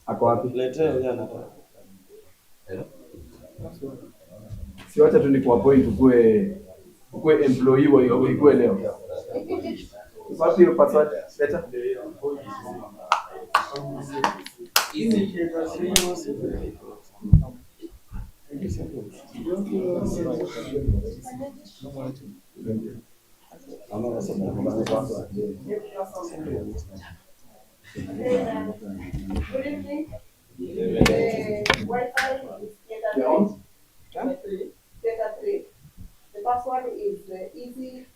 Ako wapi? Letea yeye anataka. Si wacha tu nikuappoint ukue employee wa ikue leo. Wapi hiyo password? Leta. Wi-Fi is data 3. The password is easy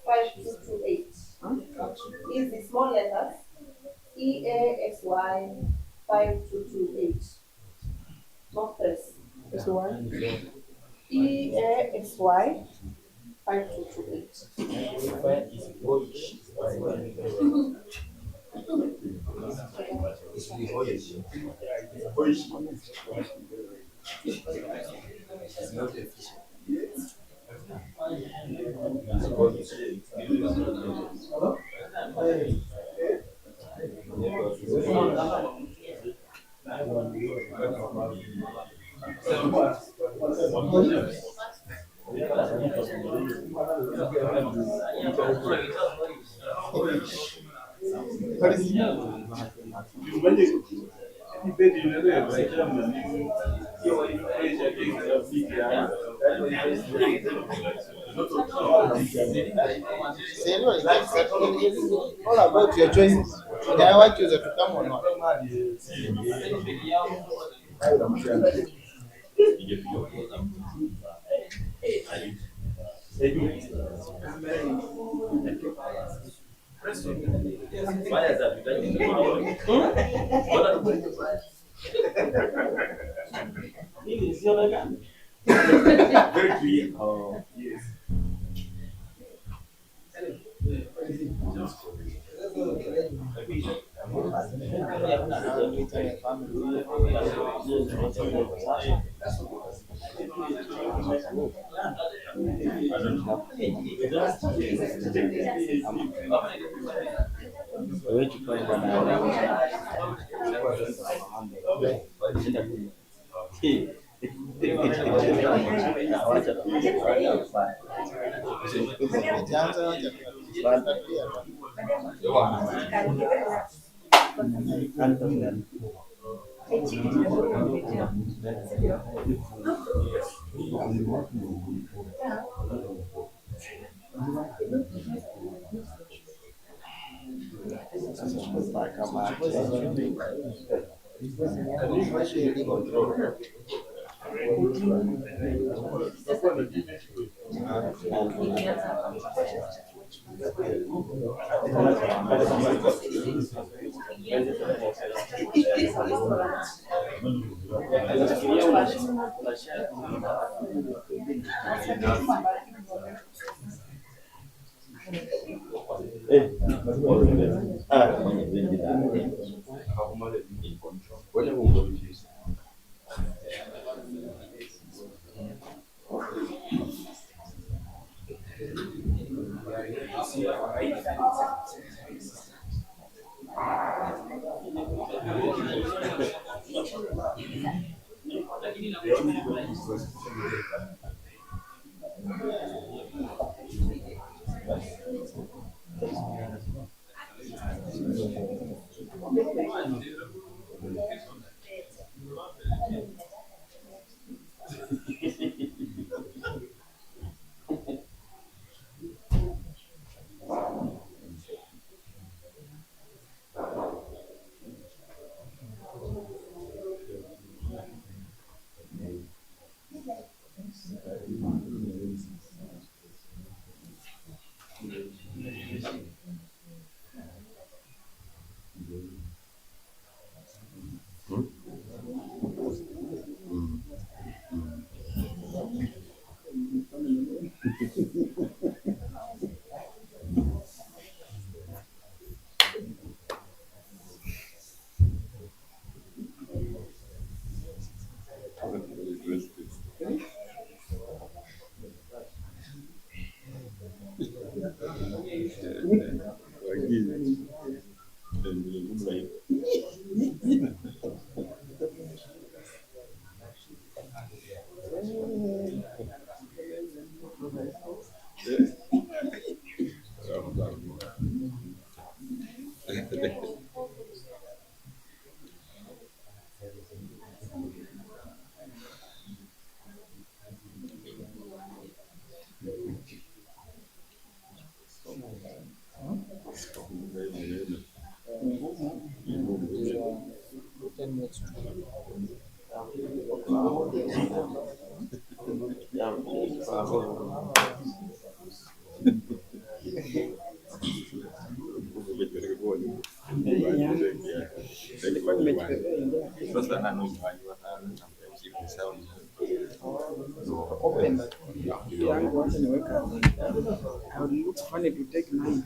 5228. Easy small letters EASY 5228. Not press. EASY 5228. All about your choices. I want you to come or not. Very clear. Oh, yes. Open yangu wacha niweka. I would look funny to take 9.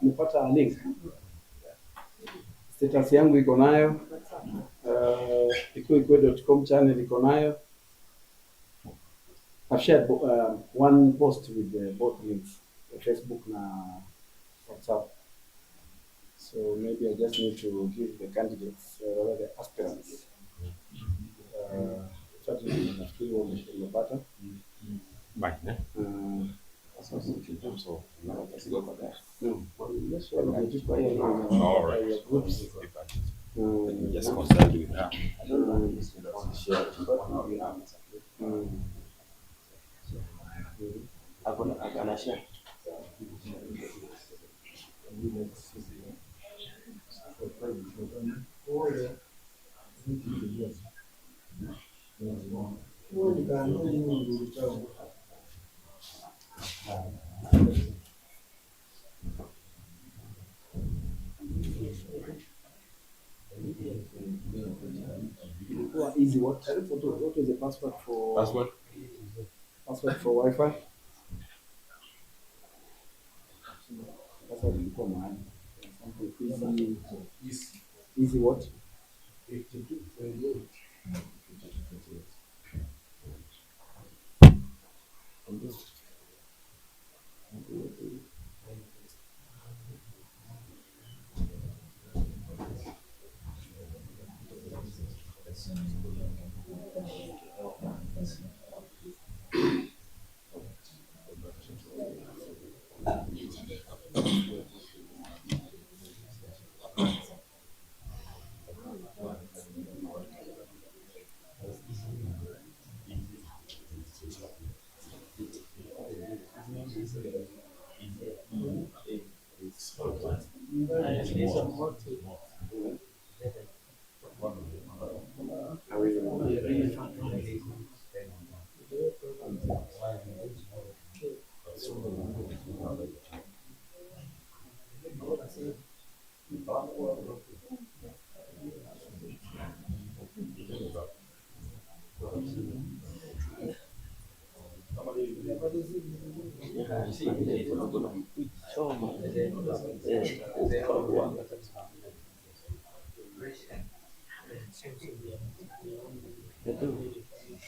Nimepata link. Status yangu iko nayo. KUPPET.com channel iko nayo. I've shared one post with both links, Facebook na WhatsApp. So maybe I just need to give the candidates, the aspirants, nafikiri wamepata. Just concerned with that. Easy what? What is the password for? Password? Password for Wi-Fi? Password ilikuwa mahali. Easy what?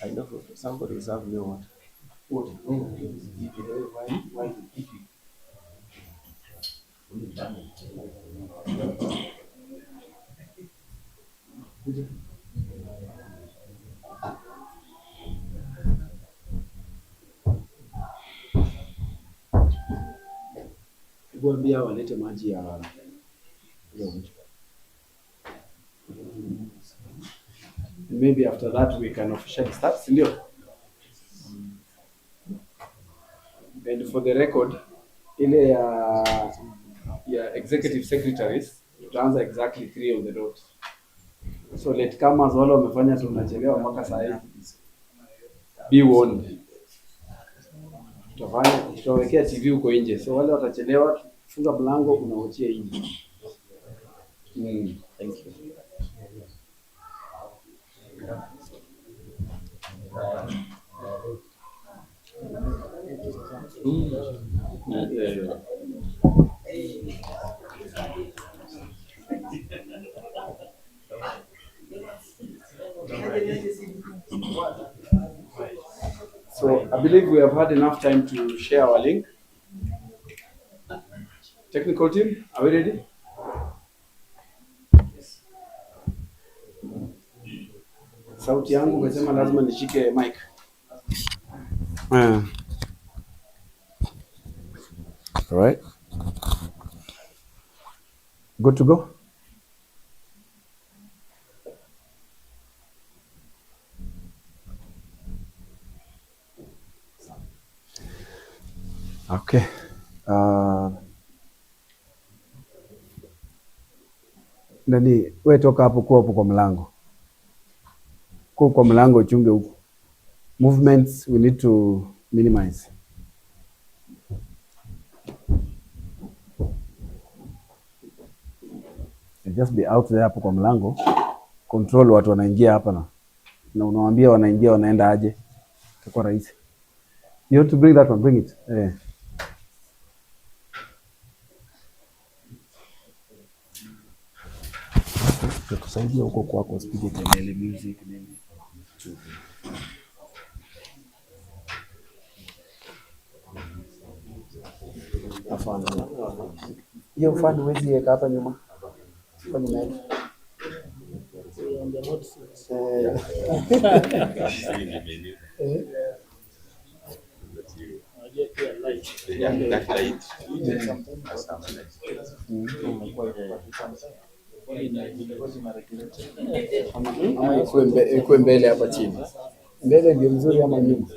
I know somebody is having me what? Why? Kuambia walete maji ya maybe after that we can officially start, sindio? And for the record, ile ya executive secretaries, tutaanza exactly 3 on the dot. So latecomers wale wamefanya tunachelewa mpaka saa hii, be warned. Tutawekea TV huko nje, so wale watachelewa, funga mlango, unaochia nje. Thank you. So I believe we have had enough time to share our link. Technical team, are we ready? Sauti yangu umesema lazima nishike mic. All right. Good to go? Okay. Nani, wewe toka hapo kwa mlango. Kwa mlango uchunge huko. Movements we need to minimize. Just be out there hapo kwa mlango. Control watu wanaingia hapa na unawaambia wanaingia wanaenda aje. Itakuwa rahisi. You have to bring that one, bring it. Kusaidia huko kwako usipige kelele music nini. Afanye. Hiyo fan huwezi weka hapa nyuma. Kwa nini? Ikuwe mbele hapa chini. Mbele ndio mzuri ama nyuma?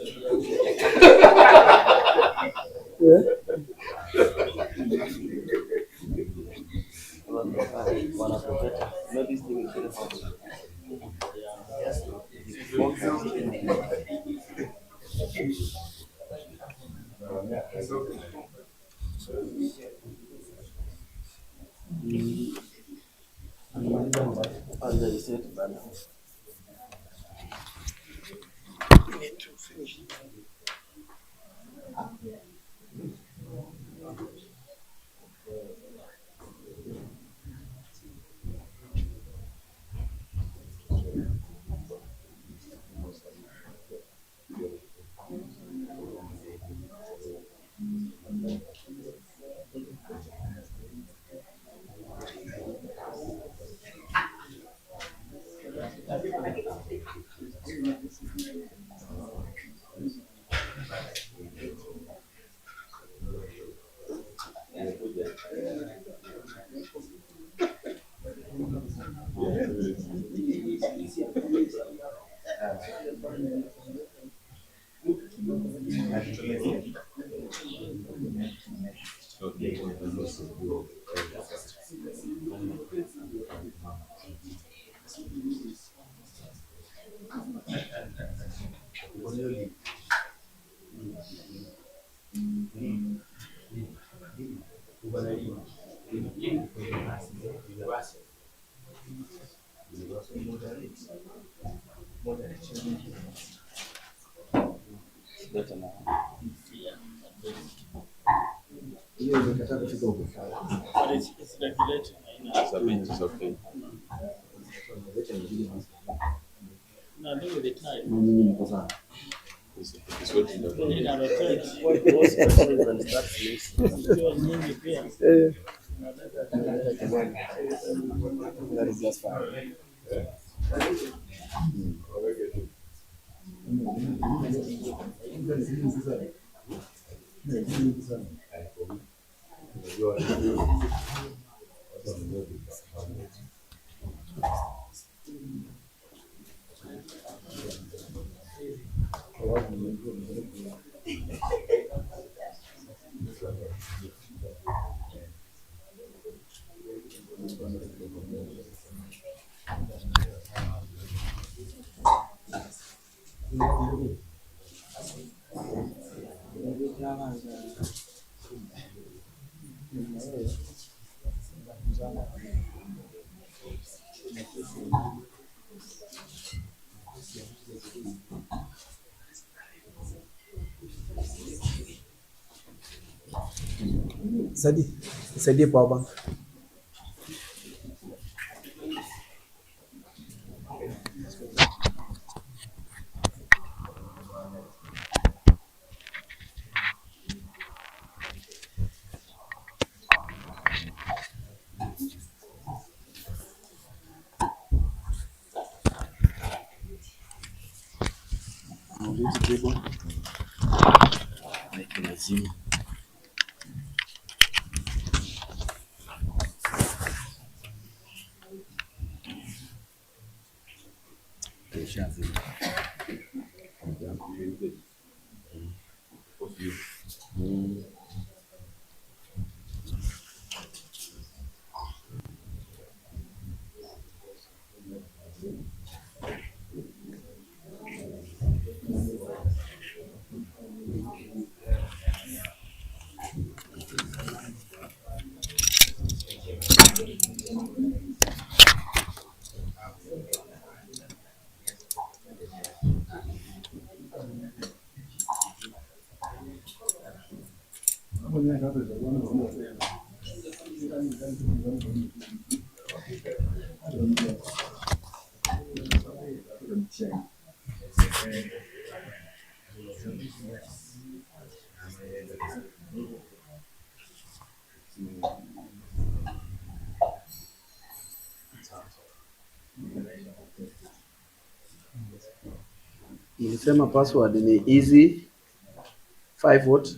Nisaidie power bank. Nilisema password ni easy 5 what?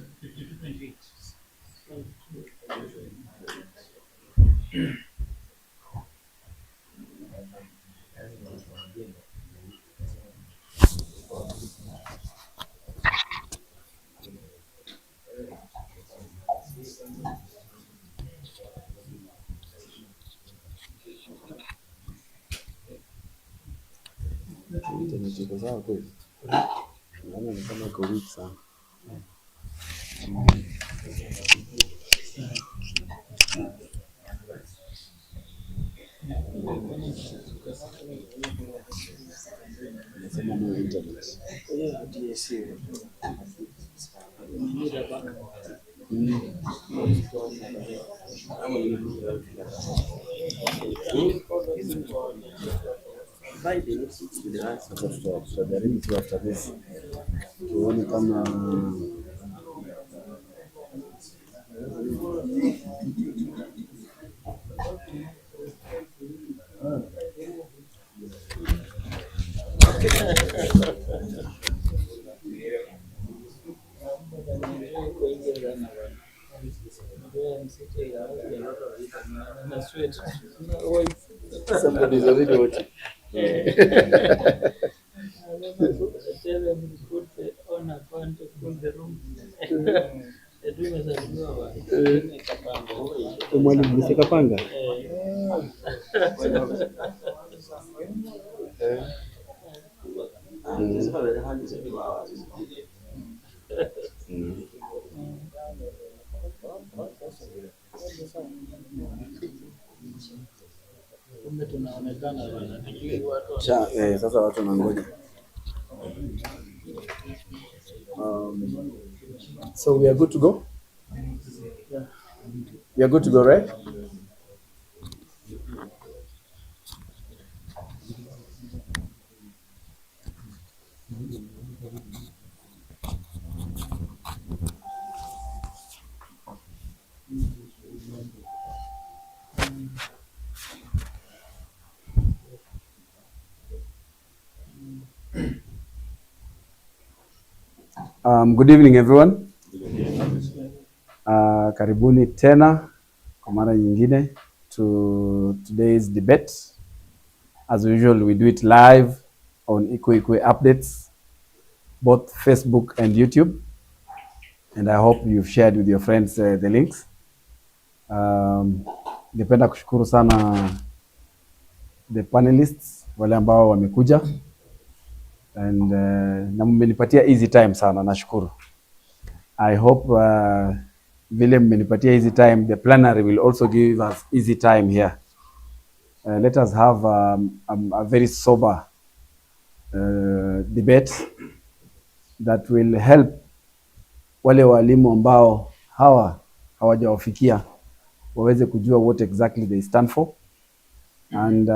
Nitacheka sawa kweli. Naona ni kama iko weak sana. Nasema no internet. Tutajaribu tu after this. Tuone kama somebody is already watching. Tell them to put on account to put the room. Mwalimu msikapanga. Sasa watu wanangoja. So we are good to go? We are good to go, right? Good evening everyone. Karibuni tena kwa mara nyingine to today's debate. As usual, we do it live on Ikwe updates, both Facebook and YouTube. And I hope you've shared with your friends the links. Ningependa kushukuru sana the panelists wale ambao wamekuja and na mmenipatia easy time sana, nashukuru. I hope vile mmenipatia easy time, the plenary will also give us easy time here. Let us have a very sober debate that will help wale walimu ambao hawajawafikia waweze kujua what exactly they stand for, and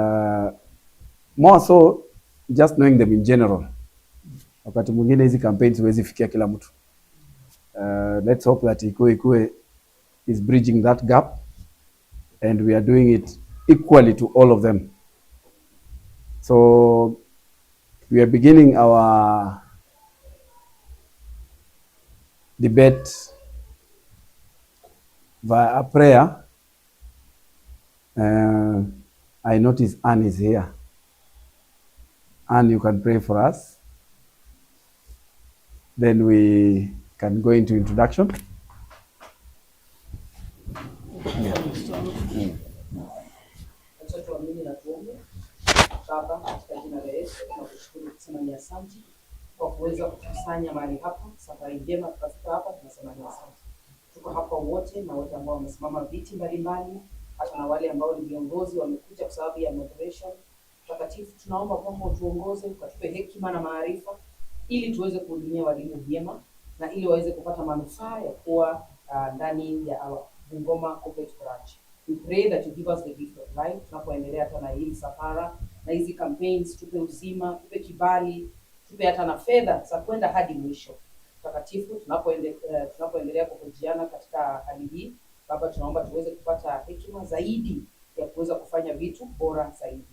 more so just knowing them in general. Wakati mwingine hizi campaigns huwezi fikia kila mtu. Let's hope that Ikue is bridging that gap and we are doing it equally to all of them. So we are beginning our debate via a prayer. I notice Anne is here. Anne, you can pray for us. Then we can go into introduction. Acha tuamini na tuombe. Baba, katika jina la Yesu tunakushukuru kusema ni asante kwa kuweza kukusanya mahali hapa. Safari njema tukafika hapa, tunasema ni asante. Tuko hapa wote na wote ambao wamesimama viti mbalimbali, hata na wale ambao ni viongozi wamekuja kwa sababu ya moderation. Takatifu, tunaomba kwamba utuongoze, ukatupe hekima na maarifa ili tuweze kuhudumia walimu vyema na ili waweze kupata manufaa ya kuwa ndani ya Bungoma KUPPET branch. We pray that you give us the gift of life. Tunapoendelea hata na hii safara na hizi campaigns, tupe uzima, tupe kibali, tupe hata na fedha za kwenda hadi mwisho. Takatifu, tunapoendelea kuhojiana katika hali hii, Baba, tunaomba tuweze kupata hekima zaidi ya kuweza kufanya vitu bora zaidi.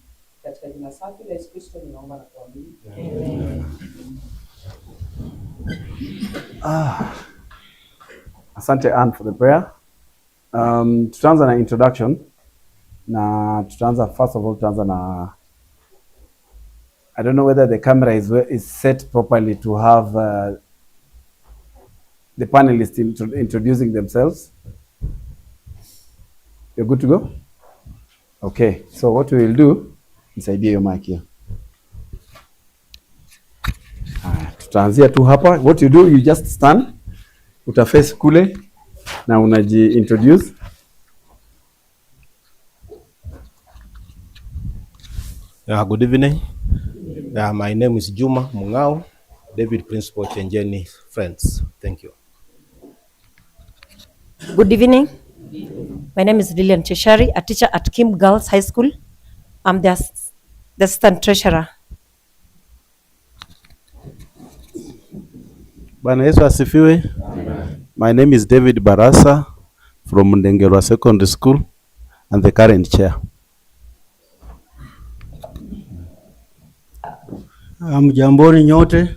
Katika jina safi la Yesu Kristo ninaomba na kuamini. Amen. Asante Anne for the prayer. Tutaanza na introduction na tutaanza first of all na I don't know whether the camera is set properly to have the panelists introducing themselves. You're good to go? Okay, so what we will do, nisaidie your mic here. Tutaanzia tu hapa. What you do, you just stand, utaface kule na unaji introduce. Good evening. My name is Juma Mungao, David Principal Chenjeni Friends. Thank you. Good evening. My name is Lilian Cheshari, a teacher at Kim Girls High School. I'm the assistant treasurer. Bwana Yesu asifiwe. My name is David Barasa from Ndengerwa Secondary School and the current chair. Mjamboni nyote.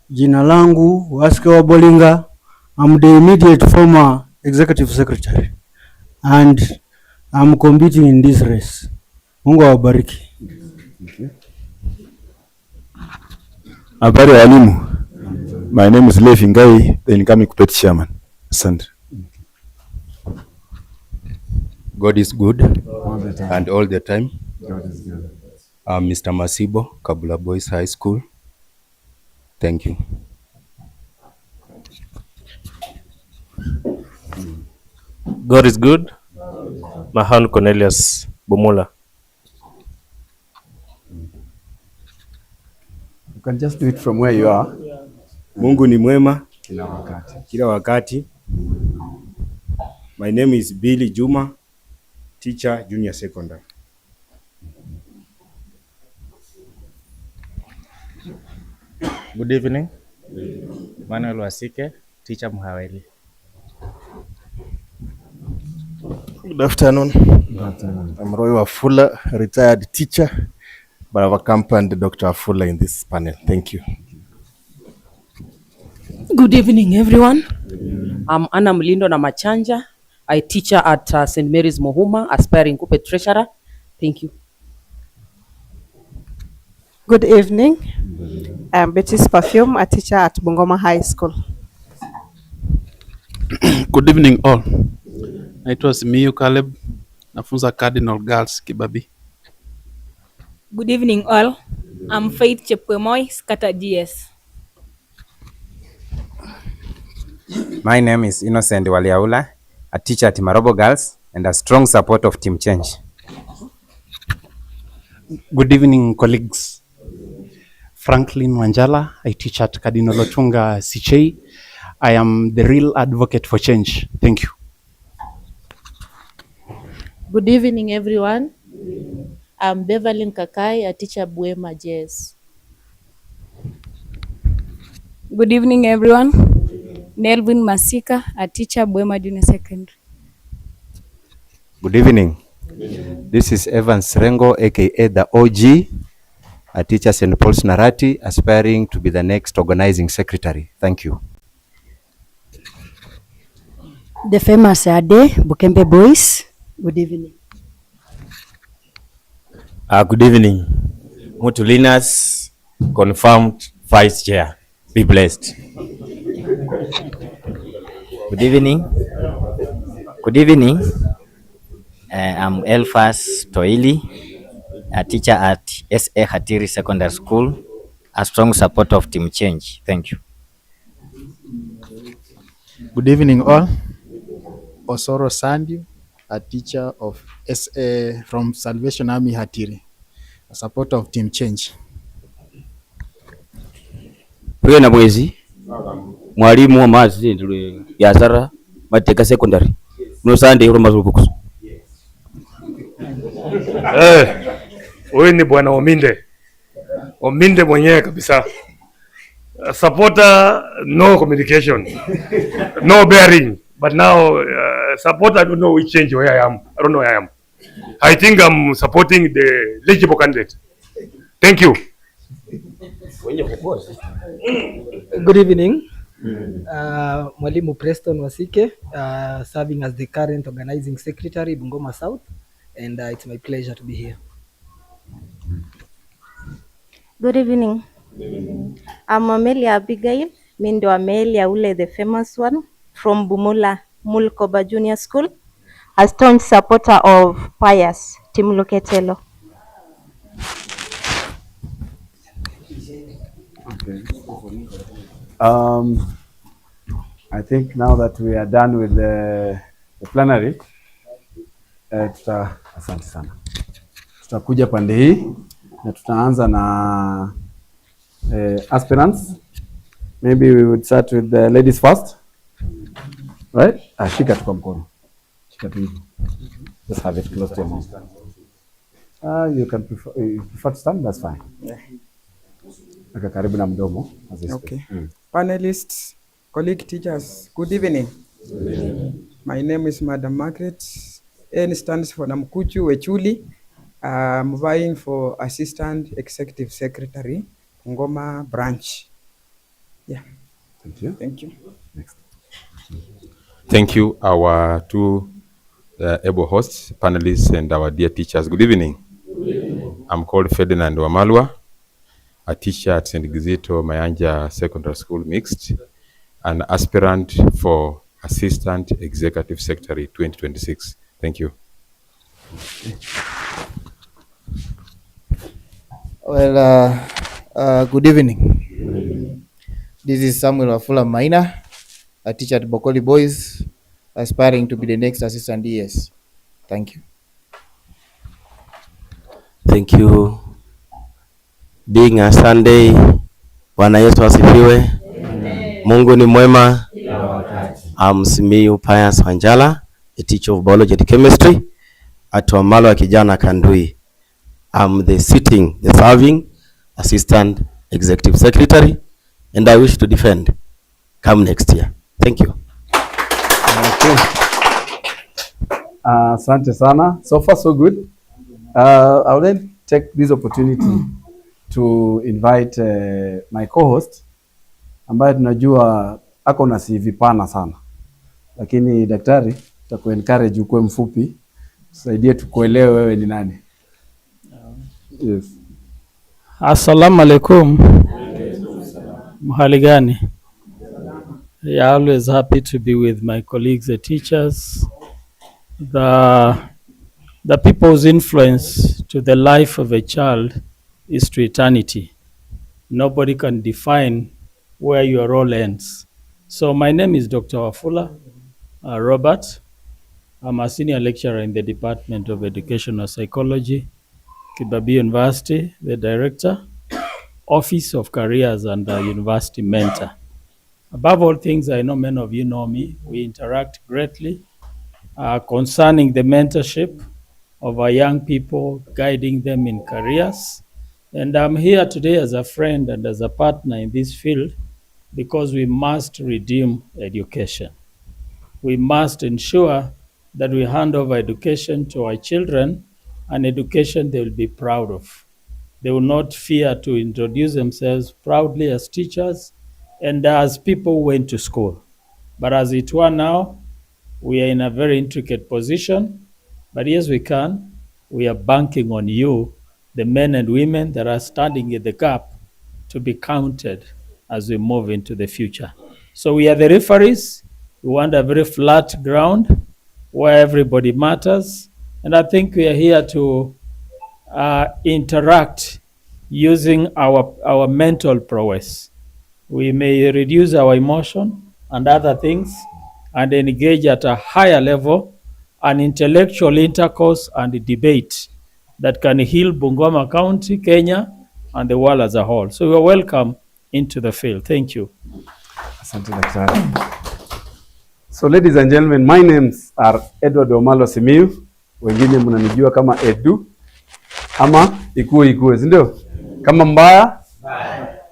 Jina langu Waske wa Bolinga. I'm the immediate former executive secretary and I'm competing in this race. Mungu awabariki. Habari walimu. My name is Levi Ngai, the incoming KUPPET chairman. Asante. God is good and all the time. God is good. I'm Mr. Masibo, Kabula Boys High School. Thank you. God is good. Mahan Cornelius Bumula. You can just do it from where you are. Mungu ni mwema kila wakati. My name is Billy Juma, teacher junior secondary. Good evening. Manuel Wasike, teacher Muhaweli. Good afternoon. I'm Roy Wafula, retired teacher, but I've accompanied Dr. Wafula in this panel. Thank you. Good evening, everyone. I'm Anna Mlindo Namachanja. I teacher at St. Mary's Mohuma, aspiring KUPPET treasurer. Thank you. Good evening. I'm Betty's Perfume, a teacher at Bungoma High School. Good evening all. Naitwa Simiyu Caleb, nafunza Cardinal Girls Kibabi. Good evening all. I'm Faith Chepkemoi, Scatter GS. My name is Innocent Waliaula, a teacher at Marobo Girls and a strong supporter of Team Change. Good evening, colleagues. Franklin Wanjala, I teach at Cardinal Otunga Sichei. I am the real advocate for change. Thank you. Good evening, everyone. I'm Beverly Kakai, a teacher at Buema JS. Good evening, everyone. Nelvin Masika, a teacher at Buema Junior Secondary. Good evening. This is Evan Serengo, aka the OG, a teacher at St. Paul's Narati, aspiring to be the next organizing secretary. Thank you. The famous Ade, Bukembe Boys. Good evening. Good evening. Mutulinas, confirmed vice chair. Be blessed. Good evening. Good evening. I'm Elfas Toili, a teacher at S.A. Hatiri Secondary School, a strong supporter of Team Change. Thank you. Good evening, all. Osoro Sandy, a teacher of SA from Salvation Army Hatiri, a supporter of Team Change. Pwena mwezi mwalimu wa mazi ndule yazara mateka secondary no Sunday ro mazukukuso. Huyu ni bwana Ominde mwenyewe kabisa. Supporter, no communication, no bearing. But now, supporter, I don't know which change where I am. I don't know where I am. I think I'm supporting the legible candidate. Thank you. Good evening. Mwalimu Preston Wasike, serving as the current organizing secretary, Bungoma South, and it's my pleasure to be here. Good evening. I'm Amelia Abigail, Mindo Amelia Ule, the famous one, from Bumula Mulkoba Junior School, a staunch supporter of Pius Team Loketelo. Okay. I think now that we are done with the plenary, asante sana. Tutakuja pande hii na tutaanza na aspirants. Maybe we would start with the ladies first. Right? Shika tu kwa mkono. Shika tu hivi. Just have it close to your mouth. You prefer to stand? That's fine. Aka karibu na mdomo. Okay. Panelists, colleague teachers, good evening. Good evening. My name is Madam Margaret. N stands for Namkuchu Wechuli. I'm vying for Assistant Executive Secretary, Ngoma branch. Yeah. Thank you. Thank you. Next. Thank you, our two able hosts, panelists, and our dear teachers. Good evening. Good evening. I'm called Ferdinand Wamalwa, a teacher at St. Gizito Mayanja Secondary School Mixed, an aspirant for Assistant Executive Secretary 2026. Thank you. Well, good evening. This is Samuel Wafula Maina, a teacher at Bokoli Boys, aspiring to be the next assistant ES. Thank you. Thank you. Being a Sunday, Bwana Yesu asifiwe. Mungu ni mwema. I'm Simiyu Pius Wanjala, a teacher of biology and chemistry at Wamalo Kijana Kandui. I'm the serving assistant executive secretary, and I wish to defend come next year. Thank you. Okay. Asante sana. So far, so good. I would then take this opportunity to invite my co-host ambaye tunajua ako na CV pana sana, lakini daktari tutakuencourage ukue mfupi, tusaidie tukuelewe wewe ni nani. Yes. Assalamu alaikum. Mahali gani? Yeah, always happy to be with my colleagues, the teachers. The people's influence to the life of a child is to eternity. Nobody can define where your role ends. So my name is Dr. Wafula Robert. I'm a senior lecturer in the Department of Educational Psychology, Kibabii University, the director, Office of Careers and University Mentor. Above all things, I know many of you know me. We interact greatly concerning the mentorship of our young people, guiding them in careers. And I'm here today as a friend and as a partner in this field because we must redeem education. We must ensure that we hand over education to our children, an education they will be proud of. They will not fear to introduce themselves proudly as teachers and as people who went to school. But as it were now, we are in a very intricate position. But yes, we can. We are banking on you, the men and women that are standing in the gap, to be counted as we move into the future. So we are the referees. We want a very flat ground where everybody matters. And I think we are here to interact using our mental prowess. We may reduce our emotion and other things and engage at a higher level an intellectual intercourse and debate that can heal Bungoma County, Kenya, and the world as a whole. So you're welcome into the field. Thank you. Asante daktari. So ladies and gentlemen, my names are Edward Omalo Simiyu. Wengine mnanijua kama Edu ama Ikue, si ndio? Kama mbaya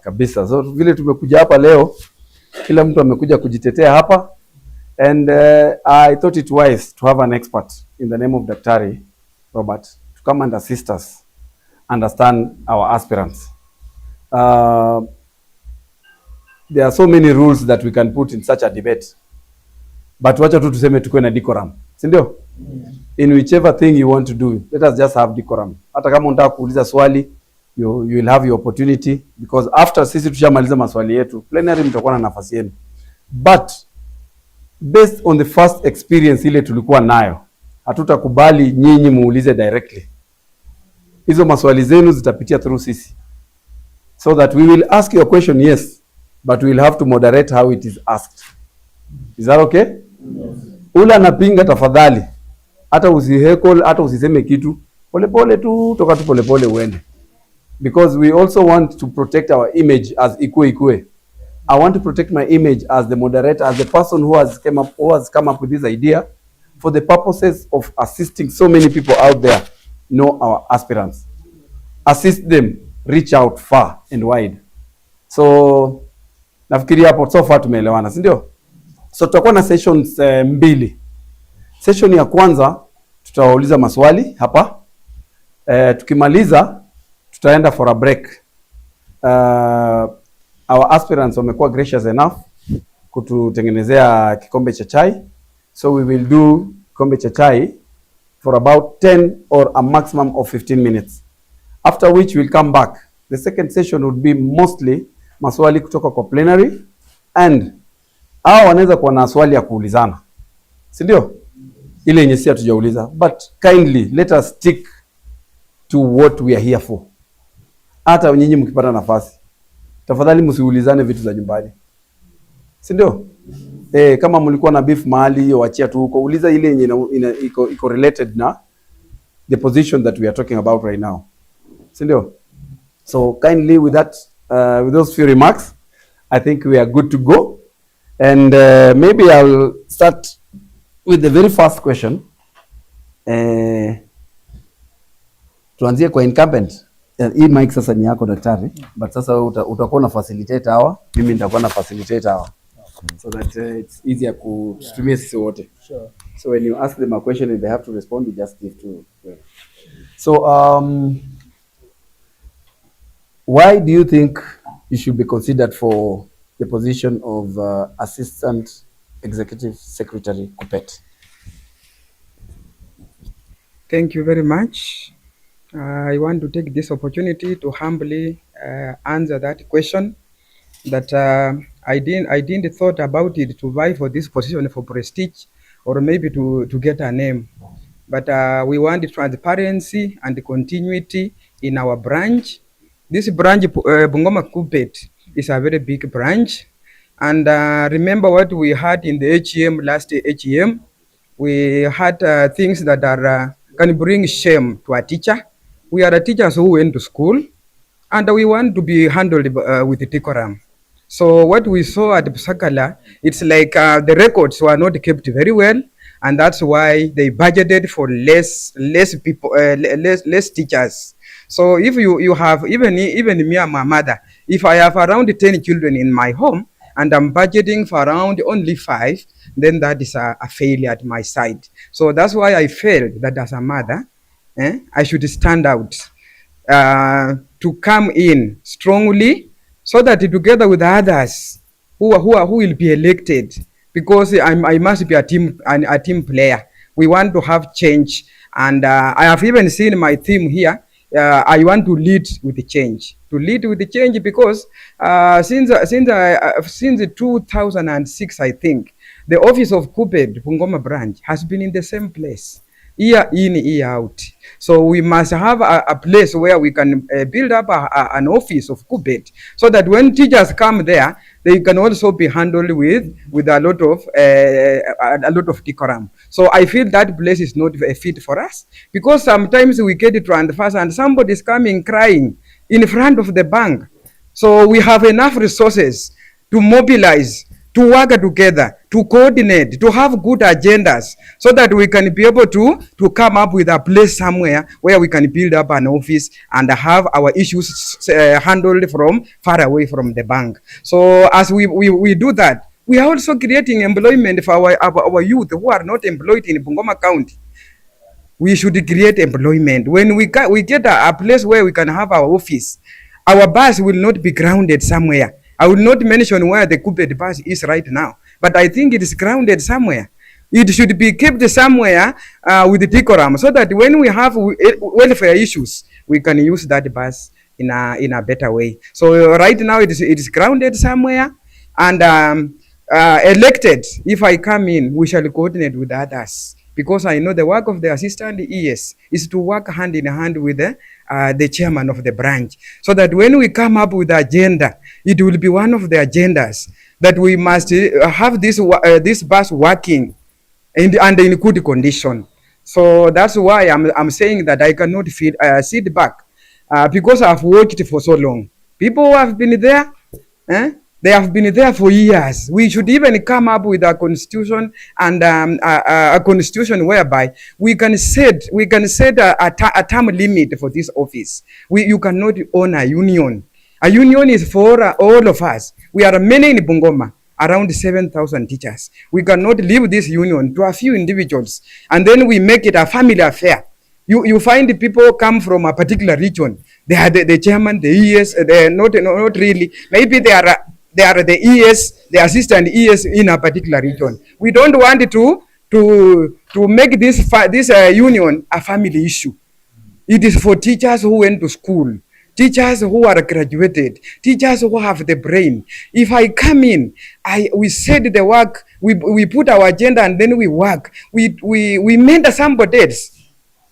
kabisa. So vile tumekuja hapa leo, kila mtu amekuja kujitetea hapa, and I thought it wise to have an expert in the name of Daktari Robert to come and assist us understand our aspirants. There are so many rules that we can put in such a debate, but wacha tu tuseme tukue na decorum, si ndio? In whichever thing you want to do, let us just have decorum. Hata kama unataka kuuliza swali, you will have your opportunity, because after sisi tushamaliza maswali yetu, plenary mtakuwa na nafasi yenu. But based on the first experience ile tulikuwa nayo, hatutakubali nyinyi muulize directly. Hizo maswali zenu zitapitia through sisi, so that we will ask your question, yes, but we will have to moderate how it is asked. Is that okay? Yes. Ula anapinga, tafadhali hata usihekol, hata usiseme kitu, polepole tu, toka tu polepole uende, because we also want to protect our image as Ikue. I want to protect my image as the moderator, as the person who has come up with this idea for the purposes of assisting so many people out there know our aspirants. Assist them, reach out far and wide. So nafikiri hapo so far tumeelewana, si ndio? So tutakuwa na sessions mbili. Session ya kwanza tutawauliza maswali hapa. Tukimaliza tutaenda for a break. Our aspirants wamekuwa gracious enough kututengenezea kikombe cha chai. So we will do kikombe cha chai for about 10 or a maximum of 15 minutes. After which we'll come back. The second session would be mostly maswali kutoka kwa plenary, and hao wanaweza kuwa na swali ya kuulizana, si ndio? Ile yenye si hatujauliza, but kindly let us stick to what we are here for. Hata nyinyi mkipata nafasi, tafadhali msiulizane vitu za nyumbani, si ndio? Kama mlikuwa na beef mahali, waachia tu huko, uliza ile yenye iko related na the position that we are talking about right now, si ndio? So kindly with that, with those few remarks, I think we are good to go. And maybe I'll start with the very first question. Tuanzie kwa incumbent. Hii mic sasa ni yako daktari, but sasa utakuwa na facilitate hawa, mimi nitakuwa na facilitate hawa, so that it's easier kutumia sisi wote. Sure. So when you ask them a question and they have to respond, you just give to them. So why do you think you should be considered for the position of Assistant Executive Secretary, KUPPET? Thank you very much. I want to take this opportunity to humbly answer that question. That I didn't thought about it to vie for this position for prestige or maybe to get a name, but we want transparency and continuity in our branch. This branch, Bungoma KUPPET, is a very big branch. And remember what we had in the HEM, last HEM, we had things that are can bring shame to a teacher. We are the teachers who went to school, and we want to be handled with decorum. So what we saw at Pusakala, it's like the records were not kept very well, and that's why they budgeted for less people, less teachers. So if you have even me and my mother, if I have around 10 children in my home and I'm budgeting for around only 5, then that is a failure at my side. So that's why I felt that as a mother, I should stand out to come in strongly so that together with others who will be elected, because I must be a team player. We want to have change, and I have even seen my team here. I want to lead with the change. To lead with the change because since 2006, I think the office of KUPPET Bungoma branch has been in the same place, year in, year out. So we must have a place where we can build up an office of KUPPET, so that when teachers come there, they can also be handled with a lot of decorum. So I feel that place is not a fit for us, because sometimes we get it transfers and somebody is coming crying in front of the bank. So we have enough resources to mobilize, to work together, to coordinate, to have good agendas, so that we can be able to come up with a place somewhere where we can build up an office and have our issues handled from far away from the bank. So as we do that, we are also creating employment for our youth who are not employed in Bungoma County. We should create employment. When we get a place where we can have our office, our bus will not be grounded somewhere. I will not mention where the KUPPET bus is right now, but I think it is grounded somewhere. It should be kept somewhere with the decorum, so that when we have welfare issues, we can use that bus in a better way. So right now it is grounded somewhere, and elected, if I come in, we shall coordinate with others, because I know the work of the assistant ES is to work hand in hand with the chairman of the branch, so that when we come up with the agenda, it will be one of the agendas that we must have this bus working and in good condition. So that's why I'm saying that I cannot sit back because I've worked for so long. People who have been there, they have been there for years. We should even come up with a constitution, and a constitution whereby we can set a term limit for this office. You cannot own a union. A union is for all of us. We are many in Bungoma, around 7,000 teachers. We cannot leave this union to a few individuals, and then we make it a family affair. You find people come from a particular region. They are the chairman, the ES. They are not really. Maybe they are the ES, the assistant ES in a particular region. We don't want to make this union a family issue. It is for teachers who went to school, teachers who are graduated, teachers who have the brain. If I come in, we said the work, we put our agenda, and then we work. We mentor somebody else.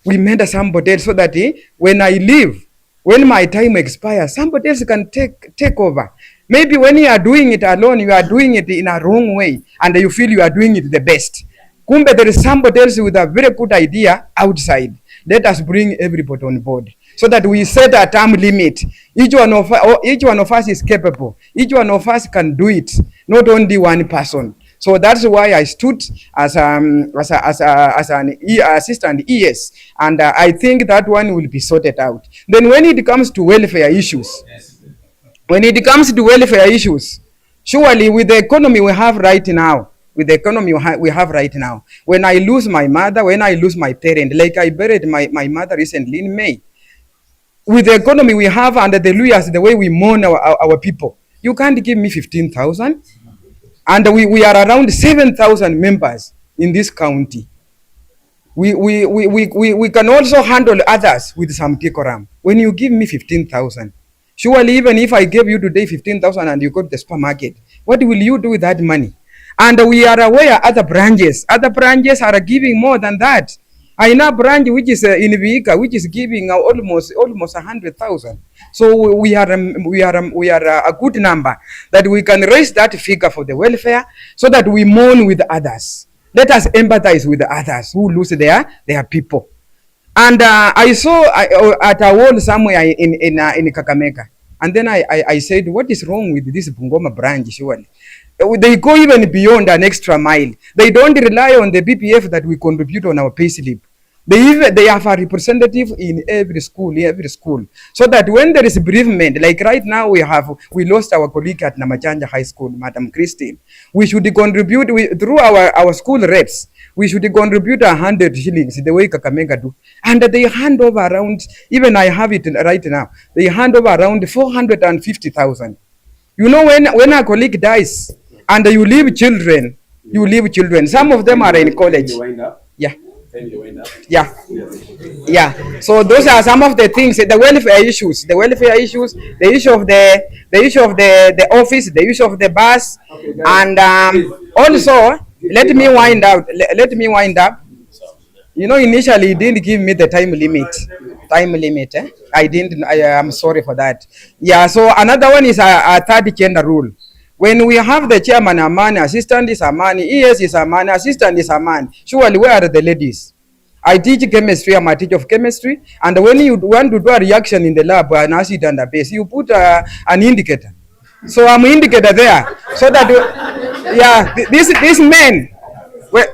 We mentor somebody else, so that when I leave, when my time expires, somebody else can take over. Maybe when you are doing it alone, you are doing it in a wrong way, and you feel you are doing it the best. Kumbe, there is somebody else with a very good idea outside. Let us bring everybody on board, so that we set a term limit. Each one of us is capable. Each one of us can do it, not only one person. So that's why I stood as an assistant ES, and I think that one will be sorted out. Then when it comes to welfare issues, surely with the economy we have right now, when I lose my mother, when I lose my parent, like I buried my mother recently in May, with the economy we have under the lawyers, the way we mourn our people, you can't give me 15,000. And we are around 7,000 members in this county. We can also handle others with some decorum. When you give me 15,000, surely even if I gave you today 15,000 and you go to the supermarket, what will you do with that money? And we are aware other branches are giving more than that. I know a branch which is in Vika, which is giving almost 100,000. So we are a good number that we can raise that figure for the welfare so that we mourn with others. Let us empathize with others who lose their people. And I saw at a wall somewhere in Kakamega, and then I said, what is wrong with this Bungoma branch? Surely they go even beyond an extra mile. They don't rely on the BPF that we contribute on our payslip. They have a representative in every school, so that when there is bereavement, like right now we lost our colleague at Namachanja High School, Madam Christine. We should contribute through our school reps. We should contribute 100 shillings the way Kakamega do, and they hand over around. Even I have it right now. They hand over around 450,000. You know, when a colleague dies and you leave children, Some of them are in college. Yeah. Yeah. Yeah. So those are some of the things, the welfare issues, the issue of the office, the issue of the bus, and also let me wind up. You know, initially he didn't give me the time limit. I am sorry for that. Yeah. So another one is a third gender rule. When we have the chairman a man, assistant is a man, ES is a man, assistant is a man. Surely where are the ladies? I teach chemistry, I'm a teacher of chemistry, and when you want to do a reaction in the lab, an acid and a base, you put an indicator. So I'm an indicator there, so that these men, well,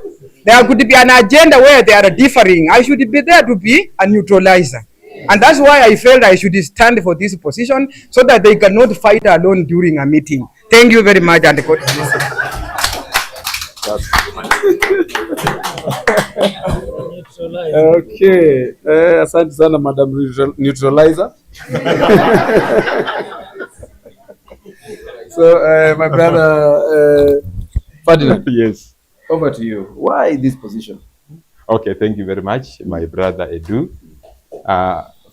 there could be an agenda where they are differing. I should be there to be a neutralizer. And that's why I felt I should stand for this position so that they cannot fight alone during a meeting. Thank you very much. And Okay. Asante sana Madam Neutralizer. So, my brother Ferdinand. Yes. Over to you. Why this position? Okay, thank you very much, my brother Edu.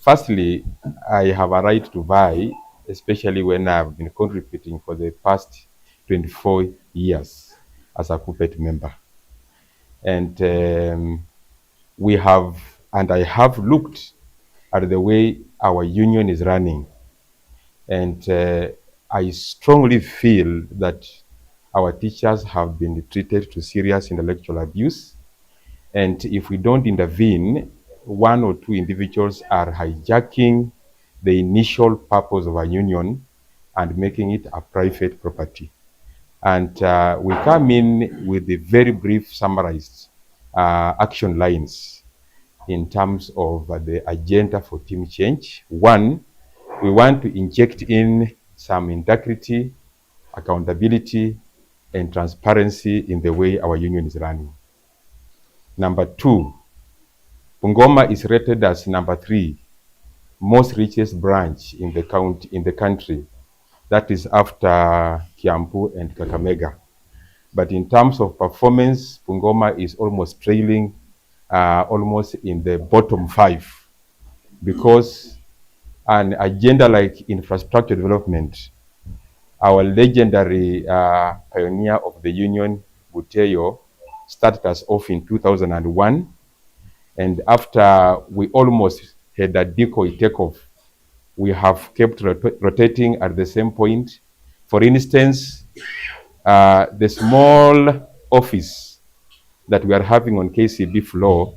Firstly, I have a right to buy, especially when I've been contributing for the past 24 years as a KUPPET member. And I have looked at the way our union is running. And I strongly feel that our teachers have been treated to serious intellectual abuse. And if we don't intervene, one or two individuals are hijacking the initial purpose of our union and making it a private property. And we come in with the very brief summarized action lines in terms of the agenda for team change. One, we want to inject in some integrity, accountability, and transparency in the way our union is running. Number two, Bungoma is rated as number 3 most richest branch in the country. That is after Kiambu and Kakamega. But in terms of performance, Bungoma is almost trailing, almost in the bottom 5, because an agenda like infrastructure development, our legendary pioneer of the union, Buteyo, started us off in 2001. And after we almost had a decoy takeoff, we have kept rotating at the same point. For instance, the small office that we are having on KCB floor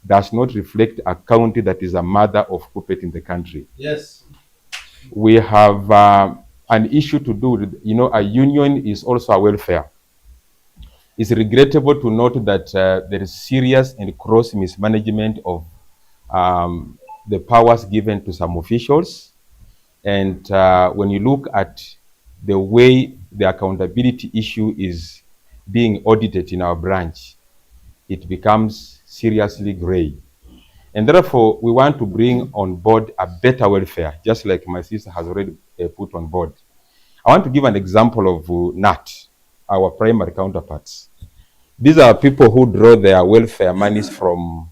does not reflect a county that is a mother of KUPPET in the country. Yes. We have an issue to do with, a union is also a welfare. It's regrettable to note that there is serious and gross mismanagement of the powers given to some officials. And when you look at the way the accountability issue is being audited in our branch, it becomes seriously gray. And therefore, we want to bring on board a better welfare, just like my sister has already put on board. I want to give an example of NAT, our primary counterparts. These are people who draw their welfare monies from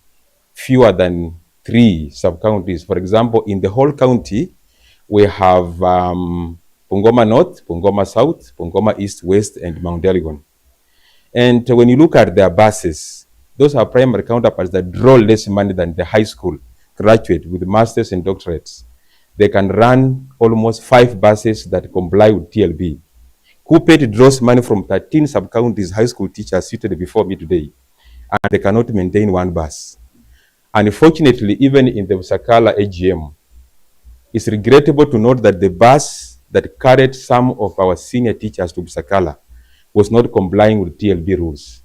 fewer than 3 sub-counties. For example, in the whole county, we have Bungoma North, Bungoma South, Bungoma East, West, and Mount Elgon. And when you look at their buses, those are primary counterparts that draw less money than the high school graduate with masters and doctorates. they can run almost 5 buses that comply with TLB. KUPPET draws money from 13 sub-counties high school teachers seated before me today, and they cannot maintain 1 bus. Unfortunately, even in the Busakala AGM, it's regrettable to note that the bus that carried some of our senior teachers to Busakala was not complying with TLB rules.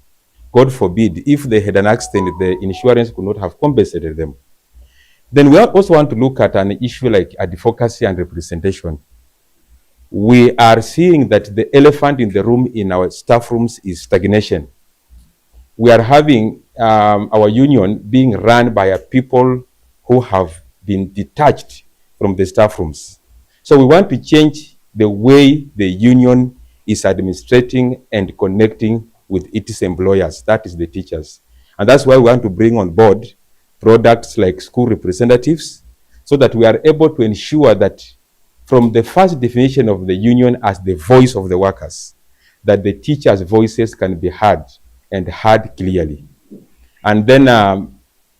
God forbid, if they had an accident, the insurance could not have compensated them. Then we also want to look at an issue like advocacy and representation. We are seeing that the elephant in the room in our staff rooms is stagnation. We are having our union being run by people who have been detached from the staff rooms. So we want to change the way the union is administrating and connecting with its employers, that is the teachers. And that's why we want to bring on board products like school representatives, so that we are able to ensure that from the first definition of the union as the voice of the workers, that the teachers' voices can be heard and heard clearly. And then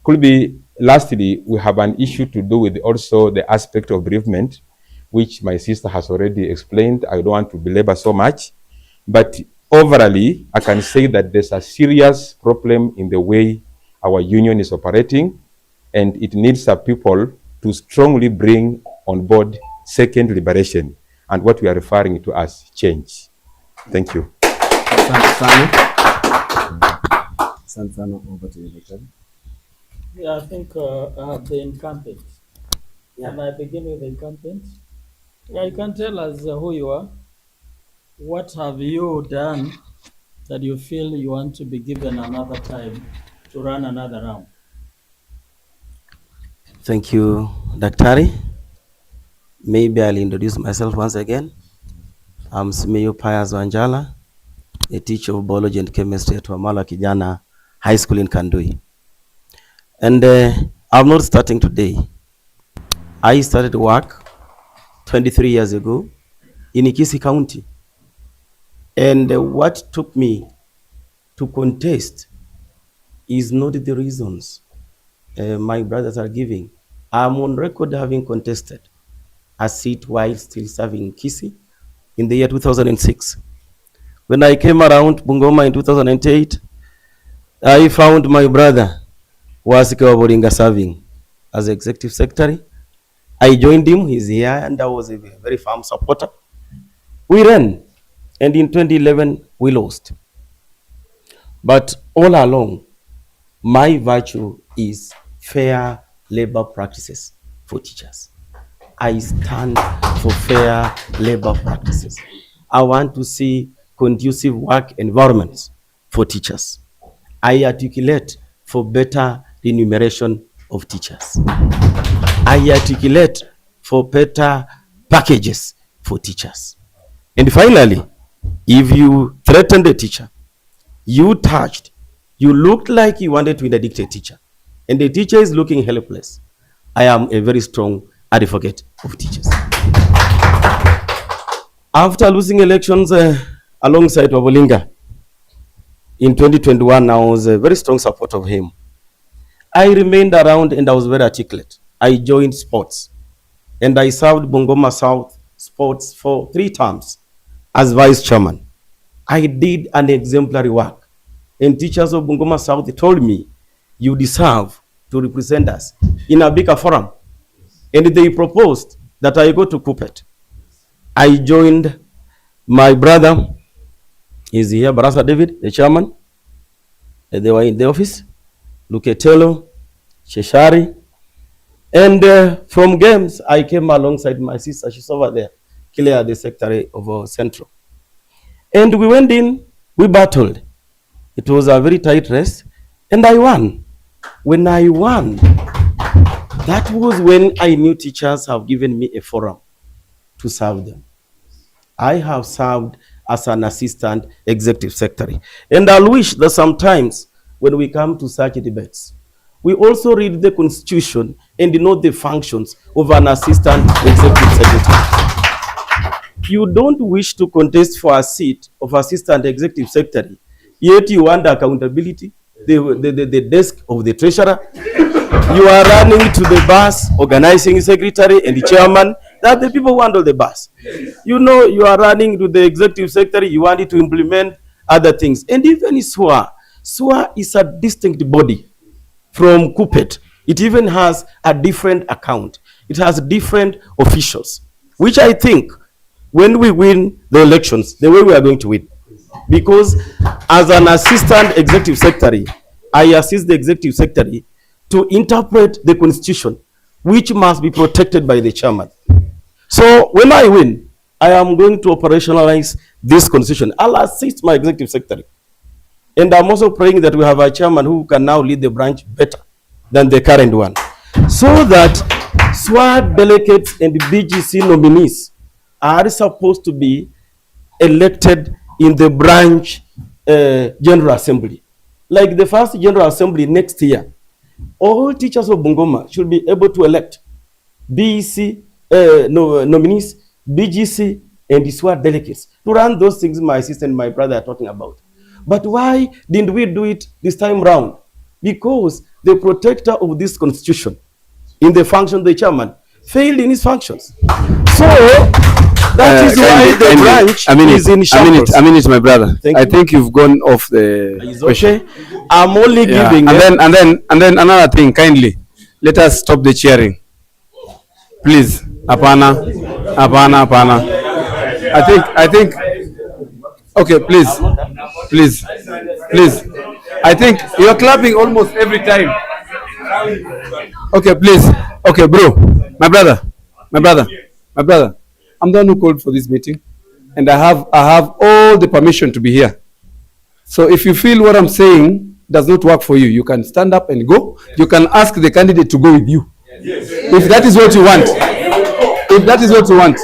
could be, lastly, we have an issue to do with also the aspect of bereavement, which my sister has already explained. I don't want to belabor so much, but overall, I can say that there's a serious problem in the way our union is operating, and it needs our people to strongly bring on board second liberation and what we are referring to as change. Thank you. Sansana, over to you, Victor. Yeah, I think I have the incumbent. And I begin with the incumbent. Yeah, you can tell us who you are. What have you done that you feel you want to be given another time to run another round? Thank you, Daktari. Maybe I'll introduce myself once again. I'm Simiyu Pius Wanjala, a teacher of biology and chemistry at Wamala Kijana High School in Kandui. And I'm not starting today. I started work 23 years ago in Ikisi County. And what took me to contest is not the reasons my brothers are giving. I'm on record having contested a seat while still serving Kisi in the year 2006. When I came around Bungoma in 2008, I found my brother Wasike Waboringa serving as executive secretary. I joined him, he's here, and I was a very firm supporter. We ran, and in 2011, we lost. But all along, my virtue is fair labor practices for teachers. I stand for fair labor practices. I want to see conducive work environments for teachers. I articulate for better remuneration of teachers. I articulate for better packages for teachers. And finally, if you threaten the teacher, you touched, you looked like you wanted to interdict a teacher, and the teacher is looking helpless, I am a very strong advocate of teachers. After losing elections alongside Wabolinga in 2021, I was a very strong supporter of him. I remained around and I was very articulate. I joined sports and I served Bungoma South Sports for 3 terms as vice chairman. I did an exemplary work, and teachers of Bungoma South told me, you deserve to represent us in a bigger forum. And they proposed that I go to KUPPET. I joined my brother, is here, Barasa David, the chairman. They were in the office, Luketelo, Sheshari. And from games, I came alongside my sister, she's over there, Claire, the secretary of Central. And we went in, we battled. It was a very tight race, and I won. When I won, that was when I knew teachers have given me a forum to serve them. I have served as an assistant executive secretary. And I'll wish that sometimes when we come to such debates, we also read the constitution and know the functions of an assistant executive secretary. You don't wish to contest for a seat of assistant executive secretary, yet you want accountability, the desk of the treasurer, You are running to the bus, organizing secretary and the chairman. That the people who handle the bus. You know, you are running to the executive secretary. You wanted to implement other things, and even SWA. SWA is a distinct body from KUPPET. It even has a different account. It has different officials, which I think when we win the elections, the way we are going to win. Because as an assistant executive secretary, I assist the executive secretary to interpret the constitution, which must be protected by the chairman. So when I win, I am going to operationalize this constitution. I'll assist my executive secretary. And I'm also praying that we have a chairman who can now lead the branch better than the current one. So that SWA delegates and BGC nominees are supposed to be elected in the branch General Assembly. Like the first General Assembly next year, all teachers of Bungoma should be able to elect BEC nominees, BGC, and SWA delegates to run those things my sister and my brother are talking about. But why didn't we do it this time round? Because the protector of this constitution, in the function of the chairman, failed in his functions. So that is why the branch is in shambles. A minute, my brother. Thank I you. think you've gone off the question. Okay. I'm only giving. And then another thing, kindly, let us stop the cheering. Please. Apana. I think. Okay, please. I think you're clapping almost every time. Okay, please. Okay, bro. My brother. I'm the one who called for this meeting, and I have all the permission to be here. So if you feel what I'm saying does not work for you, you can stand up and go. You can ask the candidate to go with you. If that is what you want.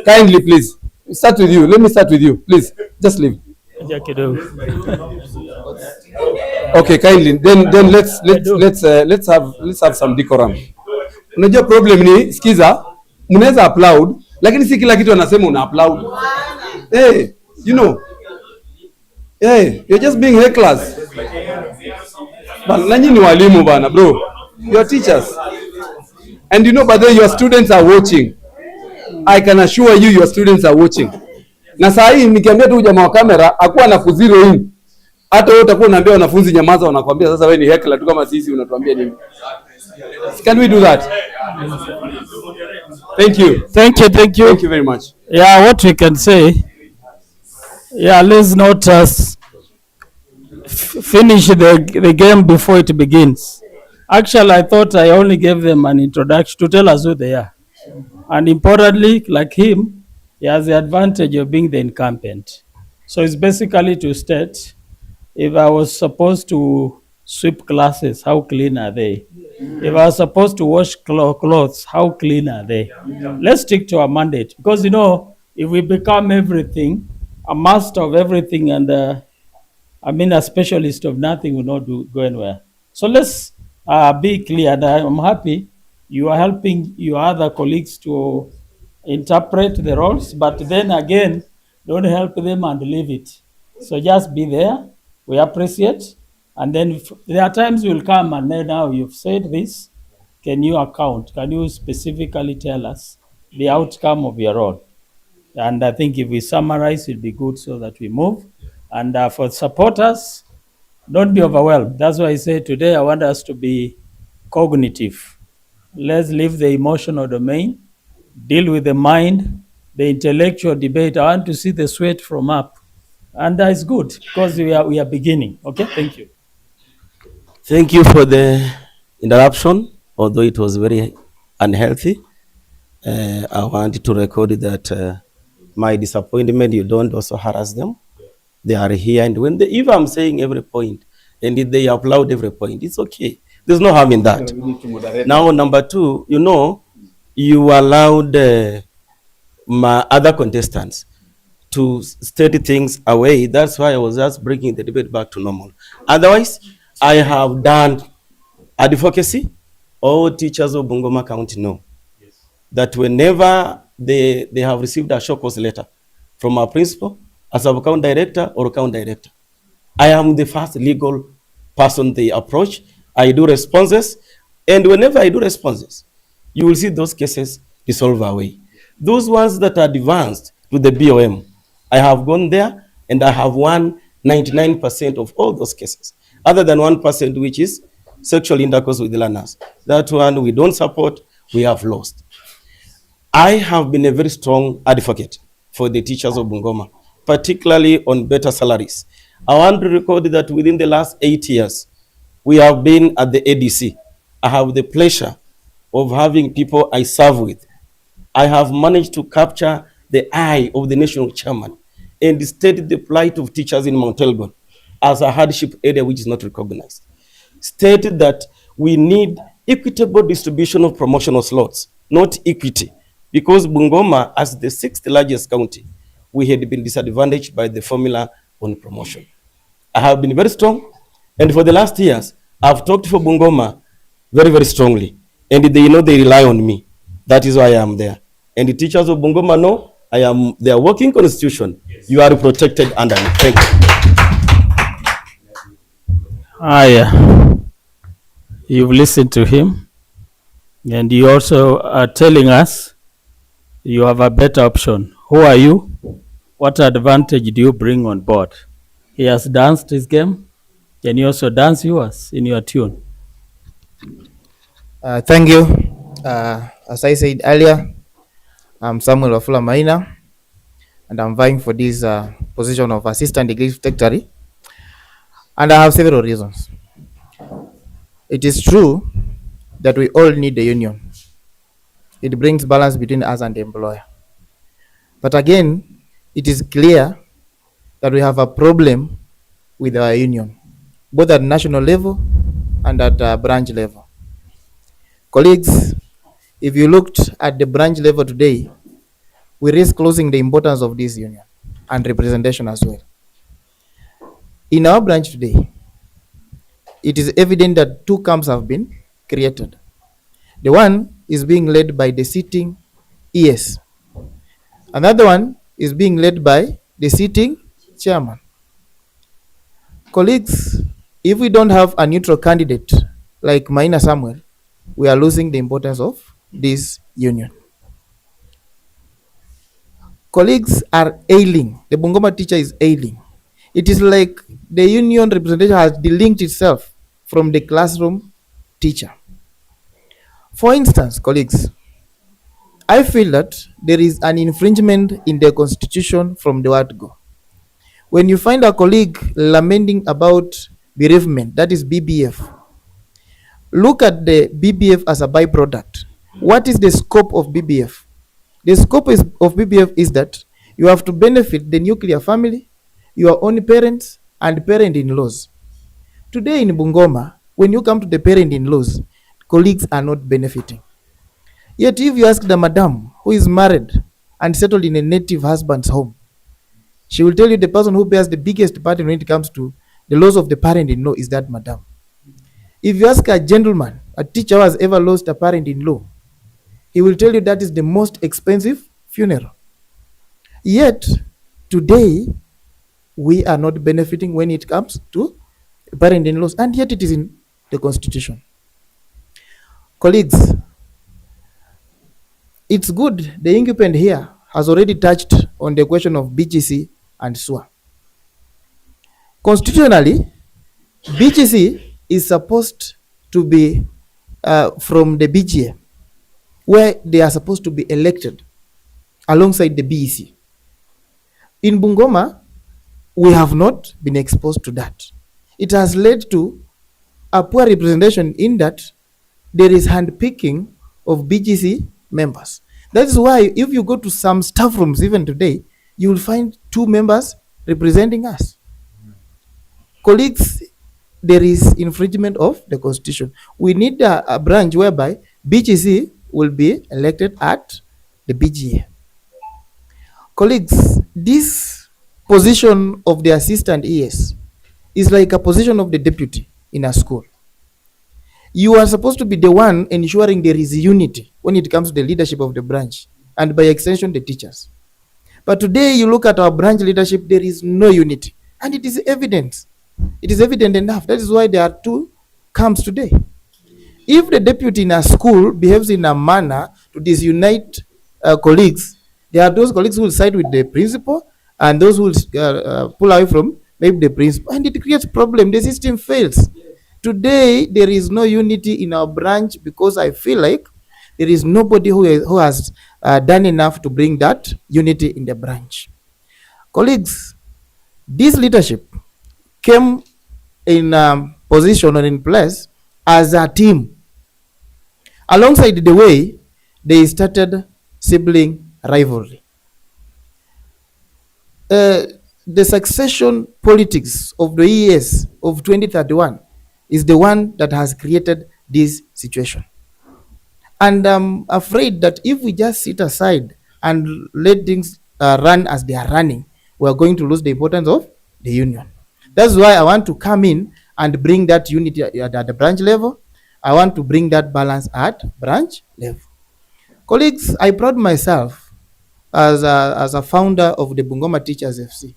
Kindly, please. Start with you. Let me start with you. Please, just leave. Okay, kindly. Then let's have some decorum. Unajua problem ni skiza, mnaweza applaud, lakini si kila kitu anasema una applaud. Hey, you know. Hey, you're just being hecklers. But nanyi ni walimu bana, bro. You're teachers. And you know, by the way, your students are watching. I can assure you your students are watching. Na saa hii nikiambia tu jamaa wa kamera akuwa na kuzero in. Hata wewe utakuwa unaambia wanafunzi nyamaza, wanakuambia sasa wewe ni heckler tu kama sisi unatuambia nini? Can we do that? Thank you. Thank you. Thank you very much. Yeah, what we can say, let's not finish the game before it begins. Actually, I thought I only gave them an introduction to tell us who they are. And importantly, like him, he has the advantage of being the incumbent. So it's basically to state, if I was supposed to sweep classes, how clean are they? If I was supposed to wash clothes, how clean are they? Let's stick to our mandate. Because, you know, if we become everything, a master of everything, and a specialist of nothing will not go anywhere. So let's be clear, and I'm happy you are helping your other colleagues to interpret the roles, but then again, don't help them and leave it. So just be there. We appreciate. And then there are times will come and then now you've said this. Can you account? Can you specifically tell us the outcome of your role? And I think if we summarize, it'll be good so that we move. And for supporters, don't be overwhelmed. That's why I say today I want us to be cognitive. Let's leave the emotional domain, deal with the mind, the intellectual debate. I want to see the sweat from up. And it's good because we are beginning. Okay, thank you. Thank you for the interruption, although it was very unhealthy. I wanted to record that my disappointment, you don't also harass them. They are here, and if I'm saying every point, and if they applaud every point, it's okay. There's no harm in that. Now, number two, you know, you allowed my other contestants to steady things away. That's why I was just bringing the debate back to normal. Otherwise, I have done advocacy. All teachers of Bungoma County know that whenever they have received a shock cause letter from a principal, as a account director or account director, I am the first legal person they approach. I do responses, And whenever I do responses, you will see those cases dissolve away. Those ones that are advanced to the BOM, I have gone there and I have won 99% of all those cases, other than 1%, which is sexual intercourse with learners. That one we don't support, we have lost. I have been a very strong advocate for the teachers of Bungoma, particularly on better salaries. I want to record that within the last 8 years, we have been at the ADC. I have the pleasure of having people I serve with. I have managed to capture the eye of the national chairman and state the plight of teachers in Mount Elgon as a hardship area which is not recognized. Stated that we need equitable distribution of promotional slots, not equity, because Bungoma, as the 6th largest county, we had been disadvantaged by the formula on promotion. I have been very strong, and for the last years, I've talked for Bungoma very, very strongly, and they know they rely on me. That is why I am there. And the teachers of Bungoma know I am their working constitution. Yes. You are protected under me. Thank you. You've listened to him, and you also are telling us you have a better option. Who are you? What advantage do you bring on board? He has danced his game. Can you also dance yours in your tune? Thank you. As I said earlier, I'm Samuel Wafula Maina, and I'm vying for this position of Assistant Executive Secretary. And I have several reasons. It is true that we all need the union. It brings balance between us and the employer. But again, it is clear that we have a problem with our union, both at national level and at branch level. Colleagues, if you looked at the branch level today, we risk losing the importance of this union and representation as well. In our branch today, it is evident that two camps have been created. The one is being led by the sitting ES. Another one is being led by the sitting chairman. Colleagues, if we don't have a neutral candidate like Maina Samuel, we are losing the importance of this union. Colleagues are ailing. The Bungoma teacher is ailing. It is like the union representation has delinked itself from the classroom teacher. For instance, colleagues, I feel that there is an infringement in the constitution from the word go. When you find a colleague lamenting about bereavement, that is BBF, look at the BBF as a byproduct. What is the scope of BBF? The scope of BBF is that you have to benefit the nuclear family, your own parents, and parent-in-laws. Today in Bungoma, when you come to the parent-in-laws, colleagues are not benefiting. Yet if you ask the madam who is married and settled in a native husband's home, she will tell you the person who bears the biggest burden when it comes to the loss of the parent-in-law is that madam. If you ask a gentleman, a teacher who has ever lost a parent-in-law, he will tell you that is the most expensive funeral. Yet, today, we are not benefiting when it comes to parent-in-laws, and yet it is in the constitution. Colleagues, it's good the incumbent here has already touched on the question of BGC and SUA. Constitutionally, BGC is supposed to be from the BGA, where they are supposed to be elected alongside the BEC. In Bungoma, we have not been exposed to that. It has led to a poor representation in that there is handpicking of BGC members. That is why if you go to some staff rooms even today, you will find 2 members representing us. Colleagues, there is infringement of the constitution. We need a branch whereby BGC will be elected at the BGA. Colleagues, this position of the assistant ES is like a position of the deputy in a school. You are supposed to be the one ensuring there is unity when it comes to the leadership of the branch, and by extension, the teachers. But today, you look at our branch leadership, there is no unity, and it is evident. It is evident enough. That is why there are 2 camps today. If the deputy in a school behaves in a manner to disunite colleagues, there are those colleagues who will side with the principal and those who will pull away from maybe the principal, and it creates problem. The system fails. Today, there is no unity in our branch because I feel like there is nobody who has done enough to bring that unity in the branch. Colleagues, this leadership came in position or in place as a team. Alongside the way, they started sibling rivalry. The succession politics of the ES of 2031 is the one that has created this situation. And I'm afraid that if we just sit aside and let things run as they are running, we are going to lose the importance of the union. That's why I want to come in and bring that unity at the branch level. I want to bring that balance at branch level. Colleagues, I proud myself as a founder of the Bungoma Teachers FC.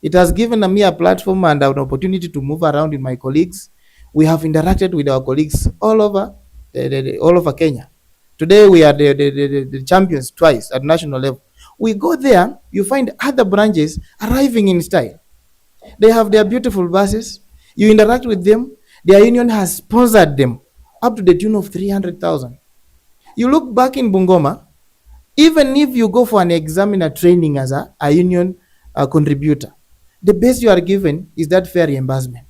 It has given me a platform and an opportunity to move around with my colleagues. We have interacted with our colleagues all over all over Kenya. Today we are the champions twice at national level. We go there, you find other branches arriving in style. They have their beautiful buses. You interact with them. Their union has sponsored them up to the tune of 300,000. You look back in Bungoma, even if you go for an examiner training as a union contributor, the best you are given is that fair reimbursement.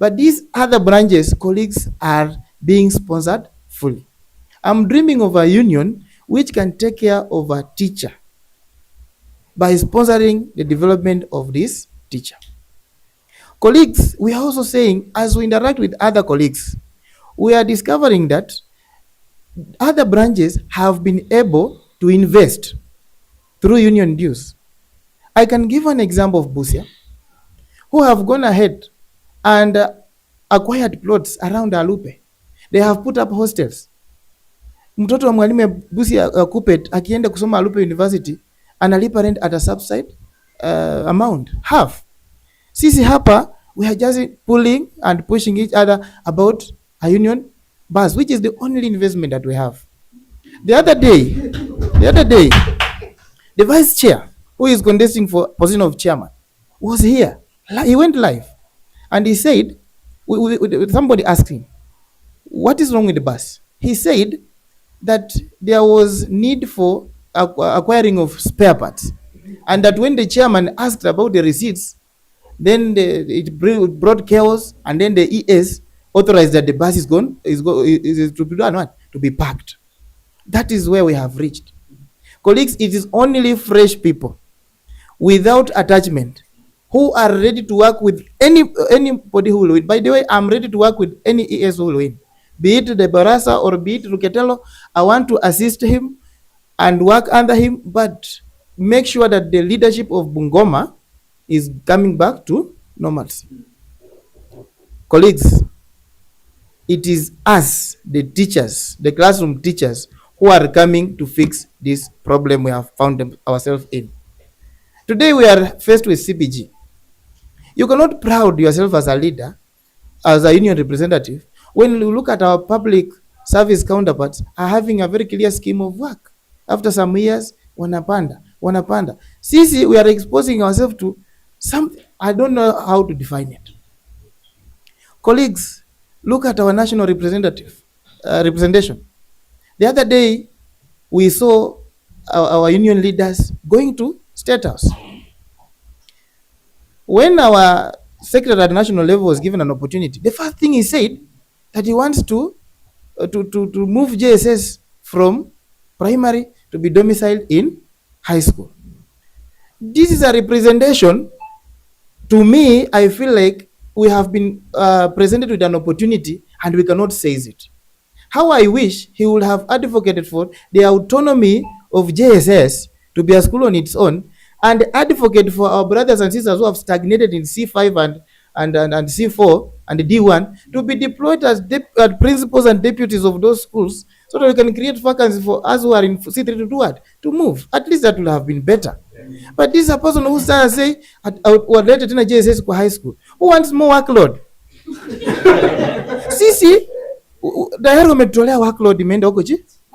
But these other branches, colleagues are being sponsored fully. I'm dreaming of a union which can take care of a teacher by sponsoring the development of this teacher. Colleagues, we are also saying, as we interact with other colleagues, we are discovering that other branches have been able to invest through union dues. I can give an example of Busia, who have gone ahead and acquired plots around Alupe. They have put up hostels. Mtoto wa mwalimu Busia KUPPET akienda kusoma Alupe University analipa rent at a subside amount, half. Sisi hapa, we are just pulling and pushing each other about a union bus, which is the only investment that we have. The other day, the vice chair, who is contesting for position of chairman, was here. He went live, and he said, somebody asked him, what is wrong with the bus? He said that there was need for acquiring of spare parts, and that when the chairman asked about the receipts, then it brought chaos, and then the ES authorized that the bus is to be done what? To be packed. That is where we have reached. Colleagues, it is only fresh people without attachment who are ready to work with anybody who will win. By the way, I'm ready to work with any ES who will win. Be it the Barasa or be it Ruketelo, I want to assist him and work under him, but make sure that the leadership of Bungoma is coming back to normalcy. Colleagues, it is us, the teachers, the classroom teachers, who are coming to fix this problem we have found ourselves in. Today we are faced with CBG. You cannot proud yourself as a leader, as a union representative, when you look at our public service counterparts are having a very clear scheme of work. After some years, wanapanda. Sisi, we are exposing ourselves to something, I don't know how to define it. Colleagues, look at our national representation. The other day, we saw our union leaders going to State House. When our secretary at national level was given an opportunity, the first thing he said that he wants to move JSS from primary to be domiciled in high school. This is a representation. To me, I feel like we have been presented with an opportunity and we cannot seize it. How I wish he would have advocated for the autonomy of JSS to be a school on its own, and advocate for our brothers and sisters who have stagnated in C5 and C4 and D1 to be deployed as principals and deputies of those schools, so that we can create vacancies for us who are in C3 to do what? To move. At least that would have been better. But this is a person who starts say, "Walete tena JSS kwa high school." Who wants more workload? Sisi, Tayari wametolea workload imeenda huko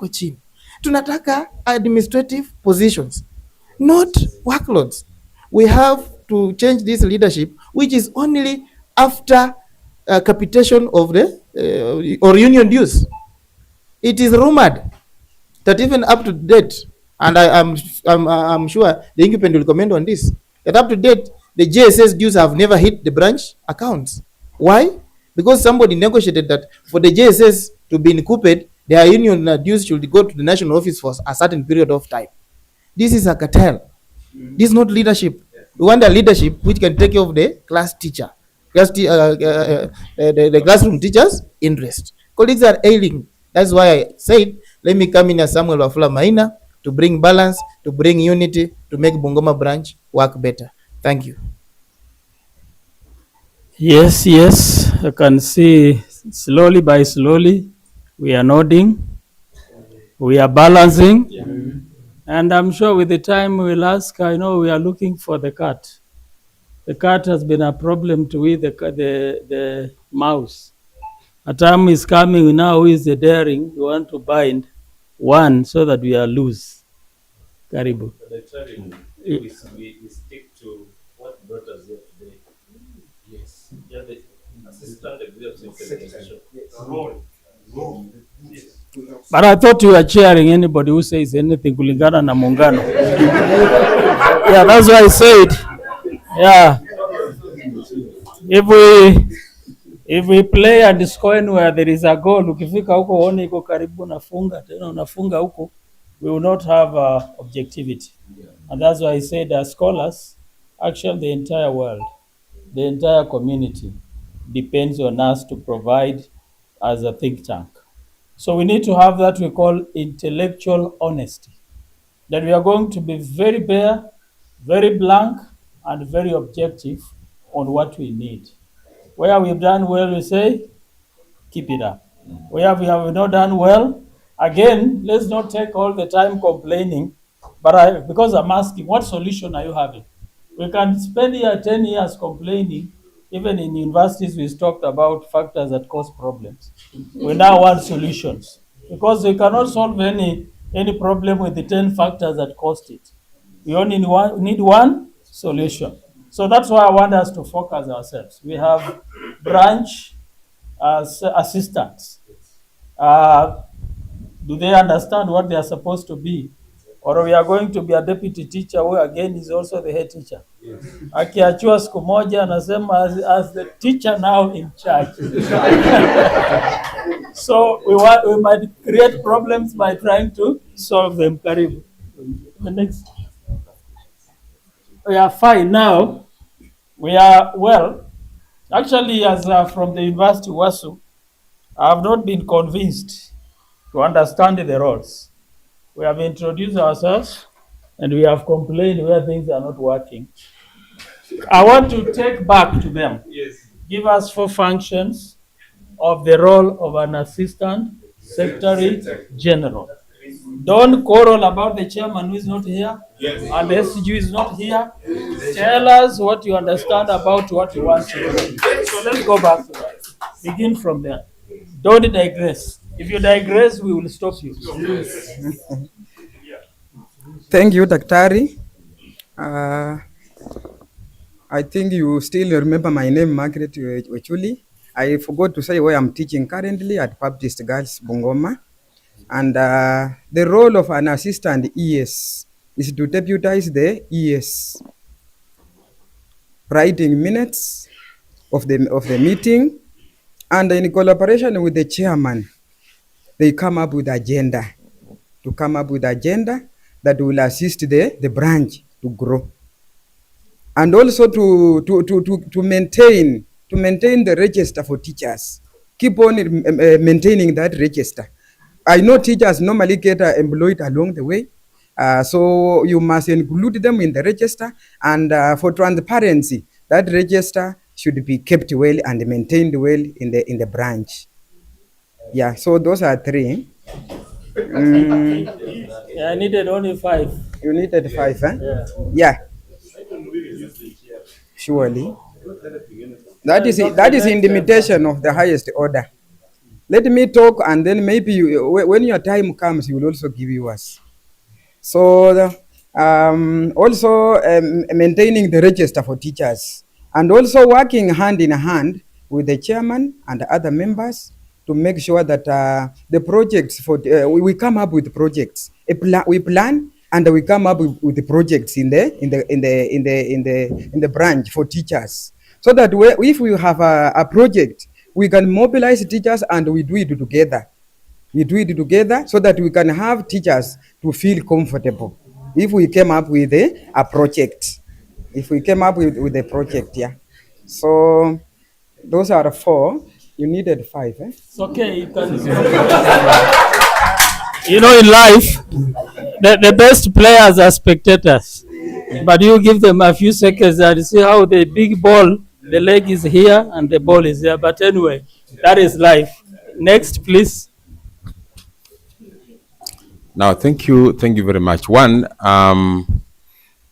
chini. Tunataka administrative positions, not workloads. We have to change this leadership, which is only after capitation of the or union dues. It is rumored that even up to date, and I'm sure the incumbent will comment on this, that up to date, the JSS dues have never hit the branch accounts. Why? Because somebody negotiated that for the JSS to be in KUPPET, their union dues should go to the national office for a certain period of time. This is a cartel. This is not leadership. We want a leadership which can take care of the class teacher, the classroom teacher's interest. Colleagues are ailing. That's why I said, let me come in as Samuel Wafula Maina to bring balance, to bring unity, to make Bungoma branch work better. Thank you. Yes, I can see slowly by slowly we are nodding, we are balancing, and I'm sure with the time we'll ask, I know we are looking for the cat. The cat has been a problem to with the mouse. A time is coming now, who is the daring? We want to bind one so that we are loose. Karibu. We stick to what brought us here today. Yes. Yeah, the assistant executive secretary. But I thought you were cheering anybody who says anything kulingana na muungano. Yeah, that's why I said, yeah, if we play and score anywhere there is a goal, ukifika huko uone iko karibu nafunga tena unafunga huko, we will not have objectivity. And that's why I said as scholars, actually the entire world, the entire community depends on us to provide as a think tank. So we need to have that we call intellectual honesty, that we are going to be very bare, very blank, and very objective on what we need. Where we've done well, we say, keep it up. Where we have not done well, again, let's not take all the time complaining, but because I'm asking, what solution are you having? We can spend here 10 years complaining. Even in universities, we talked about factors that cause problems. We now want solutions, because we cannot solve any problem with the 10 factors that caused it. We only need one solution. So that's why I want us to focus ourselves. We have branch assistants. Do they understand what they are supposed to be? Or we are going to be a deputy teacher who again is also the head teacher. Akiachua siku moja anasema as the teacher now in charge. So we might create problems by trying to solve them. Karibu. The next. We are fine now. We are well. Actually, as from the University of Wasu, I have not been convinced to understand the roles. We have introduced ourselves and we have complained where things are not working. I want to take back to them. Yes. Give us 4 functions of the role of an assistant secretary general. Don't quarrel about the chairman who is not here, yes, and the SG is not here. Yes. Tell us what you understand about what you want to do. So let's go back to that. Begin from there. Don't digress. If you digress, we will stop you. Yes. Thank you, Daktari. I think you still remember my name, Margaret Wechuli. I forgot to say where I'm teaching currently at Baptist Girls, Bungoma. And the role of an assistant ES is to deputize the ES, writing minutes of the meeting, and in collaboration with the chairman, they come up with agenda, that will assist the branch to grow, and also to maintain the register for teachers. Keep on maintaining that register. I know teachers normally get employed along the way, so you must include them in the register, and for transparency, that register should be kept well and maintained well in the branch. Yeah, so those are 3. Yeah, I needed only 5. You needed 5, huh? Yeah. Surely. That is intimidation of the highest order. let me talk, and then maybe when your time comes, you will also give yours. So also maintaining the register for teachers, and also working hand in hand with the chairman and other members to make sure that the projects for we come up with projects. We plan and we come up with the projects in the branch for teachers, so that if we have a project, we can mobilize teachers and we do it together. We do it together so that we can have teachers to feel comfortable. If we came up with a project, if we came up with a project, yeah. So those are 4. You needed 5, eh? It's okay, you can. You know, in life, the best players are spectators. But you give them a few seconds and see how the big ball, the leg is here and the ball is here. But anyway, that is life. Next, please. Now, thank you very much. One,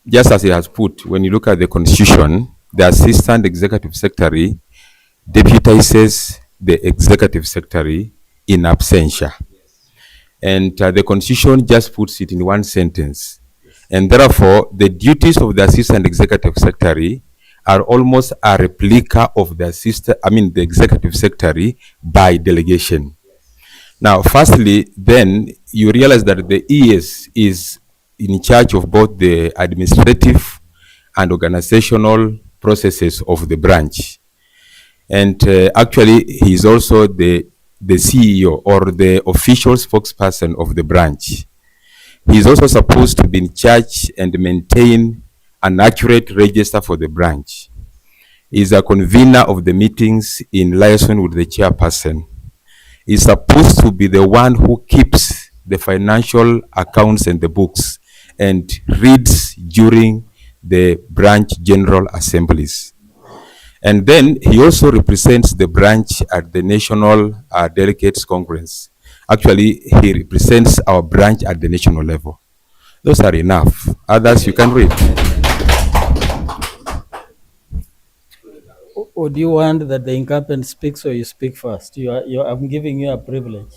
just as he has put, when you look at the constitution, the assistant executive secretary deputizes the executive secretary in absentia. And the constitution just puts it in one sentence. And therefore, the duties of the assistant executive secretary are almost a replica of the executive secretary by delegation. Now, firstly, then you realize that the ES is in charge of both the administrative and organizational processes of the branch. And actually, he is also the CEO or the official spokesperson of the branch. He is also supposed to be in charge and maintain an accurate register for the branch. He is a convener of the meetings in liaison with the chairperson. He is supposed to be the one who keeps the financial accounts and the books and reads during the branch general assemblies. And then he also represents the branch at the National Delegates Congress. Actually, he represents our branch at the national level. Those are enough. Others you can read. Or do you want that the incumbent speaks or you speak first? I'm giving you a privilege.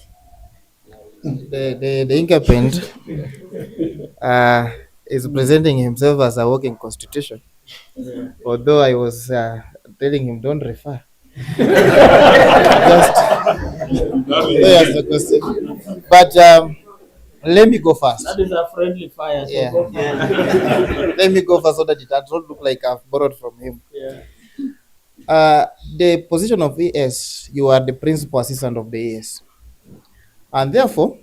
The incumbent is presenting himself as a working constitution. Yeah. Although I was telling him, don't refer. But let me go first. That is a friendly fire. So Yeah. go for it. Let me go first so that it does not look like I've borrowed from him. Yeah. The position of ES, you are the principal assistant of the ES. And therefore,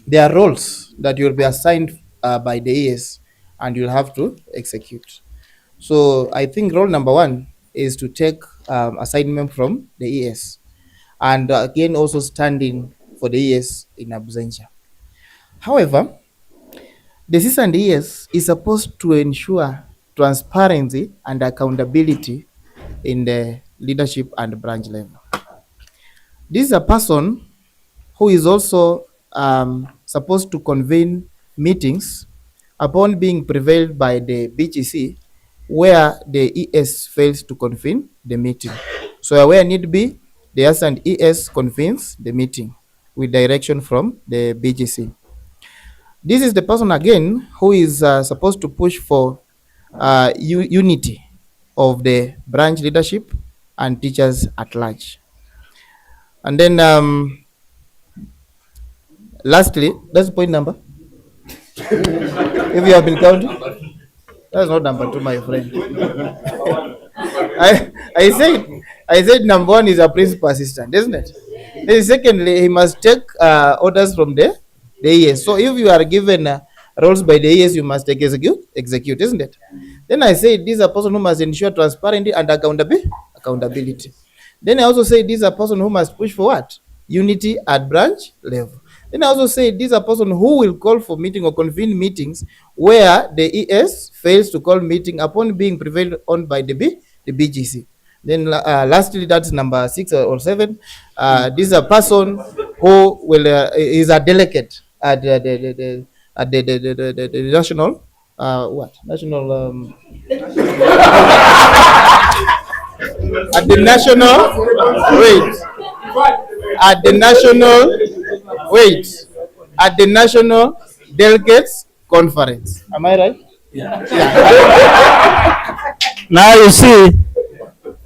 there are roles that you'll be assigned by the ES and you'll have to execute. So I think role number 1 is to take assignment from the ES. And again, also standing for the ES in absentia. However, the assistant ES is supposed to ensure transparency and accountability in the leadership and branch level. This is a person who is also supposed to convene meetings upon being prevailed by the BGC where the ES fails to convene the meeting. So where need be, the assistant ES convenes the meeting with direction from the BGC. This is the person again who is supposed to push for unity of the branch leadership and teachers at large. And then lastly, that's point number. If you have been counting, that's not number 2, my friend. I said number 1 is a principal assistant, isn't it? Then secondly, he must take orders from the ES. So if you are given roles by the ES, you must execute, isn't it? Then I say this is a person who must ensure transparency and accountability. Then I also say this is a person who must push for what? Unity at branch level. Then I also say this is a person who will call for meeting or convene meetings where the ES fails to call meeting upon being prevailed on by the BGC. Then lastly, that's number 6 or 7. This is a person who will is a delegate at the national national at the national at the national delegates conference. Am I right? Now you see,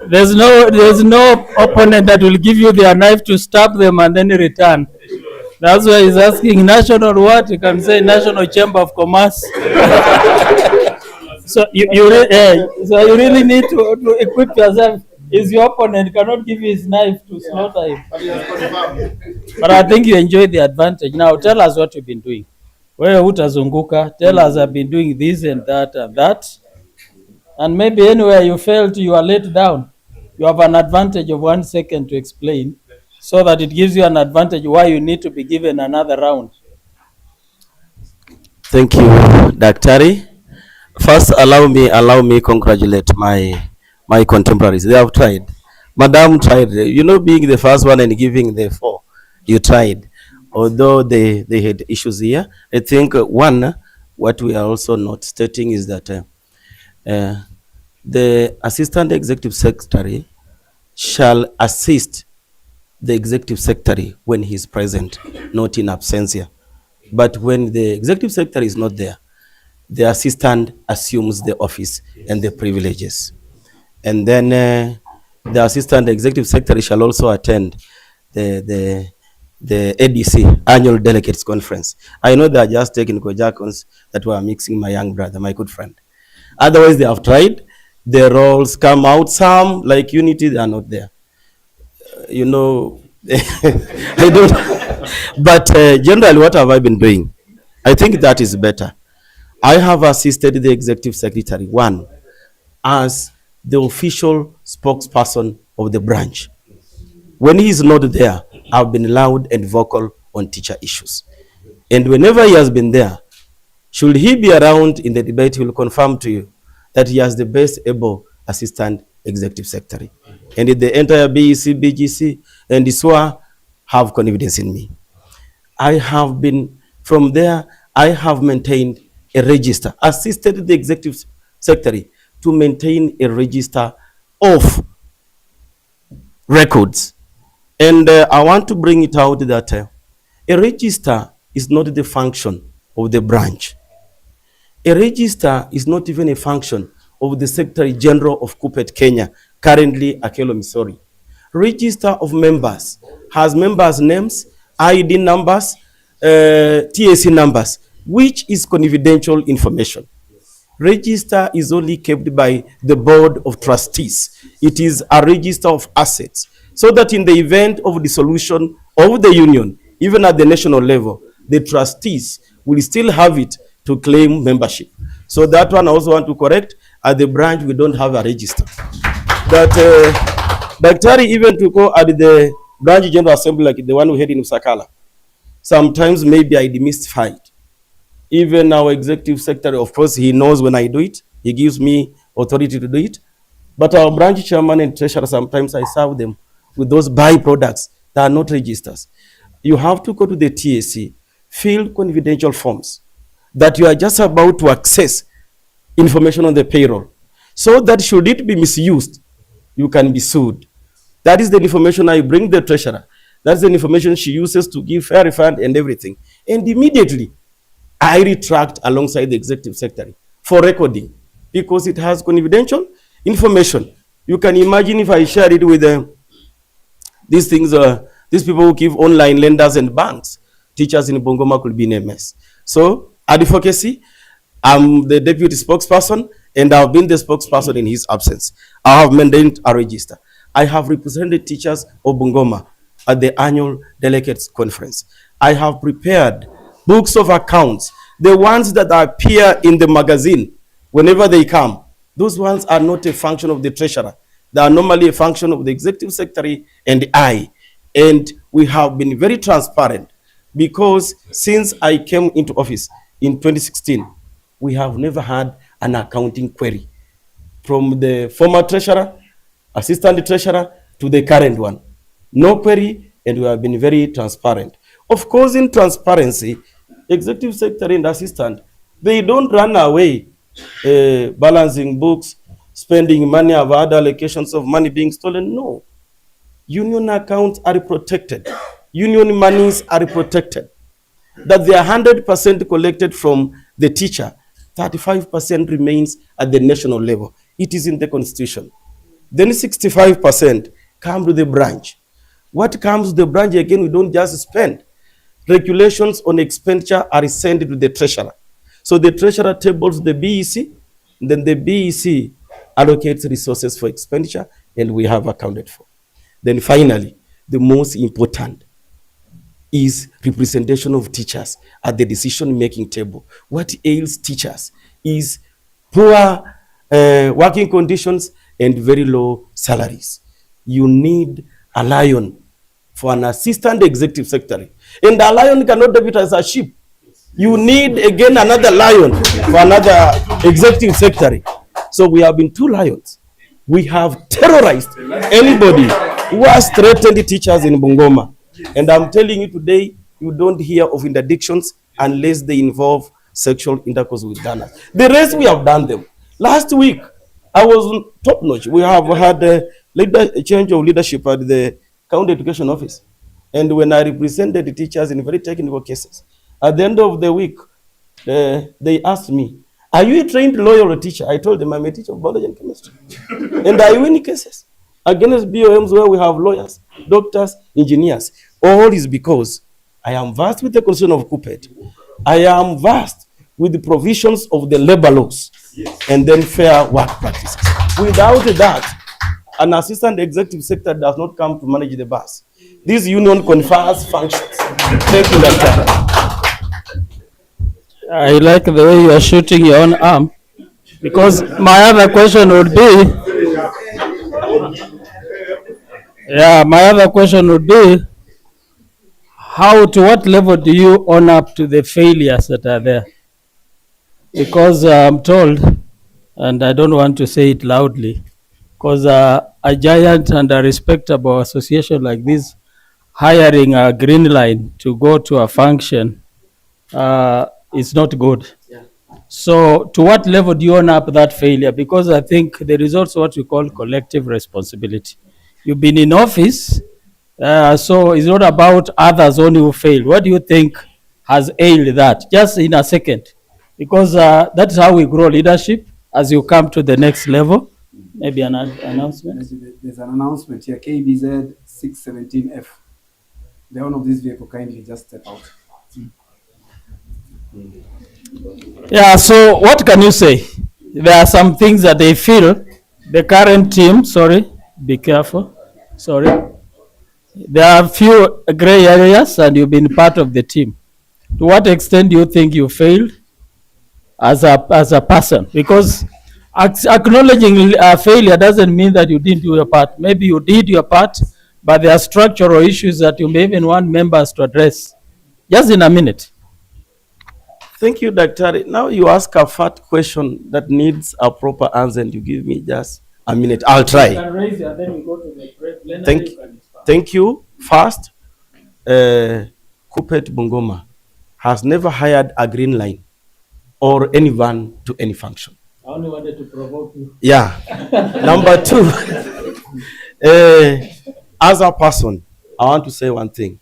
there's no opponent that will give you their knife to stab them and then return. That's why he's asking national what? You can say National Chamber of Commerce. So so you really need to equip yourself. Is your opponent cannot give you his knife to slaughter him. But I think you enjoy the advantage. Now tell us what you've been doing. Wewe hutazunguka, tell us I've been doing this and that and that. And maybe anywhere you failed, you are let down. You have an advantage of 1 second to explain, so that it gives you an advantage why you need to be given another round. Thank you, Daktari. First, allow me congratulate my contemporaries. They have tried. Madam tried. You know, being the first one and giving the 4, you tried. Although they had issues here, I think one, what we are also not stating is that the Assistant Executive Secretary shall assist the Executive Secretary when he is present, not in absentia. But when the Executive Secretary is not there, the assistant assumes the office and the privileges. And then the Assistant Executive Secretary shall also attend the ADC, Annual Delegates Conference. I know they are just technical jargons that were mixing my young brother, my good friend. Otherwise, they have tried. The roles come out. Some, like Unity, they are not there. You know, I don't. But generally, what have I been doing? I think that is better. I have assisted the Executive Secretary, one, as the official spokesperson of the branch. When he is not there, I've been loud and vocal on teacher issues. And whenever he has been there, should he be around in the debate, he will confirm to you that he has the best able Assistant Executive Secretary. And the entire BEC, BGC, and SWA have confidence in me. I have been, from there, I have maintained a register, assisted the Executive Secretary to maintain a register of records. And I want to bring it out that a register is not the function of the branch. A register is not even a function of the Secretary General of KUPPET Kenya, currently Akelo Misori. Register of members has members' names, ID numbers, TAC numbers, which is confidential information. Register is only kept by the Board of Trustees. It is a register of assets, so that in the event of dissolution of the union, even at the national level, the trustees will still have it to claim membership. So that one I also want to correct. At the branch, we don't have a register. That Daktari, even to go at the branch general assembly, like the one we had in Usakala, sometimes maybe I demystified. Even our executive secretary, of course, he knows when I do it. He gives me authority to do it. But our branch chairman and treasurer, sometimes I serve them with those byproducts that are not registers. You have to go to the TAC, fill confidential forms that you are just about to access information on the payroll, so that should it be misused, you can be sued. That is the information I bring the treasurer. That's the information she uses to give fair refund and everything. And immediately, I retract alongside the executive secretary for recording, because it has confidential information. You can imagine if I share it with these things, these people who give online lenders and banks, teachers in Bungoma could be in a mess. So advocacy, I'm the deputy spokesperson, and I've been the spokesperson in his absence. I have maintained a register. I have represented teachers of Bungoma at the annual delegates conference. I have prepared books of accounts, the ones that appear in the magazine whenever they come. Those ones are not a function of the treasurer. They are normally a function of the executive secretary and I. And we have been very transparent, because since I came into office in 2016, we have never had an accounting query from the former treasurer, assistant treasurer, to the current one. No query, and we have been very transparent. Of course, in transparency, executive secretary and assistant, they don't run away balancing books, spending money, of other allocations of money being stolen. No. union accounts are protected, union monies are protected, that they are 100% collected from the teacher, 35% remains at the national level. It is in the constitution. Then 65% come to the branch. What comes to the branch, again, we don't just spend. Regulations on expenditure are sent to the treasurer. So the treasurer tables the BEC, then the BEC allocates resources for expenditure, and we have accounted for. Then finally, the most important is representation of teachers at the decision-making table. What ails teachers is poor working conditions and very low salaries. You need a lion for an assistant executive secretary. And a lion cannot do it as a sheep. You need again another lion for another executive secretary. So we have been 2 lions. We have terrorized anybody who has threatened the teachers in Bungoma. And I'm telling you today, you don't hear of interdictions unless they involve sexual intercourse with Ghana. The rest we have done them. Last week, I was top notch. We have had a change of leadership at the county education office. And when I represented the teachers in very technical cases, at the end of the week, they asked me, "Are you a trained lawyer or a teacher?" I told them, "I'm a teacher of biology and chemistry." And I win cases against BOMs where we have lawyers, doctors, engineers. All is because I am versed with the constitution of KUPPET. I am versed with the provisions of the labor laws, and then fair work practices. Without that, an assistant executive secretary does not come to manage the bus. This union confers functions. Thank you, Dr. I like the way you are shooting your own arm, because my other question would be, to what level do you own up to the failures that are there? Because I'm told, and I don't want to say it loudly, because a giant and a respectable association like this hiring a green line to go to a function is not good. So to what level do you own up that failure? Because I think there is also what we call collective responsibility. You've been in office, so it's not about others only who failed. What do you think has ailed that? Just in a second, because that's how we grow leadership as you come to the next level. Maybe an announcement? There's an announcement here, KBZ 617F. The owner of this vehicle kindly just step out. Yeah, so what can you say? There are some things that they feel, the current team, sorry, be careful, sorry. There are a few gray areas and you've been part of the team. To what extent do you think you failed as a person? Because acknowledging failure doesn't mean that you didn't do your part. Maybe you did your part, but there are structural issues that you may even want members to address. Just in a minute. Thank you, Dr. Now you ask a fat question that needs a proper answer and you give me just a minute. I'll try. You can raise it and then we go to the plenary. Thank you. First, KUPPET Bungoma has never hired a green line or any van to any function. I only wanted to provoke you. Yeah. Number 2, as a person, I want to say one thing.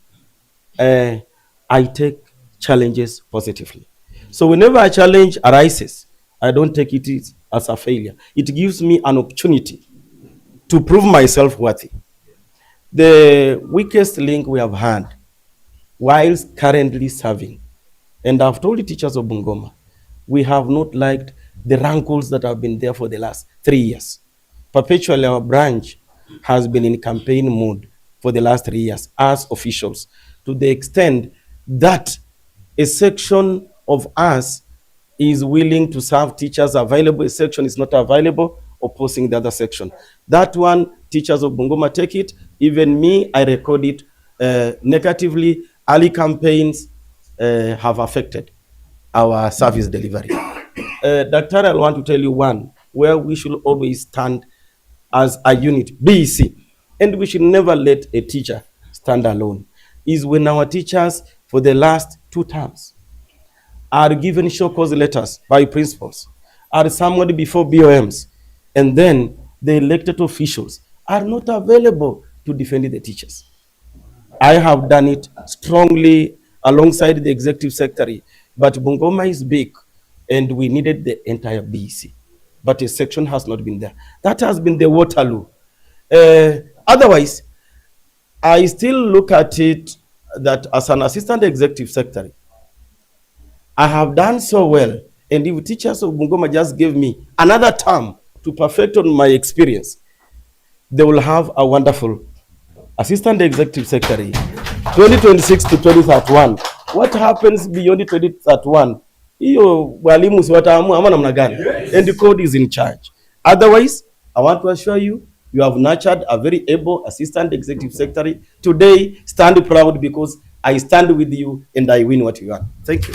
I take challenges positively. So whenever a challenge arises, I don't take it as a failure. It gives me an opportunity to prove myself worthy. The weakest link we have had whilst currently serving, and I've told the teachers of Bungoma, we have not liked the rankles that have been there for the last 3 years. Perpetually, our branch has been in campaign mode for the last 3 years as officials, to the extent that a section of us is willing to serve teachers available, a section is not available, opposing the other section. That one, teachers of Bungoma take it. Even me, I record it negatively. Early campaigns have affected our service delivery. Dr. I want to tell you one, where we should always stand as a unit, BEC, and we should never let a teacher stand alone, is when our teachers for the last 2 terms are given show cause letters by principals, are summoned before BOMs, and then the elected officials are not available to defend the teachers. I have done it strongly alongside the executive secretary, but Bungoma is big and we needed the entire BEC, but a section has not been there. That has been the Waterloo. Otherwise, I still look at it that as an assistant executive secretary, I have done so well, and if teachers of Bungoma just gave me another term to perfect on my experience, they will have a wonderful assistant executive secretary, 2026 to 2031. What happens beyond 2031? Hiyo walimu si wataamua ama namna gani? And the code is in charge. Otherwise, I want to assure you, you have nurtured a very able assistant executive secretary. Today, stand proud because I stand with you and I win what you want. Thank you.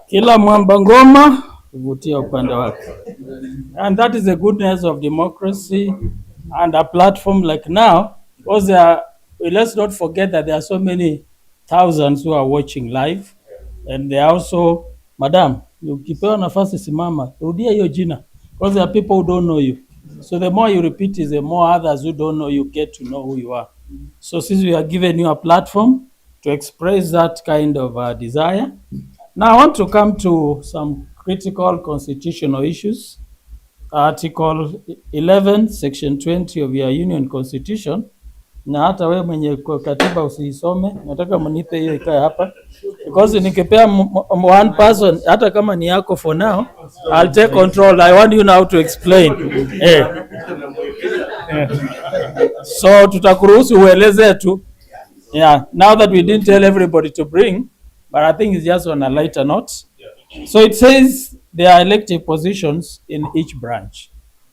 Kila mwamba ngoma huvutia upande wake. And that is the goodness of democracy and a platform like now, because let's not forget that there are so many thousands who are watching live, and they are also, madam, ukipewa nafasi simama, rudia hiyo jina, because there are people who don't know you. So the more you repeat it, the more others who don't know you get to know who you are. So since we are giving you a platform to express that kind of desire, now I want to come to some critical constitutional issues. Article 11, Section 20 of your Union Constitution. Na hata wewe mwenye katiba usiisome, nataka mnipe hiyo ikae hapa. Because nikipea one person, hata kama ni yako for now, I'll take control. I want you now to explain. So tutakuruhusu ueleze tu. Yeah, now that we didn't tell everybody to bring, but I think it's just on a lighter note. So it says there are elective positions in each branch.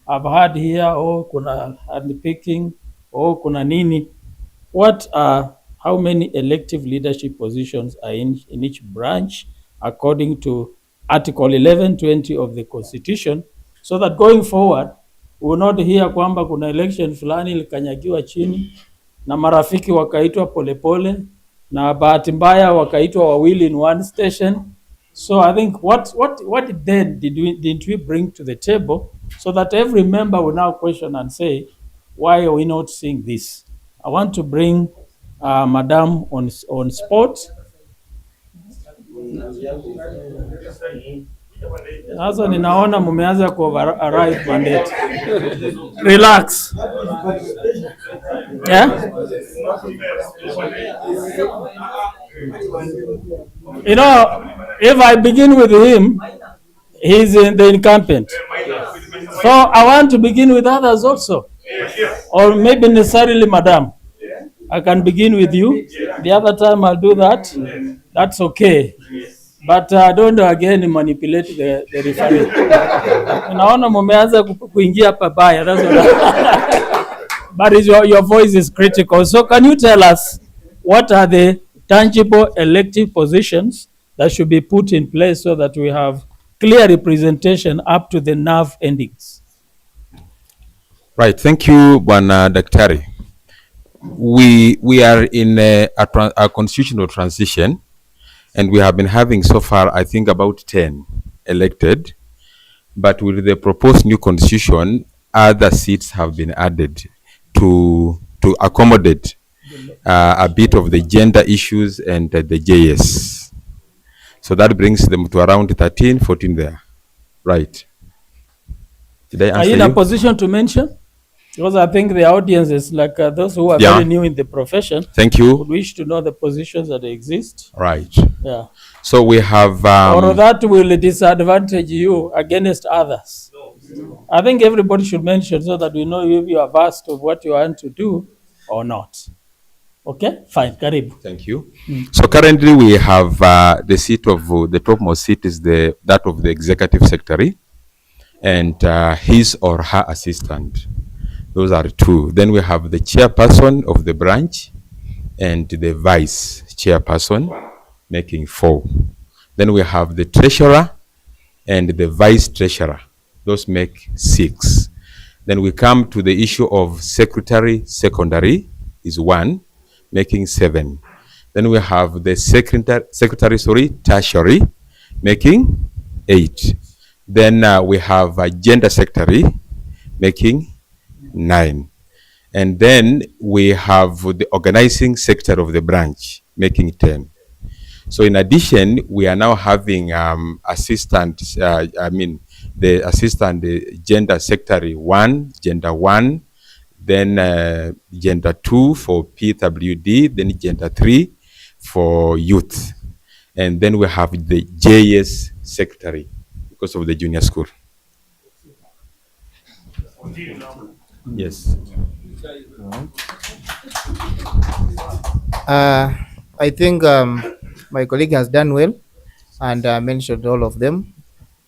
I've heard here, kuna handpicking, kuna nini. How many elective leadership positions are in each branch according to Article 1120 of the Constitution, so that going forward, we will not hear kwamba kuna election fulani ilikanyagiwa chini, na marafiki wakaitwa polepole, na bahati mbaya wakaitwa wawili in one station. So I think what then didn't we bring to the table so that every member will now question and say, why are we not seeing this? I want to bring Madam on spot. Sasa ninaona mumeanza ku arrive mandate. Relax. Yeah? You know, if I begin with him, he's in the incumbent. So I want to begin with others also. Or maybe necessarily Madam. I can begin with you. The other time I'll do that. That's okay. But don't again manipulate the referee. Naona mumeanza kuingia pabaya. But your voice is critical. So can you tell us what are the tangible elective positions that should be put in place so that we have clear representation up to the nerve endings? Right, thank you, Bwana Daktari. We are in a constitutional transition, and we have been having so far, I think, about 10 elected. But with the proposed new constitution, other seats have been added to accommodate a bit of the gender issues and the JS. So that brings them to around 13, 14 there. Right. Did I answer Are you in a position to mention? Because I think the audience is like those who are very new in the profession. Thank you. Would wish to know the positions that exist. Right. Yeah. So we have... or that will disadvantage you against others. I think everybody should mention so that we know if you are versed of what you want to do or not. Okay, fine. Karibu. Thank you. So currently we have the seat of the topmost seat is that of the executive secretary and his or her assistant. Those are two. Then we have the chairperson of the branch and the vice chairperson, making 4. Then we have the treasurer and the vice treasurer. Those make 6. Then we come to the issue of secretary secondary is 1, making 7. Then we have the secretary tertiary, making 8. Then we have a gender secretary, making 9. And then we have the organizing sector of the branch, making 10. So in addition, we are now having the assistant gender secretary 1, gender 1, then gender 2 for PWD, then gender 3 for youth. And then we have the JS secretary because of the junior school. Yes. I think my colleague has done well and mentioned all of them,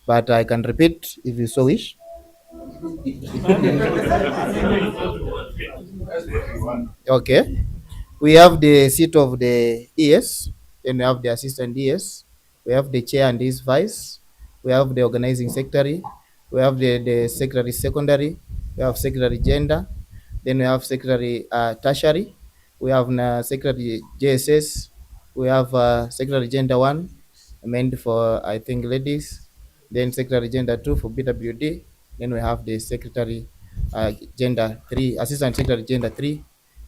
but I can repeat if you so wish. Okay. We have the seat of the ES, then we have the assistant ES, we have the chair and his vice, we have the organizing secretary, we have the secretary secondary, we have secretary gender, then we have secretary tertiary, we have secretary JSS, we have secretary gender 1, meant for I think ladies, then secretary gender 2 for BWD, then we have the secretary gender 3, assistant secretary gender 3,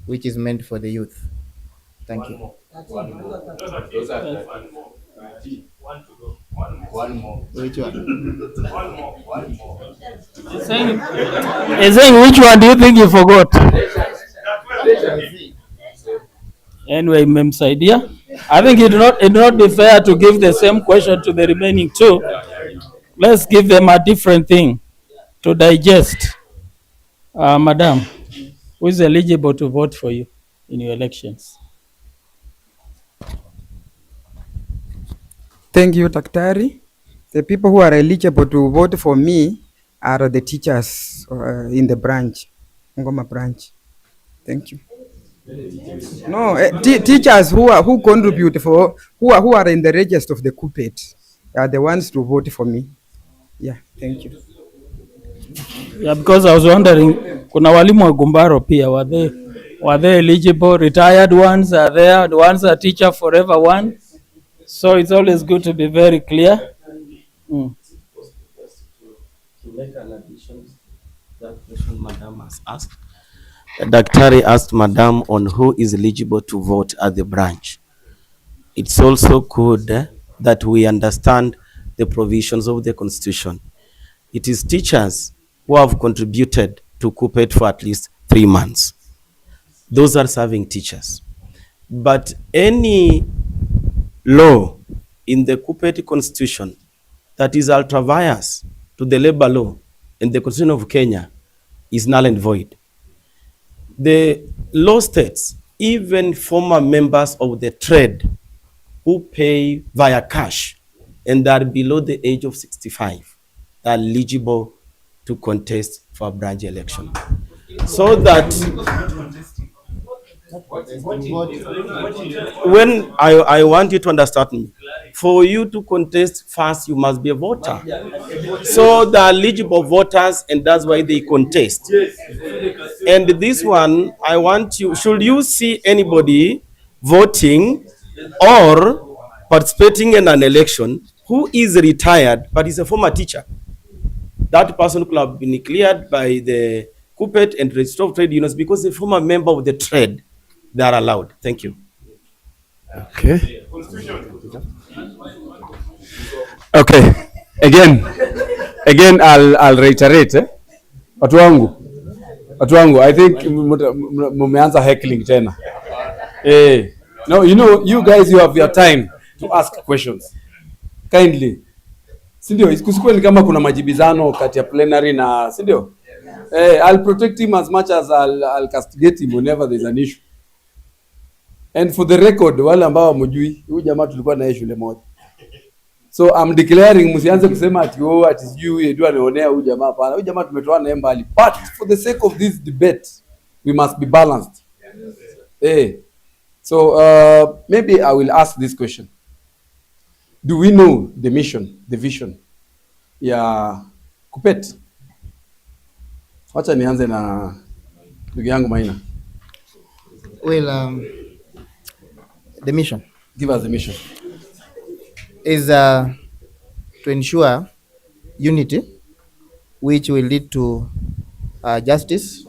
which is meant for the youth. Thank you. One more. Which one? He's saying, which one do you think you forgot? Anyway, memsaidia. I think it would not be fair to give the same question to the remaining two. Let's give them a different thing to digest. Madam, who is eligible to vote for you in your elections? Thank you, Daktari. The people who are eligible to vote for me are the teachers in the branch, Ngoma branch. Thank you. No, teachers who contribute for who are in the register of the KUPPET are the ones to vote for me. Yeah, thank you. Yeah, because I was wondering, kuna walimu wa Gumbaro pia, were they eligible? Retired ones are there, the ones that teacher forever one. So it's always good to be very clear. To make an addition to that question Madam has asked. Daktari asked Madam on who is eligible to vote at the branch. It's also good that we understand the provisions of the Constitution. It is teachers who have contributed to KUPPET for at least 3 months. Those are serving teachers. But any law in the KUPPET Constitution that is ultra-vires to the labor law and the Constitution of Kenya is null and void. The law states even former members of the trade who pay via cash and are below the age of 65 are eligible to contest for a branch election. So that when I want you to understand me, for you to contest first, you must be a voter. So the eligible voters, and that's why they contest. And this one, I want you, should you see anybody voting or participating in an election who is retired but is a former teacher, that person could have been cleared by the KUPPET and Registrar of Trade Unions because a former member of the trade, they are allowed. Thank you. Okay. Okay. Again, I'll reiterate. Watu wangu, I think mumeanza heckling tena. No, you guys, you have your time to ask questions. Kindly. Sindio, isikuwe ni kama kuna majibizano kati ya plenary na, sindio? I'll protect him as much as I'll castigate him whenever there's an issue. And for the record, wale ambao mjui, huyu jamaa tulikuwa naye shule moja. So I'm declaring, msianze kusema ati sijui ndio anaonea huyu jamaa, hapana. Huyu jamaa tumetoana naye mbali. But for the sake of this debate, we must be balanced. So maybe I will ask this question. Do we know the mission, the vision ya KUPPET? Wacha nianze na ndugu yangu Maina. Well, the mission. Give us the mission. Is to ensure unity, which will lead to justice,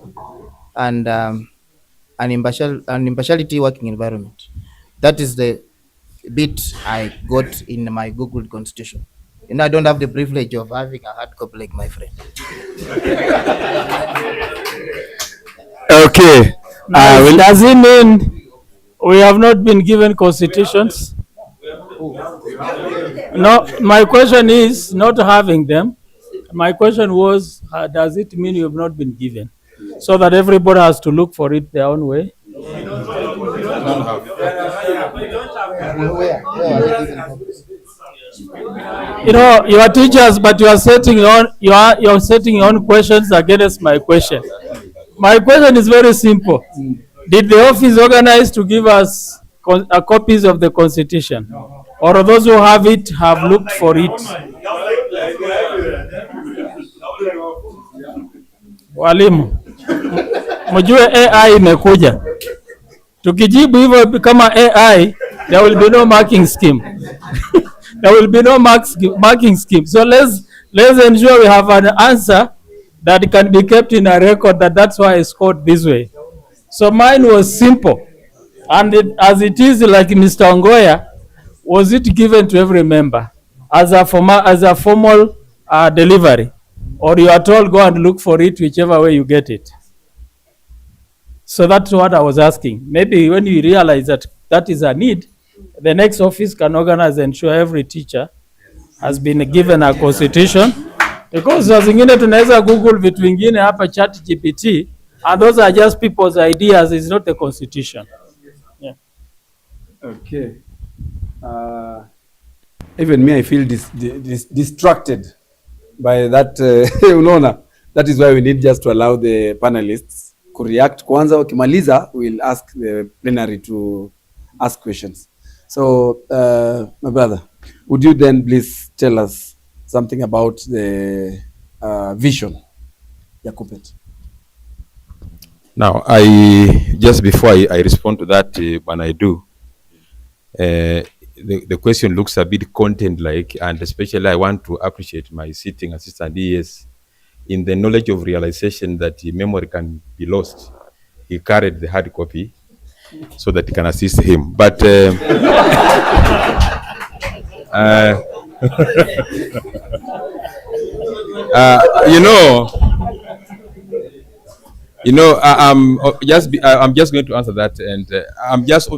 and an impartiality working environment. That is the bit I got in my Google Constitution. You know, I don't have the privilege of having a hard copy like my friend. Okay. Does it mean we have not been given constitutions? No, my question is not having them. My question was, does it mean you have not been given? So that everybody has to look for it their own way? You know, you are teachers, but you are setting you're setting your own questions against my question. My question is very simple. Did the office organize to give us copies of the constitution, or those who have it have looked for it? Walimu, mjue AI imekuja. Tukijibu hivyo kama AI, there will be no marking scheme. There will be no marking scheme. So let's ensure we have an answer that can be kept in a record that's why I scored this way. So mine was simple. And as it is, like Mr. Ongoya, was it given to every member as a formal delivery? Or you are told go and look for it whichever way you get it? So that's what I was asking. Maybe when you realize that that is a need, the next office can organize and ensure every teacher has been given a constitution. Because saa zingine tunaweza Google vitu vingine hapa chat GPT, and those are just people's ideas, it's not the constitution. Yeah. Okay. Even me, I feel distracted by that. Unaona, that is why we need just to allow the panelists to react. Kwanza wakimaliza, we'll ask the plenary to ask questions. So, my brother, would you then please tell us something about the vision ya KUPPET? Now, just before I respond to that, when I do, the question looks a bit content-like, and especially I want to appreciate my sitting assistant ES in the knowledge of realization that the memory can be lost. He carried the hard copy so that he can assist him. But I'm just going to answer that, and I'm just,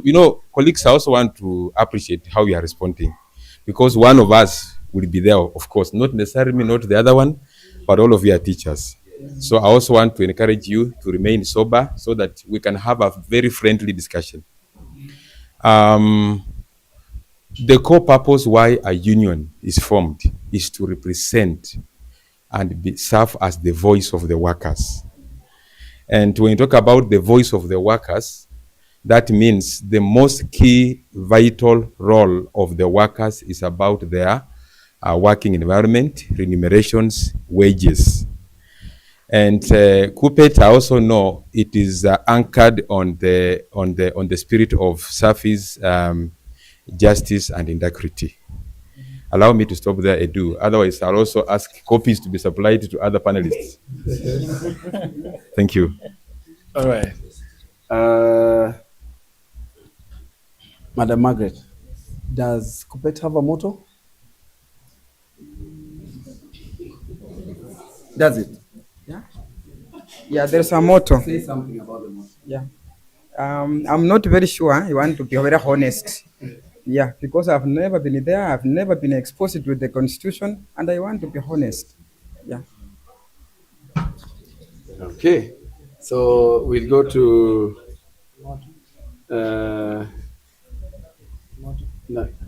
colleagues, I also want to appreciate how you are responding, because one of us will be there, of course, not necessarily me, not the other one, but all of you are teachers. So I also want to encourage you to remain sober so that we can have a very friendly discussion. The core purpose why a union is formed is to represent and serve as the voice of the workers. And when you talk about the voice of the workers, that means the most key vital role of the workers is about their working environment, remunerations, wages. And KUPPET, I also know it is anchored on the spirit of service, justice, and integrity. Allow me to stop there, Edu. Otherwise, I'll also ask copies to be supplied to other panelists. Thank you. All right. Madam Margaret, does KUPPET have a motto? Does it? Yeah. Yeah, there's a motto. Say something about the motto. Yeah. I'm not very sure. You want to be very honest. Yeah, because I've never been there. I've never been exposed to the Constitution, and I want to be honest. Yeah. Okay. So we'll go to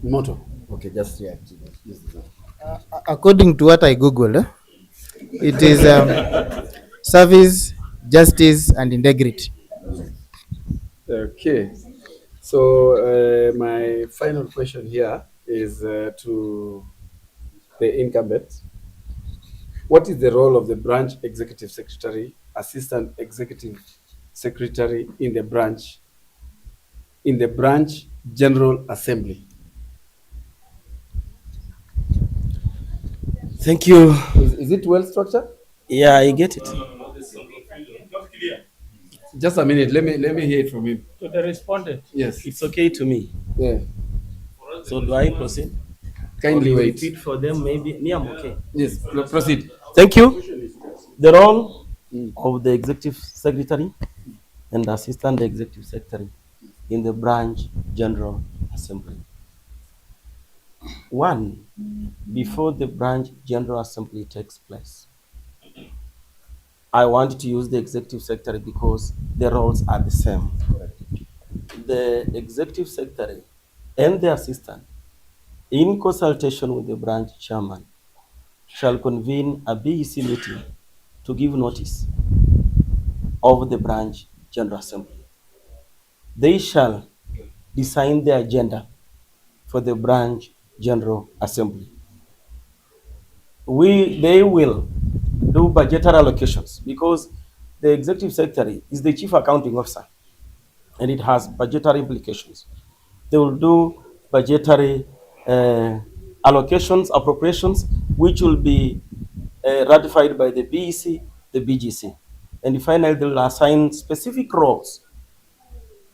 motto. Okay, just react. According to what I Googled, it is service, justice, and integrity. Okay. So my final question here is to the incumbent. What is the role of the branch executive secretary, assistant executive secretary in the branch general assembly? Thank you. Is it well structured? Yeah, I get it. Just a minute. Let me hear it from him. To the respondent. Yes. It's okay to me. Yeah. So do I proceed? Kindly Or you wait. repeat for them, maybe. Me, I'm okay. Yes. Proceed. Thank you. The role of the executive secretary and the assistant executive secretary in the branch general assembly. One, before the branch general assembly takes place, I want to use the executive secretary because the roles are the same. The executive secretary and the assistant, in consultation with the branch chairman, shall convene a BEC meeting to give notice of the branch general assembly. They shall design the agenda for the branch general assembly. They will do budgetary allocations because the executive secretary is the chief accounting officer and it has budgetary implications. They will do budgetary allocations, appropriations, which will be ratified by the BEC, the BGC. And finally, they will assign specific roles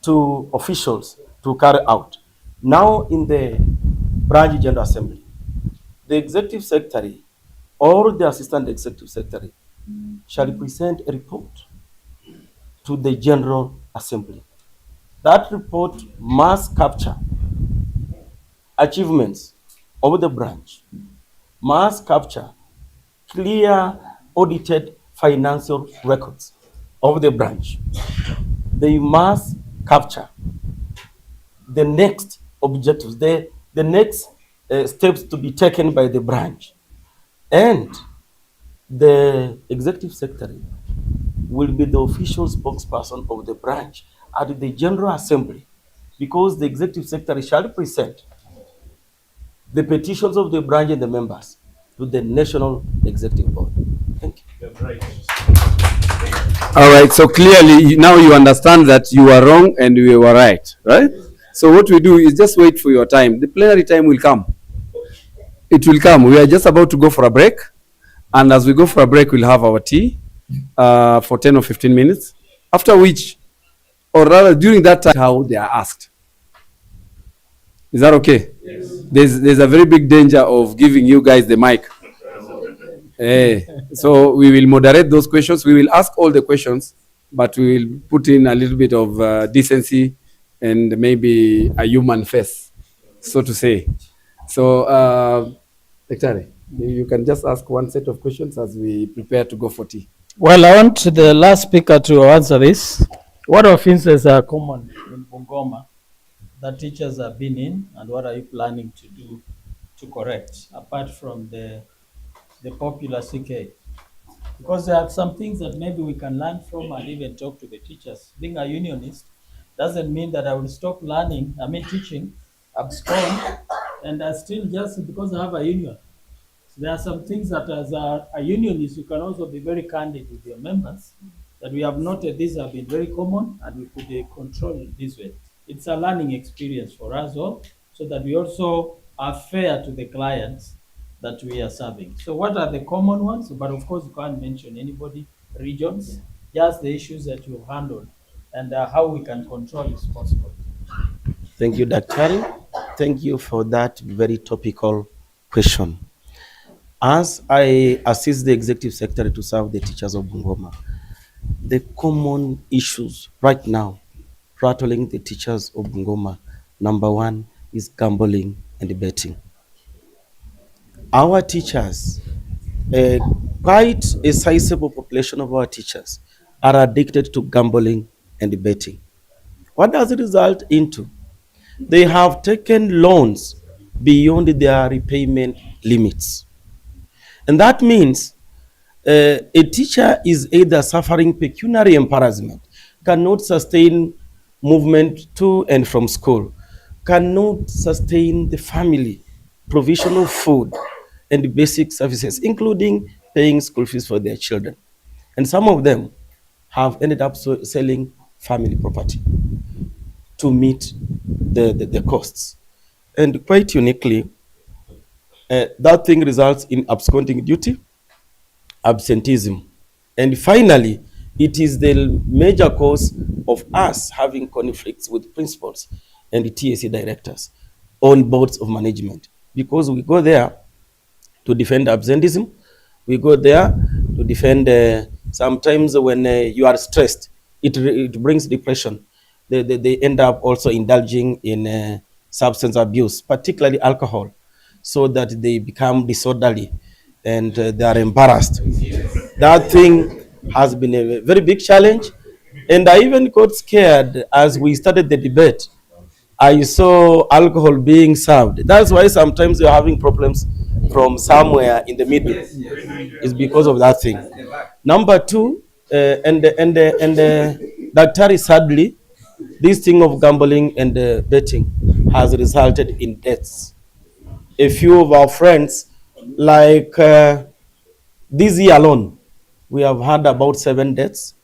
to officials to carry out. Now, in the branch general assembly, the executive secretary or the assistant executive secretary shall present a report to the general assembly. That report must capture achievements of the branch, must capture clear audited financial records of the branch. They must capture the next objectives, the next steps to be taken by the branch. And the executive secretary will be the official spokesperson of the branch at the general assembly, because the executive secretary shall present the petitions of the branch and the members to the national executive board. Thank you. All right. So clearly now you understand that you were wrong and we were right, right? So what we do is just wait for your time. The plenary time will come. It will come. We are just about to go for a break, and as we go for a break, we'll have our tea for 10 or 15 minutes. After which, or rather during that time, how they are asked. Is that okay? Yes. There's a very big danger of giving you guys the mic. So we will moderate those questions. We will ask all the questions, but we will put in a little bit of decency and maybe a human face, so to say. So, Secretary, you can just ask one set of questions as we prepare to go for tea. Well, I want the last speaker to answer this. What offenses are common in Bungoma that teachers have been in, and what are you planning to do to correct, apart from the popular CK? Because there are some things that maybe we can learn from and even talk to the teachers. Being a unionist doesn't mean that I will stop learning, teaching, abscond, and I still just because I have a union. So there are some things that as a unionist, you can also be very candid with your members, that we have noted these have been very common and we could control it this way. It's a learning experience for us all, so that we also are fair to the clients that we are serving. So what are the common ones? But of course, you can't mention anybody, regions, just the issues that you've handled and how we can control if possible. Thank you, Daktari. Thank you for that very topical question. As I assist the executive secretary to serve the teachers of Bungoma, the common issues right now rattling the teachers of Bungoma, number one is gambling and betting. Our teachers, quite a sizable population of our teachers are addicted to gambling and betting. What does it result into? They have taken loans beyond their repayment limits. And that means a teacher is either suffering pecuniary embarrassment, cannot sustain movement to and from school, cannot sustain the family, provision of food and basic services, including paying school fees for their children. And some of them have ended up selling family property to meet the costs. And quite uniquely, that thing results in absconding duty, absenteeism, and finally, It is the major cause of us having conflicts with principals and the TSC directors on boards of management, because we go there to defend absenteeism. We go there to defend, sometimes when you are stressed, it brings depression. They end up also indulging in substance abuse, particularly alcohol, so that they become disorderly and they are embarrassed. That thing has been a very big challenge. And I even got scared as we started the debate. I saw alcohol being served. That's why sometimes you're having problems from somewhere in the middle. It's because of that thing. Number two, Daktari, sadly, this thing of gambling and betting has resulted in deaths. A few of our friends, like this year alone, we have had about 7 deaths.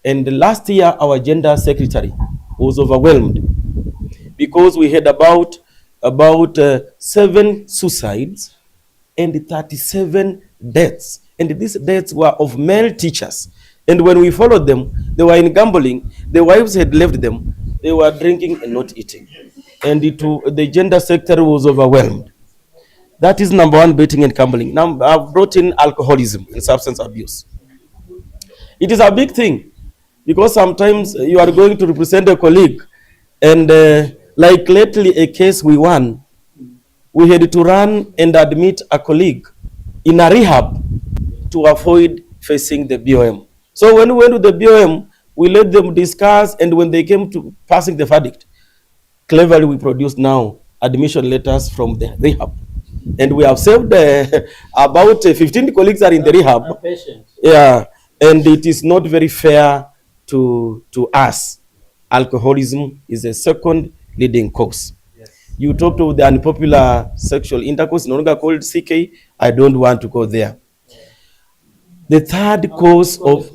And last year, our gender secretary was overwhelmed because we had about 7 suicides and 37 deaths. And these deaths were of male teachers. And when we followed them, they were in gambling. The wives had left them. They were drinking and not eating. And the gender secretary was overwhelmed. That is number one, betting and gambling. Now, I've brought in alcoholism and substance abuse. It is a big thing because sometimes you are going to represent a colleague, and like lately, a case we won, we had to run and admit a colleague in a rehab to avoid facing the BOM. So when we went to the BOM, we let them discuss, and when they came to passing the verdict, cleverly we produced now admission letters from the rehab. And we have saved about 15 colleagues are in the rehab. Yeah, and it is not very fair to us. Alcoholism is a second leading cause. You talked of the unpopular sexual intercourse, no longer called CK. I don't want to go there. The third cause of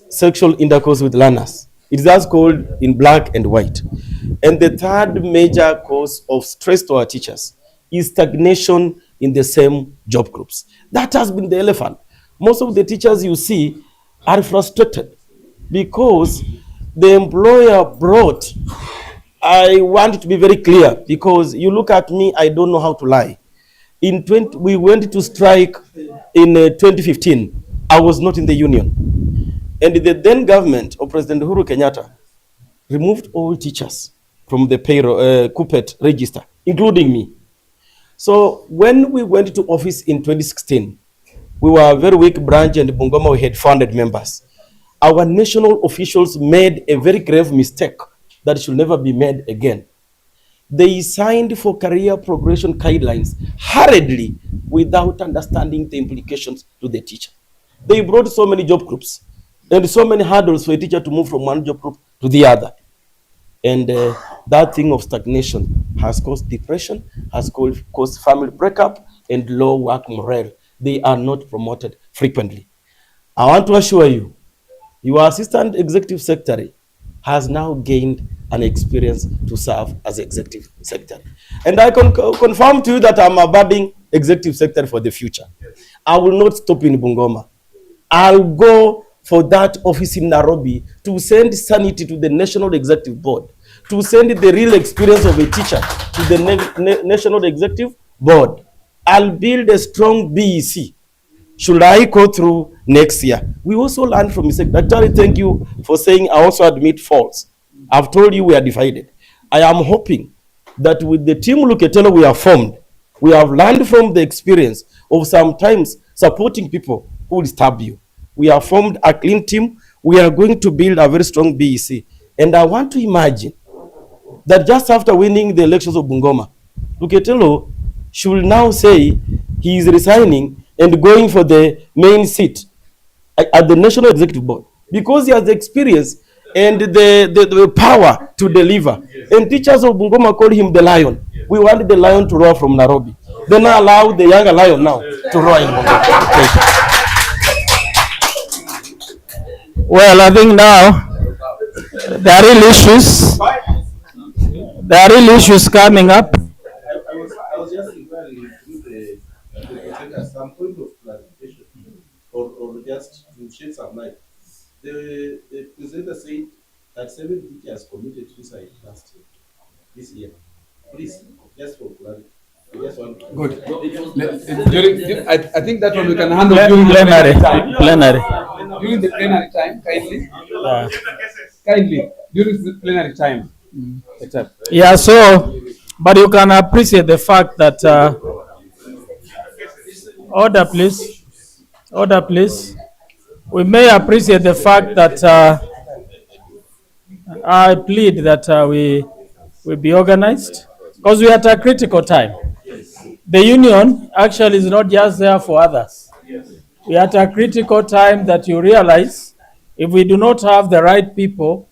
sexual intercourse with learners, it is just called in black and white. And the third major cause of stress to our teachers is stagnation in the same job groups. That has been the elephant. Most of the teachers you see are frustrated because the employer brought, I want it to be very clear, because you look at me, I don't know how to lie. We went to strike in 2015. I was not in the union. And the then government of President Uhuru Kenyatta removed all teachers from the payroll, KUPPET register, including me. So when we went to office in 2016, we were a very weak branch, and Bungoma, we had 400 members. Our national officials made a very grave mistake that should never be made again. They signed for career progression guidelines hurriedly without understanding the implications to the teacher. They brought so many job groups and so many hurdles for a teacher to move from one job group to the other. And that thing of stagnation has caused depression, has caused family breakup and low work morale. They are not promoted frequently. I want to assure you, your assistant executive secretary has now gained an experience to serve as executive secretary. And I can confirm to you that I'm a budding executive secretary for the future. I will not stop in Bungoma. I'll go for that office in Nairobi to send sanity to the National Executive Board, to send the real experience of a teacher to the National Executive Board. I'll build a strong BEC. Should I go through next year? We also learn from mistake. Actually, thank you for saying I also admit faults. I've told you we are divided. I am hoping that with the team Luketelo we have formed, we have learned from the experience of sometimes supporting people who will stab you. We have formed a clean team. We are going to build a very strong BEC. And I want to imagine that just after winning the elections of Bungoma, Luketelo should now say he is resigning and going for the main seat at the National Executive Board because he has the experience and the power to deliver. And teachers of Bungoma call him the lion. We want the lion to roar from Nairobi. Then allow the younger lion now to roar in Bungoma. Well, I think now there are real issues coming up. I was just inquiring to some point of clarification or just to shed some light. The presenter said that 7 teachers committed suicide this year. Please, just for clarity. I just want to Good. I think that one we can handle during Plenary. the time. Plenary. During the plenary time, kindly. Yeah. Kindly, during the plenary time. Yeah, so, but you can appreciate the fact that, order please, order please. We may appreciate the fact that I plead that we be organized because we are at a critical time. The union actually is not just there for others. We are at a critical time that you realize if we do not have the right people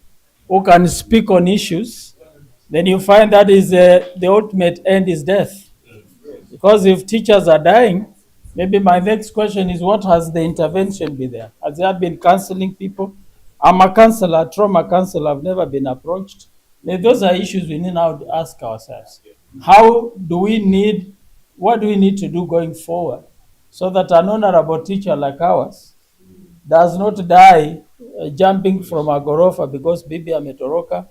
who can speak on issues, then you find that is the ultimate end is death. Because if teachers are dying, maybe my next question is what has the intervention been there? Has there been counseling people? I'm a counselor, trauma counselor, I've never been approached. Those are issues we need now to ask ourselves. What do we need to do going forward so that an honorable teacher like ours does not die jumping from a ghorofa because bibi ametoroka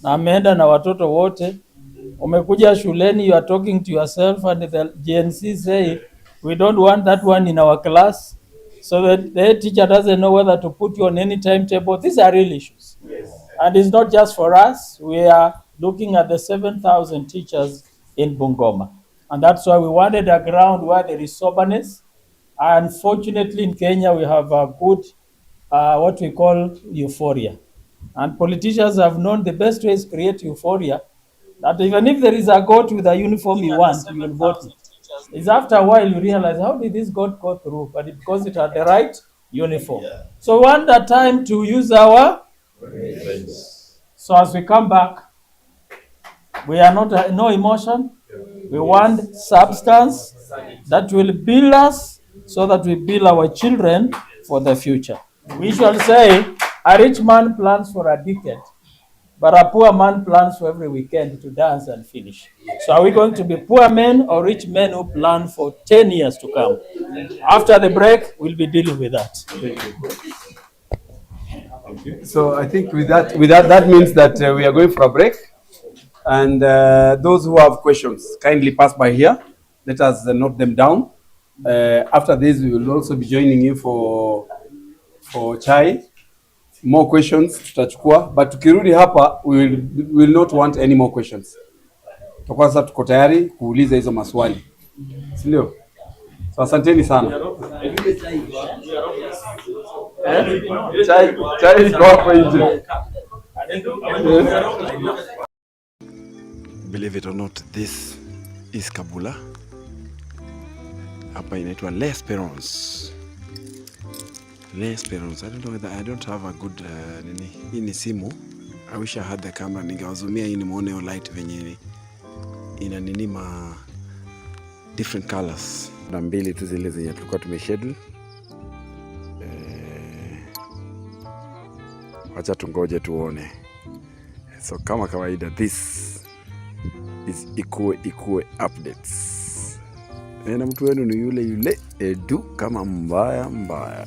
na ameenda na watoto wote. Umekuja shuleni, you are talking to yourself and the GNC say we don't want that one in our class, so that the teacher doesn't know whether to put you on any timetable. These are real issues. And it's not just for us. We are looking at the 7,000 teachers in Bungoma. And that's why we wanted a ground where there is soberness. Unfortunately, in Kenya, we have a good, what we call euphoria. And politicians have known the best way is create euphoria, that even if there is a goat with a uniform you want, you will vote it. It's after a while you realize, how did this goat go through? But it's because it had the right uniform. So we want the time to use our brains. So as we come back, we are not no emotion. We want substance that will build us so that we build our children for the future. We shall say, a rich man plans for a decade, but a poor man plans for every weekend to dance and finish. So are we going to be poor men or rich men who plan for 10 years to come? After the break, we'll be dealing with that. So I think with that means that we are going for a break. And those who have questions, kindly pass by here. Let us note them down. After this, we will also be joining you for chai. More questions tutachukua, but tukirudi hapa we will not want any more questions. Tutakuwa sasa tuko tayari kuuliza hizo maswali. Si ndio? So asanteni sana. Chai iko hapo nje. Believe it or not, this is Kabula. Hapa inaitwa L'Esperance. L'Esperance. I don't know whether I don't have a good nini. Hii ni simu. I wish I had the camera. Ningewazumia hii nimuone hiyo light venye ina nini ma different colors. Na mbili tu zile zenye tulikuwa tumeschedule. Wacha tungoje tuone. So kama kawaida, this is Ikue updates. Na mtu wenu ni yule Edu kama mbaya.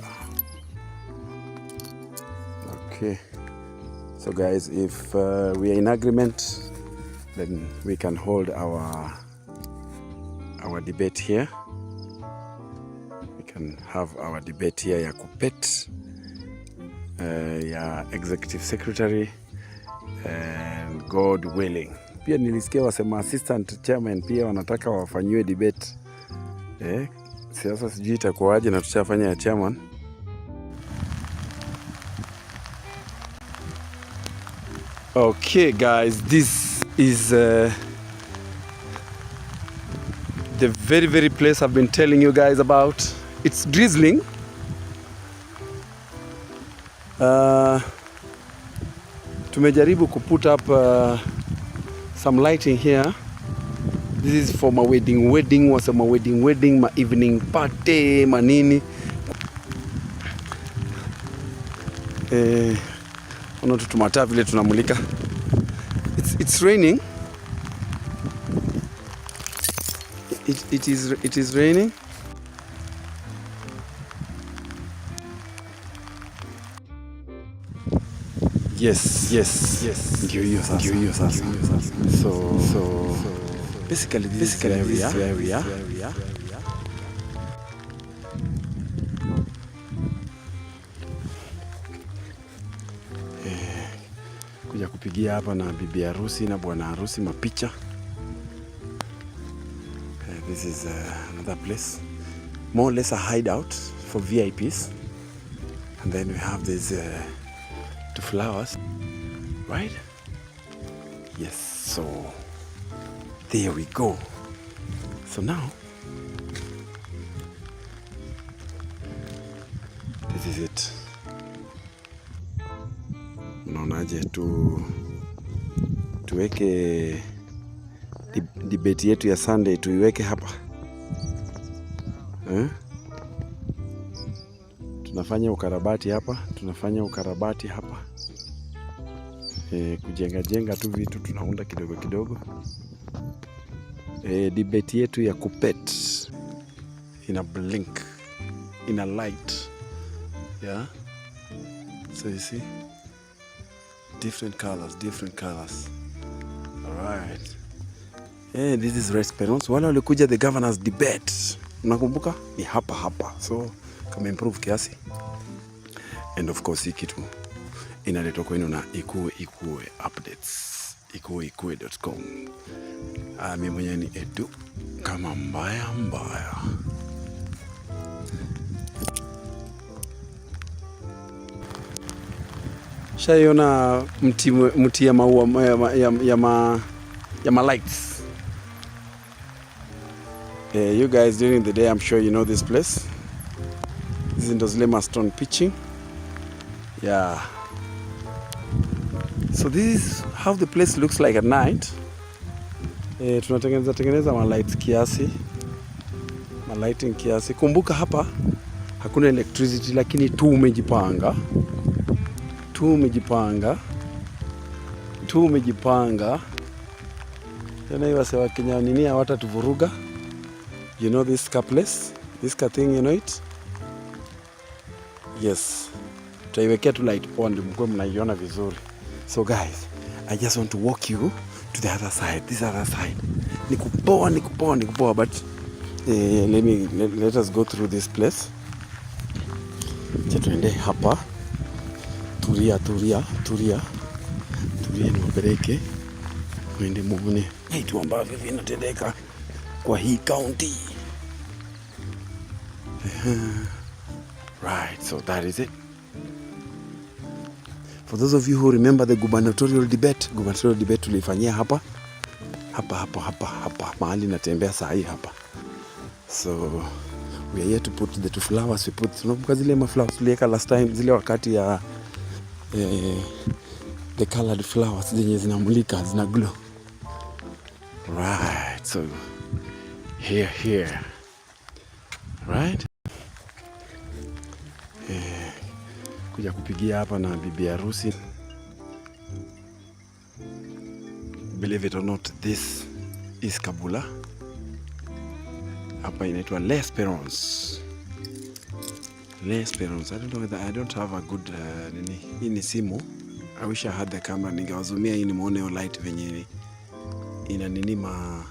Okay. So guys, if we are in agreement, then we can hold our debate here. We can have our debate here ya KUPPET, ya executive secretary, and God willing. Pia nilisikia wasema assistant chairman pia wanataka wafanyiwe debate. Sasa sijui itakuwaje na tushafanya ya chairman. Okay guys, this is the very place I've been telling you guys about. It's drizzling. Tumejaribu put up some lighting here. This is for my wedding, wasema wedding, my evening party, manini. Ono tutumata vile tunamulika. It's raining. It is raining. Yes. Ndio hiyo sasa. So basically this is where we are. Kuja kupigia hapa na bibi harusi na bwana harusi mapicha. This is another place, more or less a hideout for VIPs. And then we have these two flowers, right? Yes, so there we go. So now, this is it. Unaonaje tuweke debate yetu ya Sunday tuiweke hapa tunafanya ukarabati hapa kujenga tu vitu tunaunda kidogo debate yetu ya KUPPET ina blink, ina light, yeah, so you see different colors. All right. This is Response. Wale walikuja the governors debate, unakumbuka? Ni hapa, so kama improve kiasi. And of course hii kitu inaletwa kwenu na Ikue updates, ikue.com. Mimi mwenyewe ni Edu kama mbaya. Shaiona mti ya maua ya ma lights. You guys during the day, I'm sure you know this place. This is Ndozlema Stone Pitching. Yeah. So this is how the place looks like at night. Tunatengeneza ma lights kiasi. Ma lighting kiasi. Kumbuka hapa hakuna electricity, lakini tu umejipanga. Tena hiyo wase wa Kenya nini hawatatuvuruga. You know this car place? This car thing, you know it? Yes. Tutaiwekea tu light pond mkwe mnaiona vizuri. So guys, I just want to walk you to the other side. This other side. Nikupoa, but let us go through this place. Tuende hapa. Turia ni wapeleke mwende muone vitu ambavyo vinatendeka kwa hii county. Right, so that is it. For those of you who remember the gubernatorial debate tulifanyia hapa mahali natembea saa hii hapa. So we are here to put the two flowers. Tunakumbuka zile flowers tuliweka last time, zile wakati ya the colored flowers zenye zinamulika, zina glow. Right, so here. Right? Kuja kupigia hapa na bibi harusi. Believe it or not, this is Kabula. Hapa inaitwa L'Esperance. I don't know whether I don't have a good hii ni simu. I wish I had the camera, ningewazumia hii nimuone hiyo light venye ina nini ma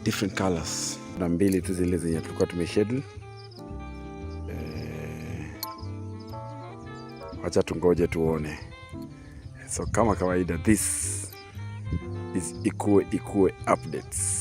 different colors. Na mbili tu zile zenye tulikuwa tumeschedule. Wacha tungoje tuone. So kama kawaida, this is Ikue updates.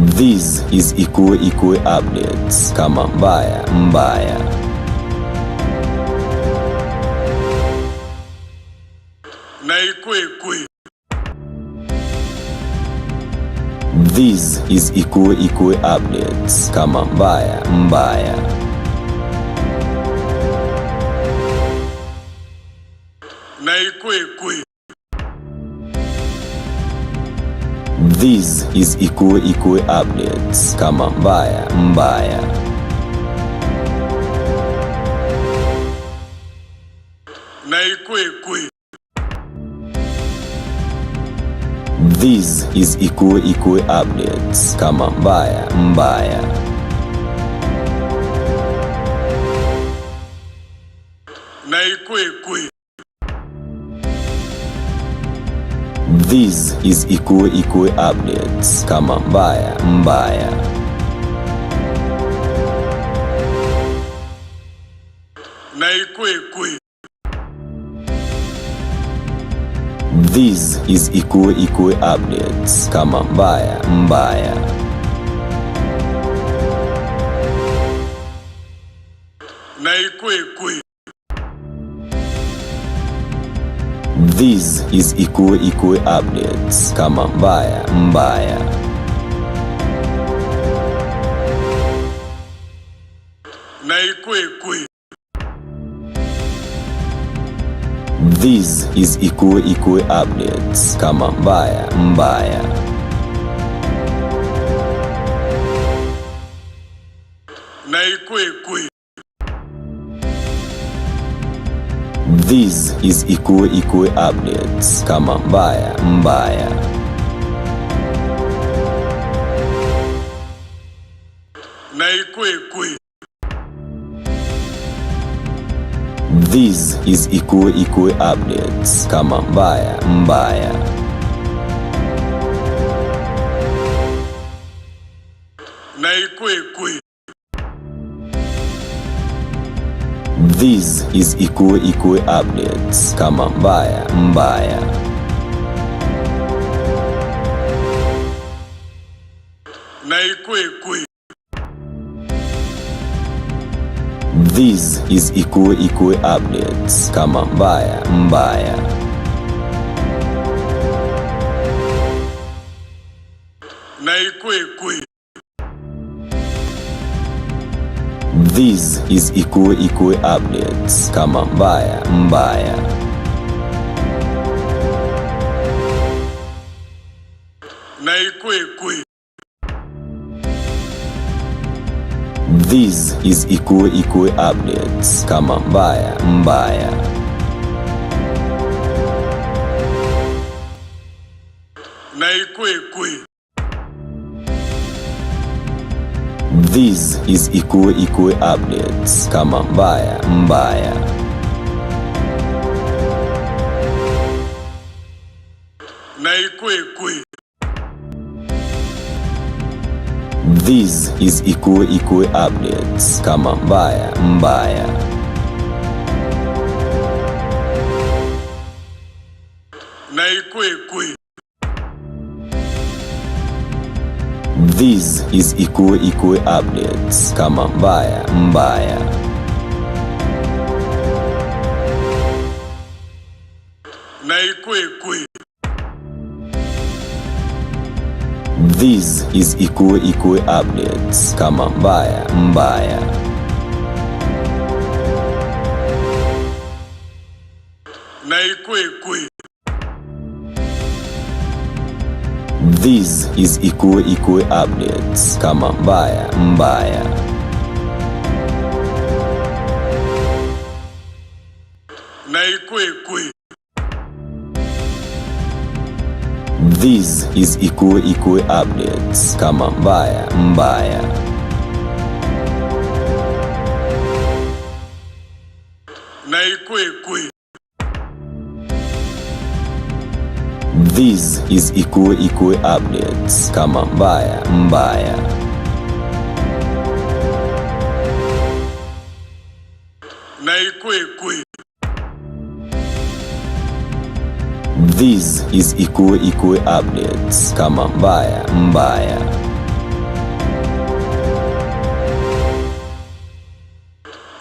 This is Ikue Ikue Updates. Kama mbaya mbaya. Na Ikue. This is Ikue Ikue Updates. Kama mbaya mbaya. Na Ikue. This is Ikue Ikue Updates. Kama mbaya mbaya. Na Ikue. This is Ikue Ikue Updates. Kama mbaya mbaya. Na Ikue. This is Ikue Ikue Updates. Kama mbaya mbaya. Na Ikue. This is Ikue Ikue Updates. Kama mbaya mbaya. Na Ikue. This is Ikue Ikue Updates. Kama mbaya mbaya. Na Ikue. This is Ikue Ikue Updates. Kama mbaya mbaya. Na Ikue. This is Ikue Ikue Updates. Kama mbaya mbaya. Na Ikue. This is Ikue Ikue Updates. Kama mbaya mbaya. Na Ikue. This is Ikue Ikue Updates. Kama mbaya mbaya. Na Ikue. This is Ikue Ikue Updates. Kama mbaya mbaya. Na Ikue. This is Ikue Ikue Updates. Kama mbaya mbaya. Na Ikue. This is Ikue Ikue Updates. Kama mbaya mbaya. Na Ikue. This is Ikue Ikue Updates. Kama mbaya mbaya. Na Ikue. This is Ikue Ikue Updates. Kama mbaya mbaya. Na Ikue. This is Ikue Ikue Updates. Kama mbaya mbaya. Na Ikue. This is Ikue Ikue Updates. Kama mbaya mbaya. Na Ikue. This is Ikue Ikue Updates. Kama mbaya mbaya. Na Ikue. This is Ikue Ikue Updates. Kama mbaya mbaya. Na Ikue. This is Ikue Ikue Updates. Kama mbaya mbaya. Na Ikue. This is Ikue Ikue Updates. Kama mbaya mbaya.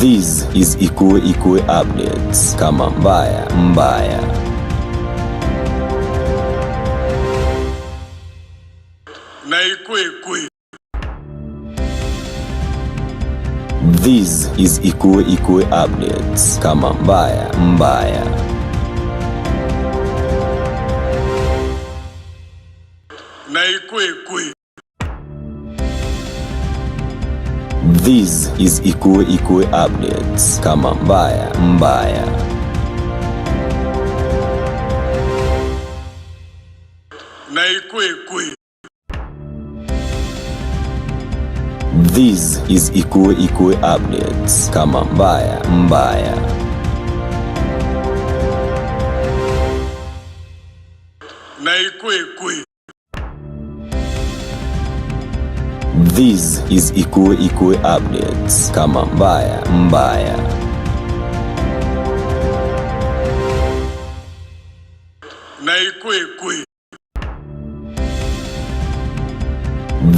This is Ikue Updates. Kama mbaya mbaya. Na Ikue. This is Ikue Updates. Kama mbaya mbaya. Na Ikue. This is Ikue Updates. Kama mbaya mbaya. Na Ikue. This is Ikue Updates. Kama mbaya mbaya. Na Ikue. This is Ikue Updates. Kama mbaya mbaya. Na Ikue.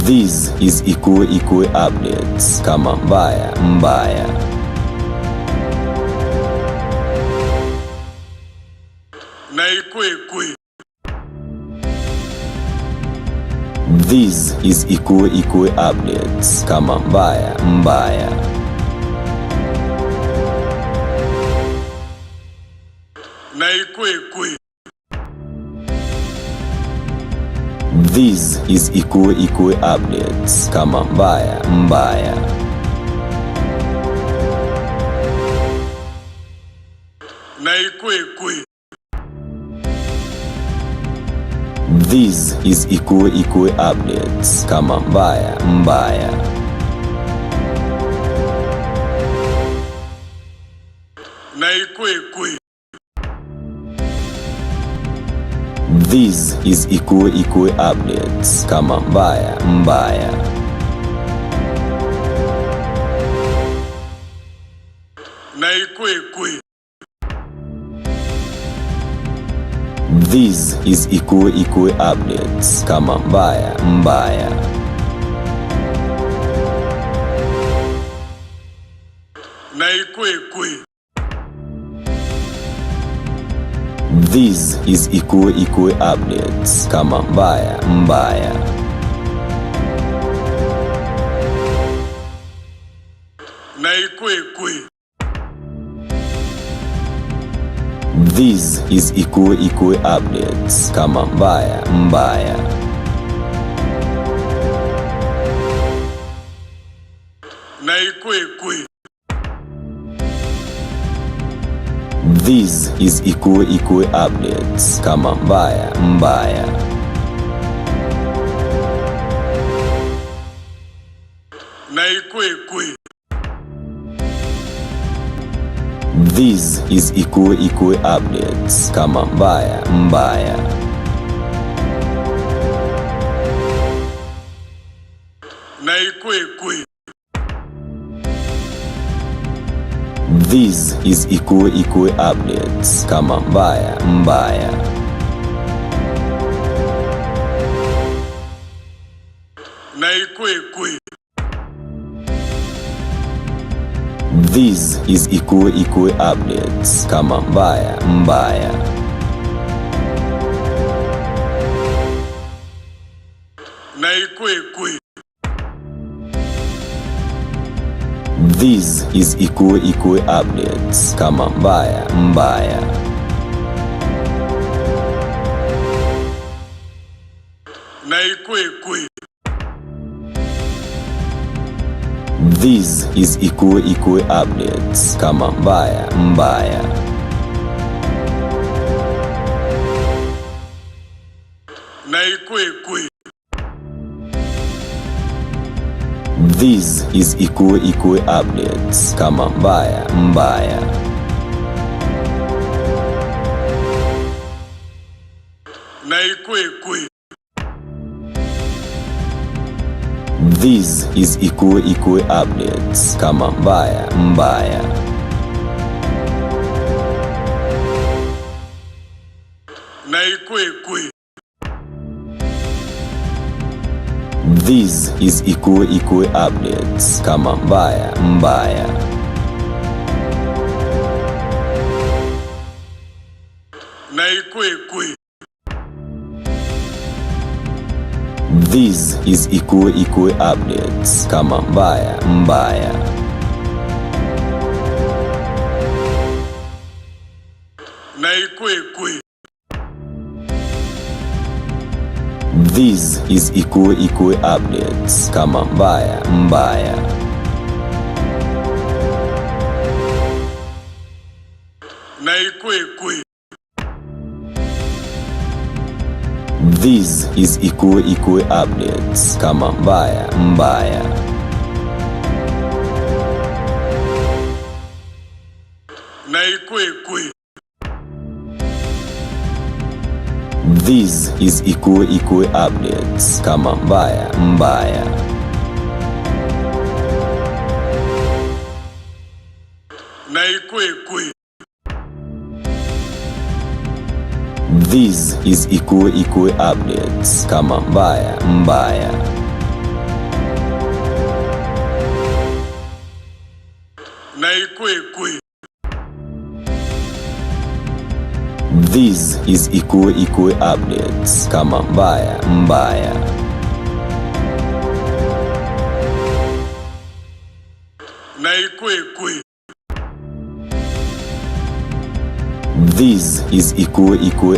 This is Ikue Updates. Kama mbaya mbaya. Na Ikue. This is Ikue Updates. Kama mbaya mbaya. Na Ikue. This is Ikue Updates. Kama mbaya mbaya. Na Ikue. This is Ikue Updates. Kama mbaya mbaya. Na Ikue. This is Ikue Updates. Kama mbaya mbaya. Na Ikue. This is Ikue Updates. Kama mbaya mbaya. Na Ikue. This is Ikue Updates. Kama mbaya mbaya. Na Ikue. This is Ikue Updates. Kama mbaya mbaya. Na Ikue. This is Ikue Updates. Kama mbaya mbaya. Na Ikue. This is Ikue Updates. Kama mbaya mbaya. Na Ikue. This is Ikue Updates. Kama mbaya mbaya. Na Ikue. This is Ikue Updates. Kama mbaya mbaya. Na Ikue. This is Ikue Updates. Kama mbaya mbaya. Na Ikue. This is Ikue Updates. Kama mbaya mbaya. Na Ikue. This is Ikue Updates. Kama mbaya mbaya. Na Ikue. This is Ikue Updates. Kama mbaya mbaya. Na Ikue. This is Ikue Updates. Kama mbaya mbaya. This is Ikue Updates. Kama mbaya mbaya. This is Ikue Updates. Kama mbaya mbaya. This is Ikue Updates. Kama mbaya mbaya. This is Ikue Updates. Kama mbaya mbaya. This is Ikue Updates. Kama mbaya mbaya. This is Ikue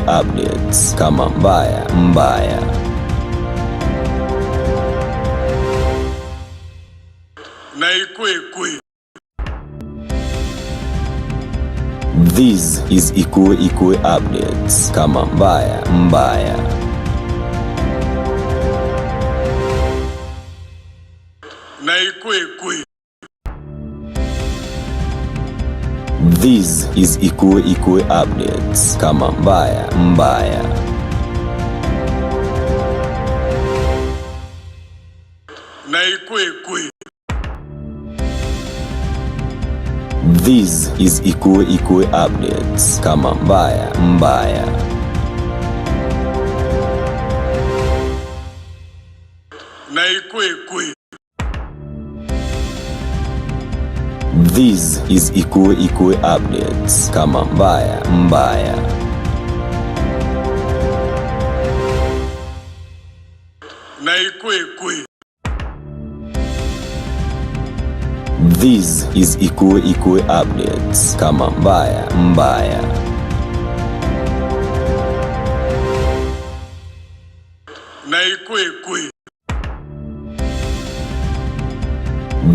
Updates. Kama mbaya mbaya. This is Ikue Updates. Kama mbaya mbaya. This is Ikue Updates. Kama mbaya mbaya. This is Ikue Updates. Kama mbaya mbaya. This is Ikue Updates. Kama mbaya mbaya. This is Ikue Updates. Kama mbaya mbaya.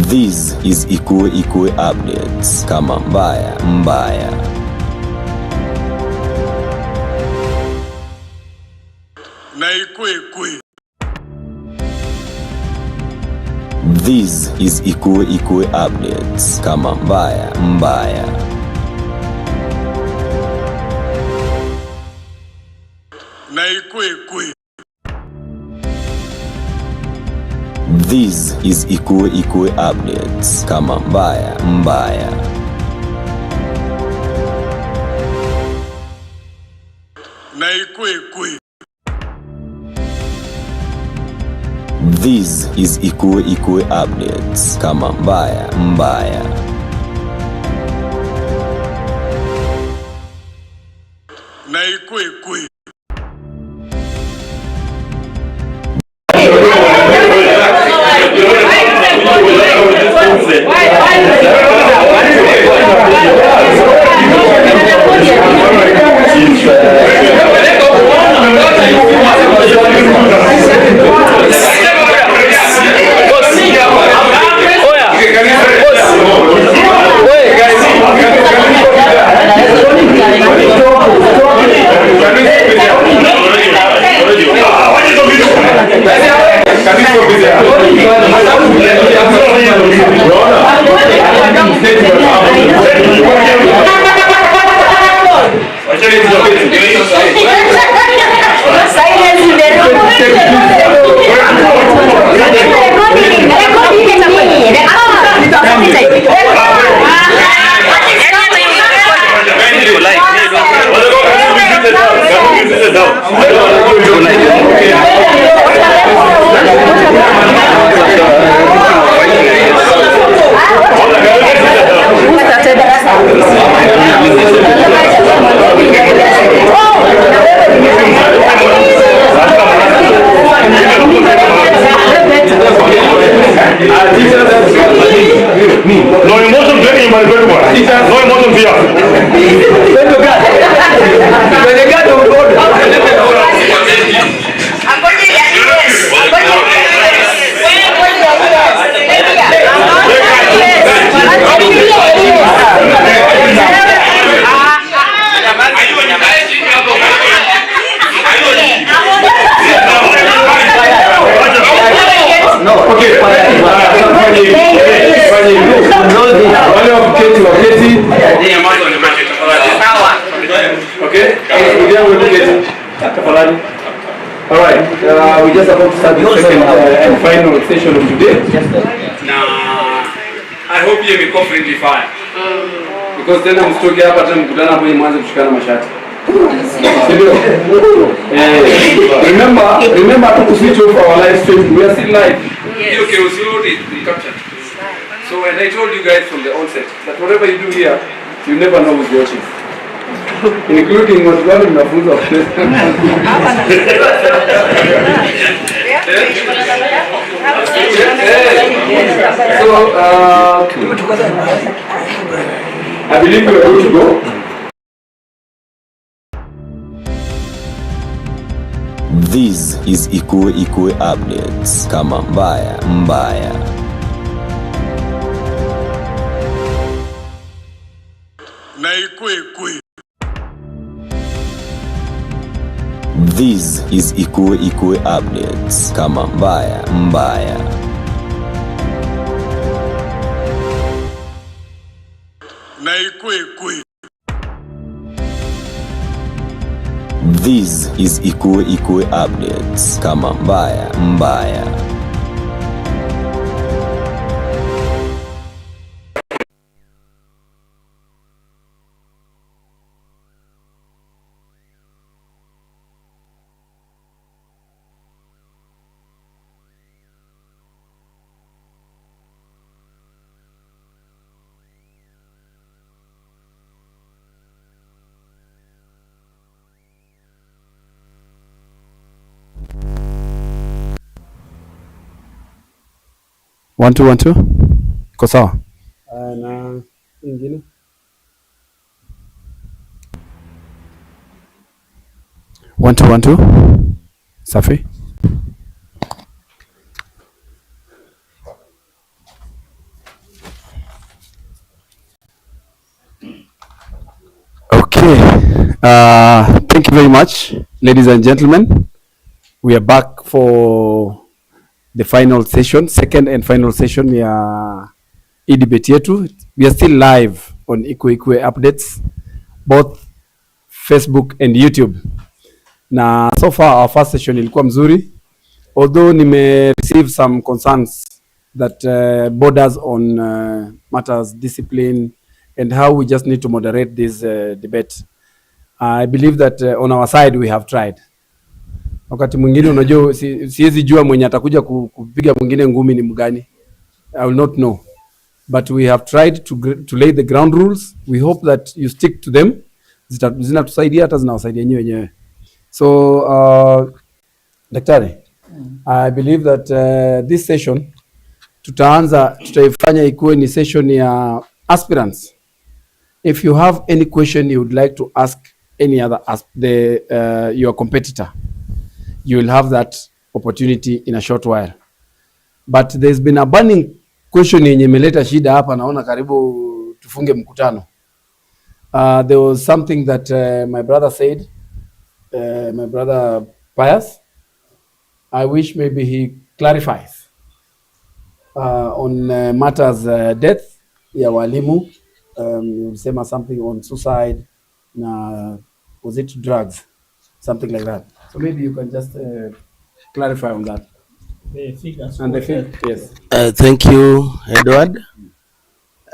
This is Ikue Updates. Kama mbaya mbaya. This is Ikue Updates. Kama mbaya mbaya. This is Ikue Updates. Kama mbaya mbaya. This is Ikue Updates. Kama mbaya mbaya. This is Ikue Updates. Kama mbaya mbaya. we're just about to start the second and final session of today. Now, I hope you will friendly fire. Because tena msitoke hapa tena mkutana hapo mwanze kushikana mashati. Remember to switch off our live stream. We are still live. Yes. Okay, we'll slow it, captured. So, and I told you guys from the onset that whatever you do here, you never know who's watching. Including what one in the food of So, I believe we are good to go. This is Ikue Updates. Kama mbaya mbaya. Na ikwe. This is Ikue Updates. Kama mbaya mbaya. Na ikwe. This is Ikue Updates. Kama mbaya mbaya. One, two. Iko sawa? Na ingine. One, two. Safi. Okay. Thank you very much, ladies and gentlemen. We are back for the final session, second and final session ya debate yetu. We are still live on Ikue Updates, both Facebook and YouTube. Na so far our first session ilikuwa mzuri, although nime receive some concerns that borders on matters discipline and how we just need to moderate this debate. I believe that on our side we have tried. Wakati mwingine unajua siwezi jua mwenye atakuja kupiga mwingine ngumi ni mgani. I will not know. But we have tried to lay the ground rules. We hope that you stick to them. Zinatusaidia hata zinawasaidia nyinyi wenyewe. So Daktari, I believe that this session tutaifanya ikuwe ni session ya aspirants. If you have any question you would like to ask any other your competitor, you will have that opportunity in a short while. But there's been a burning question yenye imeleta shida hapa, naona karibu tufunge mkutano. There was something that my brother said, my brother Pius. I wish maybe he clarifies on matters death ya walimu. Sema something on suicide na was it drugs, something like that. So maybe you can just clarify on that. The figures. And the figures, yes. Thank you, Edward.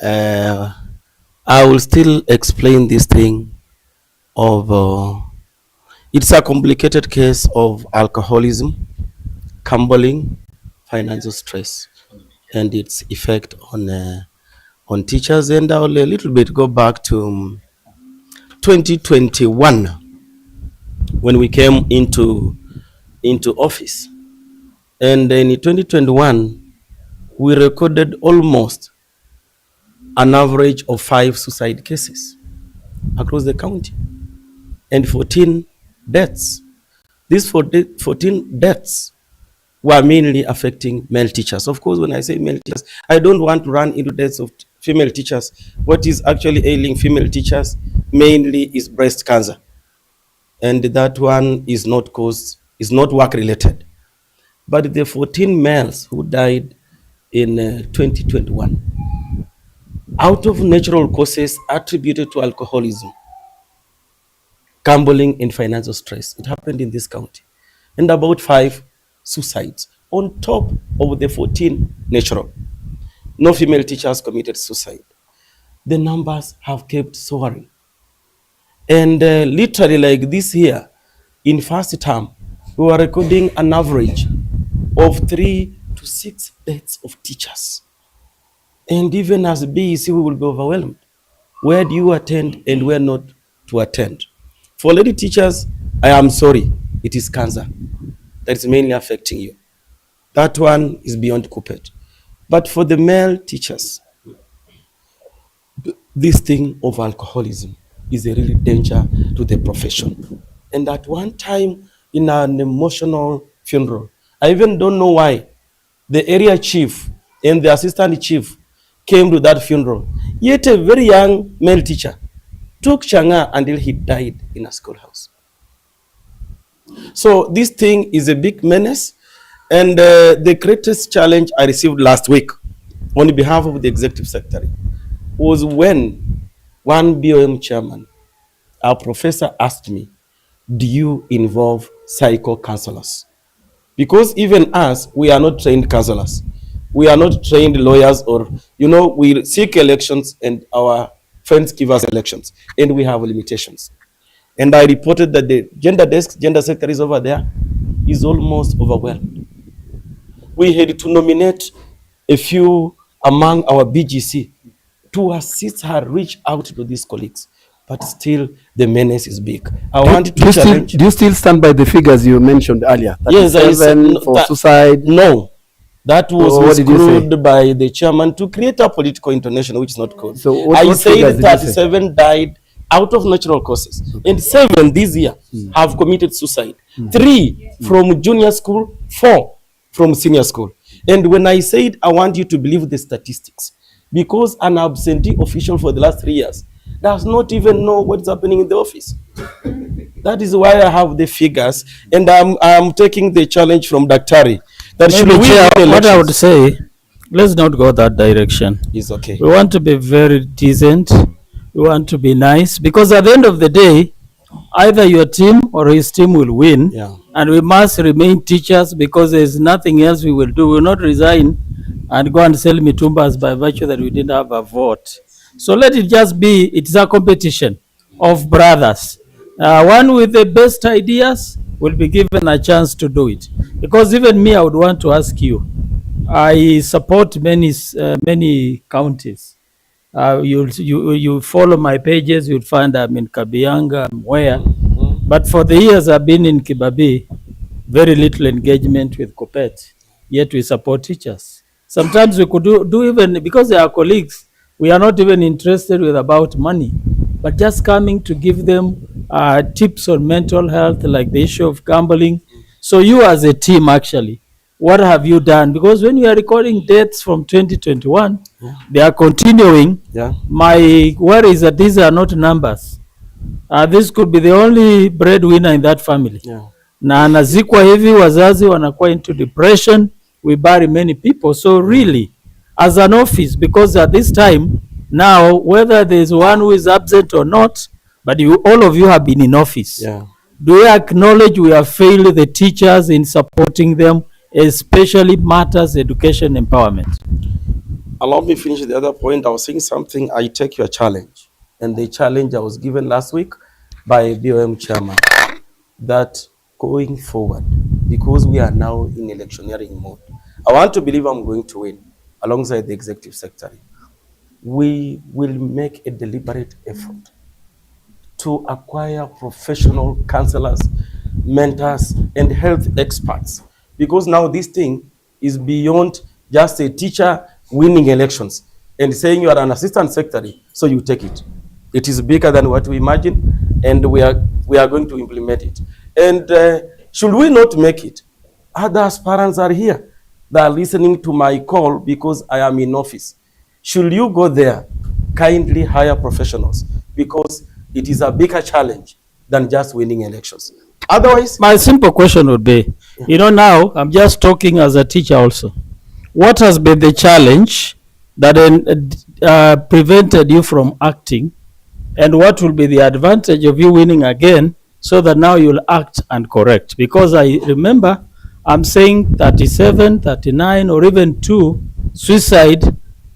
I will still explain this thing of it's a complicated case of alcoholism, gambling, financial stress, and its effect on teachers. And I will a little bit go back to 2021 when we came into office. And in 2021, we recorded almost an average of 5 suicide cases across the county and 14 deaths. These 14 deaths were mainly affecting male teachers. Of course, when I say male teachers, I don't want to run into deaths of female teachers. What is actually ailing female teachers mainly is breast cancer. And that one is not work related. But the 14 males who died in 2021, out of natural causes attributed to alcoholism, gambling, and financial stress, it happened in this county. And about 5 suicides on top of the 14 natural. No female teachers committed suicide. The numbers have kept soaring. And literally like this year, in first term, we were recording an average of 3 to 6 deaths of teachers. And even as BEC, we will be overwhelmed. Where do you attend and where not to attend? For lady teachers, I am sorry, it is cancer that is mainly affecting you. That one is beyond KUPPET. But for the male teachers, this thing of alcoholism is a really danger to the profession. And at one time in an emotional funeral, I even don't know why, the area chief and the assistant chief came to that funeral. Yet a very young male teacher took Changa until he died in a schoolhouse. So this thing is a big menace. And the greatest challenge I received last week on behalf of the executive secretary was when one BOM chairman, our professor, asked me, do you involve psycho counselors? Because even us, we are not trained counselors. We are not trained lawyers, or, we seek elections and our friends give us elections and we have limitations. And I reported that the gender desk, gender secretaries over there is almost overwhelmed. We had to nominate a few among our BGC to assist her reach out to these colleagues. But still, the menace is big. I want to challenge. Do you still stand by the figures you mentioned earlier? Yes, I said for suicide. No, that was what did you say? screwed by the chairman to create a political intonation, which is not good. So I what said figures did you say? 37 died out of natural causes, and 7 this year have committed suicide. 3 from junior school, 4 from senior school. And when I said I want you to believe the statistics, because an absentee official for the last 3 years does not even know what's happening in the office. That is why I have the figures, and I'm taking the challenge from Daktari that should Maybe, we Chair, win what I would elections- say, let's not go that direction. It's okay. We want to be very decent. We want to be nice, because at the end of the day, either your team or his team will win. Yeah. And we must remain teachers, because there's nothing else we will do. We will not resign and go and sell mitumbas by virtue that we didn't have a vote. So let it just be, it's a competition of brothers. One with the best ideas will be given a chance to do it. Because even me, I would want to ask you, I support many counties. You follow my pages, you'll find I'm in Kabianga, I'm where. But for the years I've been in Kibabii, very little engagement with KUPPET, yet we support teachers. Sometimes we could do even, because they are colleagues, we are not even interested with about money, but just coming to give them tips on mental health, like the issue of gambling. So you as a team, actually, what have you done? Because when you are recording deaths from 2021, they are continuing. Yeah. My worry is that these are not numbers. This could be the only breadwinner in that family. Yeah. Na anazikwa hivi, wazazi wanakuwa into depression, we bury many people. So really, as an office, because at this time, now, whether there's one who is absent or not, but all of you have been in office. Yeah. Do we acknowledge we have failed the teachers in supporting them, especially matters education empowerment? Allow me finish the other point. I was saying something, I take your challenge. And the challenge I was given last week by BOM chairman, that going forward, because we are now in electioneering mode, I want to believe I'm going to win alongside the executive secretary. We will make a deliberate effort to acquire professional counselors, mentors, and health experts. Because now this thing is beyond just a teacher winning elections and saying you are an assistant secretary, so you take it. It is bigger than what we imagine, and we are going to implement it. And should we not make it, other aspirants are here. They are listening to my call because I am in office. Should you go there, kindly hire professionals, because it is a bigger challenge than just winning elections. Otherwise, my simple question would be, now I'm just talking as a teacher also. What has been the challenge that prevented you from acting, and what will be the advantage of you winning again, so that now you'll act and correct? Because I remember I'm saying 37, 39, or even 2 suicide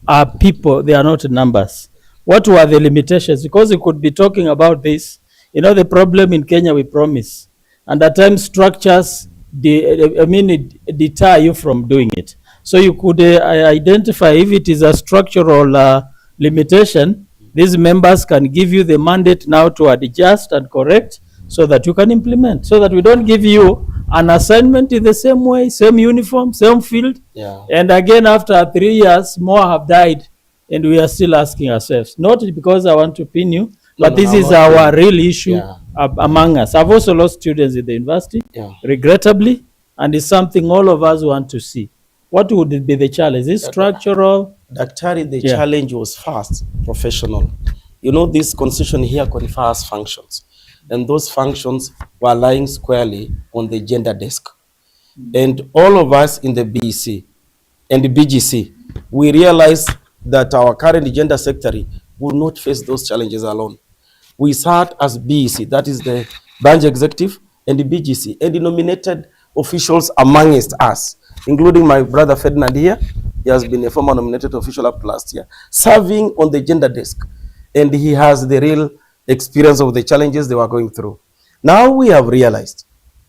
are people, they are not numbers. What were the limitations? Because we could be talking about this. You know, the problem in Kenya, we promise. And at times structures, deter you from doing it. So you could identify if it is a structural limitation, these members can give you the mandate now to adjust and correct so that you can implement, so that we don't give you an assignment in the same way, same uniform, same field. Yeah. And again, after 3 years, more have died. And we are still asking ourselves, not because I want to pin you, but this is our real issue among us. I've also lost students in the university, regrettably, and it's something all of us want to see. What would be the challenge? Is it structural? Daktari, the challenge was first, professional. You know, this constitution here confers functions, and those functions were lying squarely on the gender desk. And all of us in the BEC and the BGC, we realized that our current gender secretary will not face those challenges alone. We sat as BEC, that is the branch executive, and the BGC, and the nominated officials amongst us, including my brother Ferdinand here. He has been a former nominated official up to last year, serving on the gender desk. And he has the real experience of the challenges they were going through. Now we have realized,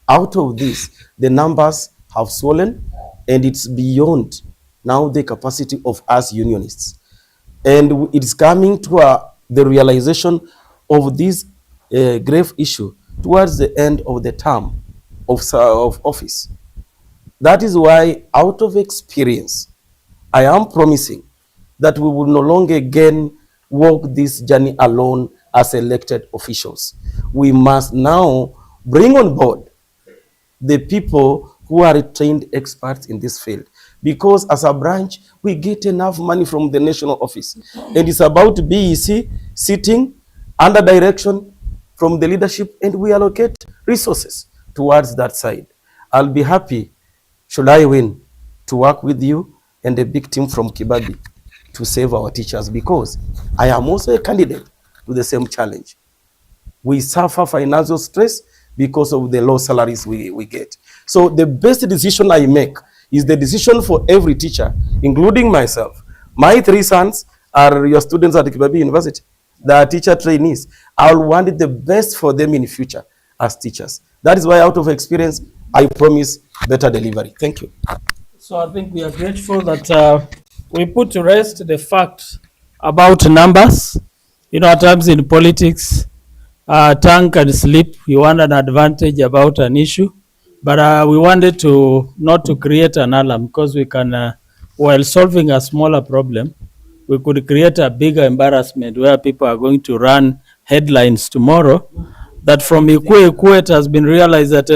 out of this, the numbers have swollen, and it's beyond now the capacity of us unionists. And it's coming to the realization of this grave issue towards the end of the term of office. That is why, out of experience, I am promising that we will no longer again walk this journey alone as elected officials. We must now bring on board the people who are trained experts in this field. Because as a branch, we get enough money from the national office. And it's about BEC sitting under direction from the leadership, and we allocate resources towards that side. I'll be happy, should I win, to work with you and a big team from Kibabi to save our teachers, because I am also a candidate to the same challenge. We suffer financial stress because of the low salaries we get. So the best decision I make is the decision for every teacher, including myself. My 3 sons are your students at Kibabi University. They are teacher trainees. I will want the best for them in the future as teachers. That is why, out of experience, I promise better delivery. Thank you. So I think we are grateful that we put to rest the fact about numbers. You know, at times in politics, tongue can slip. You want an advantage about an issue, but we wanted to not to create an alarm, because we can, while solving a smaller problem, we could create a bigger embarrassment where people are going to run headlines tomorrow that from Ikwe it has been realized that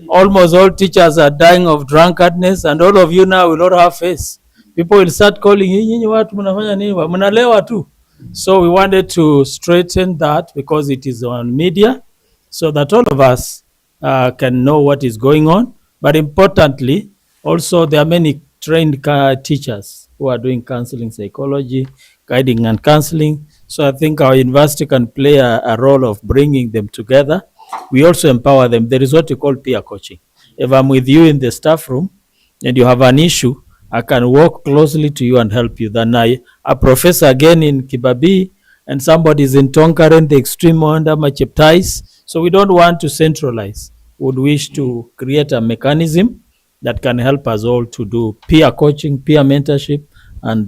almost all teachers are dying of drunkenness, and all of you now will not have face. People will start calling, nyinyi watu mnafanya nini? Mnalewa tu. So we wanted to straighten that, because it is on media, so that all of us can know what is going on. But importantly, also there are many trained teachers who are doing counseling, psychology, guiding and counseling. So I think our university can play a role of bringing them together. We also empower them. There is what we call peer coaching. If I'm with you in the staff room and you have an issue, I can walk closely to you and help you than a professor again in Kibabi and somebody is in Tonkaren, the extreme under Macheptais. So we don't want to centralize. We would wish to create a mechanism that can help us all to do peer coaching, peer mentorship, and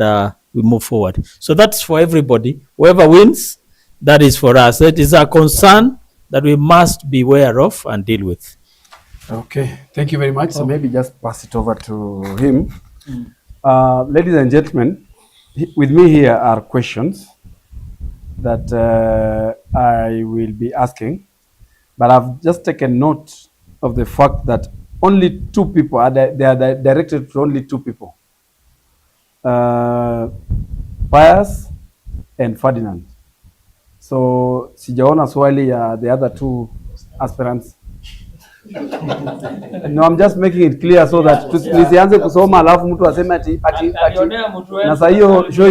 we move forward. So that's for everybody. Whoever wins, that is for us. It is a concern that we must be aware of and deal with. Okay, thank you very much. So maybe just pass it over to him. Ladies and gentlemen, with me here are questions that I will be asking, but I've just taken note of the fact that only 2 people are they are directed to only 2 people, Pius and Ferdinand. So sijaona swali ya the other 2 aspirants. No, I'm just making it clear so that nisianze kusoma alafu mtu aseme ati na saa hiyo show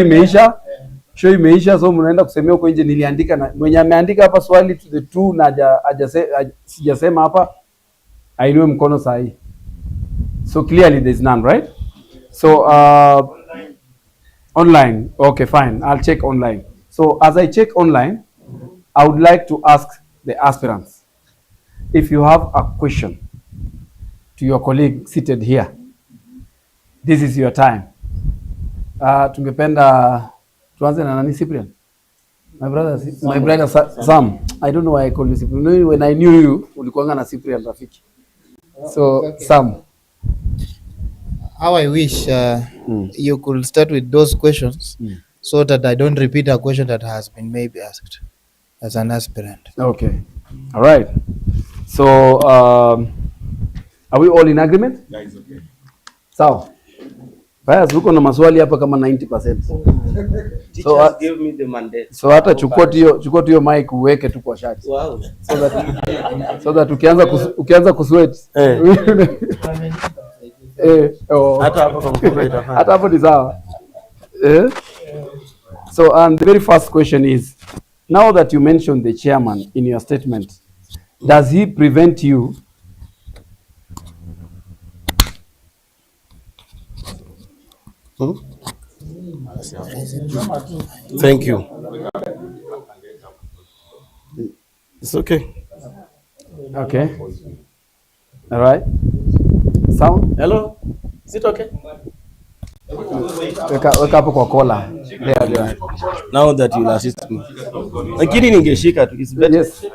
imeisha, so mnaenda kusemea huko nje niliandika, na mwenye ameandika hapa swali to the 2 na sijasema hapa ainue mkono saa hii. So clearly there's none, right? So online. Okay, fine. I'll check online. So as I check online, I would like to ask the aspirants if you have a question to your colleague seated here. This is your time. Tungependa tuanze na nani? Cyprian. My brother Sam. I don't know why I call you Cyprian. When I knew you, ulikuanga na Cyprian rafiki. So okay. Sam. How I wish you could start with those questions so that I don't repeat a question that has been maybe asked as an aspirant. Okay. All right. So are we all in agreement? Guys, okay. Sawa. Baya zuko na maswali hapa kama 90%. Teachers give me the mandate. So hata chukua hiyo mic uweke tu kwa shati. Wow. So that ukianza kusweat. Hata hapo ni sawa. So and the very first question is, now that you mentioned the chairman in your statement, does he prevent you Thank you. It's okay. Okay. All right. Sound? Hello? Is it okay? Weka hapo kwa kola. There. Now that you assist me. Lakini ningeshika tu. Yes.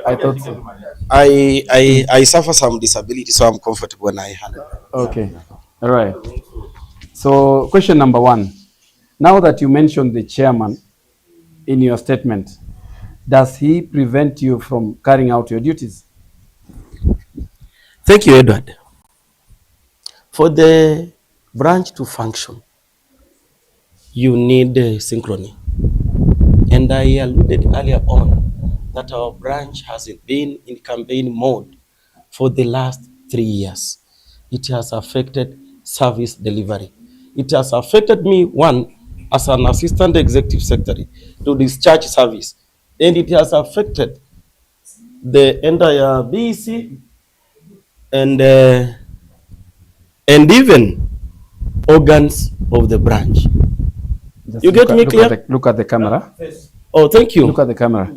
I thought so. I suffer some disability, so I'm comfortable when I handle it. Okay. All right. So question number 1. Now that you mentioned the chairman in your statement, does he prevent you from carrying out your duties? Thank you, Edward. For the branch to function, you need synchrony. And I alluded earlier on that our branch has been in campaign mode for the last 3 years. It has affected service delivery. It has affected me, one, as an assistant executive secretary to discharge service. And it has affected the entire BEC and even organs of the branch. Just you get me clear? Look at the camera. Oh, thank you. Look at the camera.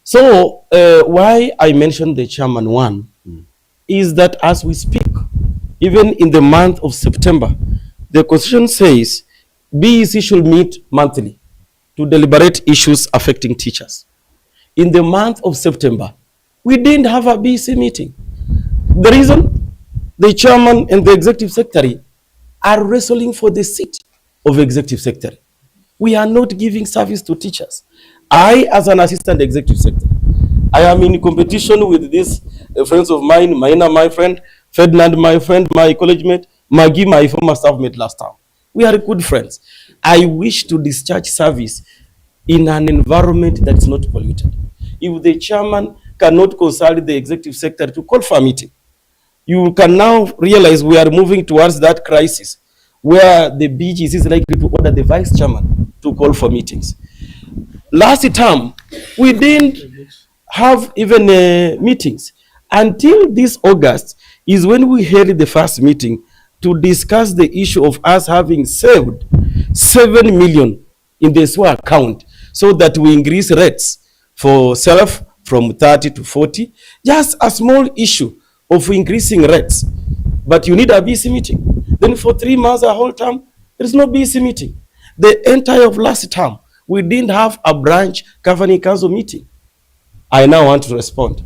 So why I mentioned the chairman one is that as we speak, even in the month of September, the Constitution says BEC should meet monthly to deliberate issues affecting teachers. In the month of September, we didn't have a BEC meeting. The reason? The chairman and the executive secretary are wrestling for the seat of executive secretary. We are not giving service to teachers. I, as an assistant executive secretary, I am in competition with these friends of mine, Maina, my friend, Ferdinand, my friend, my college mate, Maggie, my former staff mate last time. We are good friends. I wish to discharge service in an environment that is not polluted. If the chairman cannot consult the executive secretary to call for a meeting, you can now realize we are moving towards that crisis where the BGC is likely to order the vice chairman to call for meetings. Last term, we didn't have even meetings until this August is when we held the first meeting to discuss the issue of us having saved 7 million in the SWA account so that we increase rates for self from 30 to 40. Just a small issue of increasing rates, but you need a BC meeting. Then for 3 months, a whole term, there is no BC meeting. The entire of last term, we didn't have a branch governing council meeting. I now want to respond.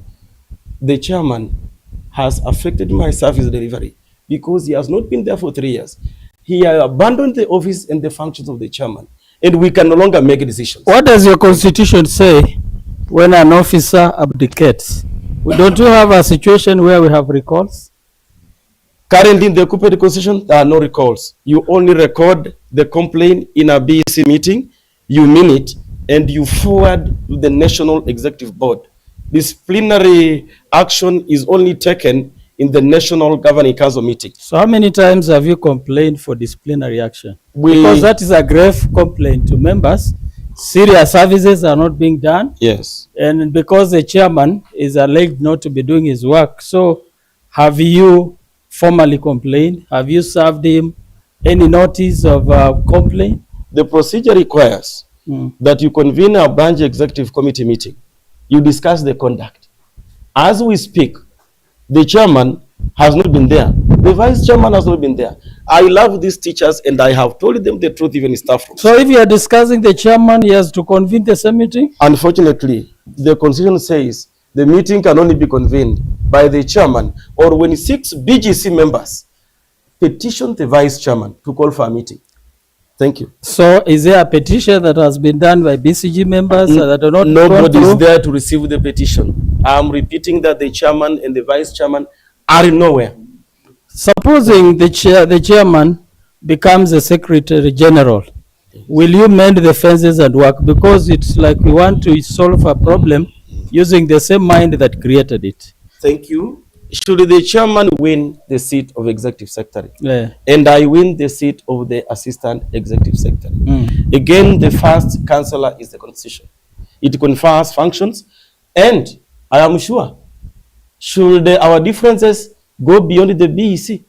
The chairman has affected my service delivery because he has not been there for 3 years. He abandoned the office and the functions of the chairman, and we can no longer make decisions. What does your constitution say when an officer abdicates? Don't you have a situation where we have recalls? Currently in the KUPPET constitution, there are no recalls. You only record the complaint in a BEC meeting, you minute, and you forward to the National Executive Board. Disciplinary action is only taken in the National Governing Council meeting. So how many times have you complained for disciplinary action? Because that is a grave complaint to members. Serious services are not being done. Yes. And because the chairman is alleged not to be doing his work. So have you formally complained? Have you served him any notice of complaint? The procedure requires that you convene a branch executive committee meeting. You discuss the conduct. As we speak, the chairman has not been there. The vice chairman has not been there. I love these teachers and I have told them the truth even in staff rooms. So if you are discussing the chairman, he has to convene the same meeting? Unfortunately, the constitution says the meeting can only be convened by the chairman or when 6 BGC members petition the vice chairman to call for a meeting. Thank you. So is there a petition that has been done by BCG members that are not Nobody gone is through? there to receive the petition. I'm repeating that the chairman and the vice chairman are nowhere. Supposing the chairman becomes a secretary general, will you mend the fences and work? Because it's like we want to solve a problem using the same mind that created it. Thank you. Should the chairman win the seat of executive secretary, Yeah. and I win the seat of the assistant executive secretary, again, the first councillor is the constitution. It confers functions, and I am sure, should our differences go beyond the BEC,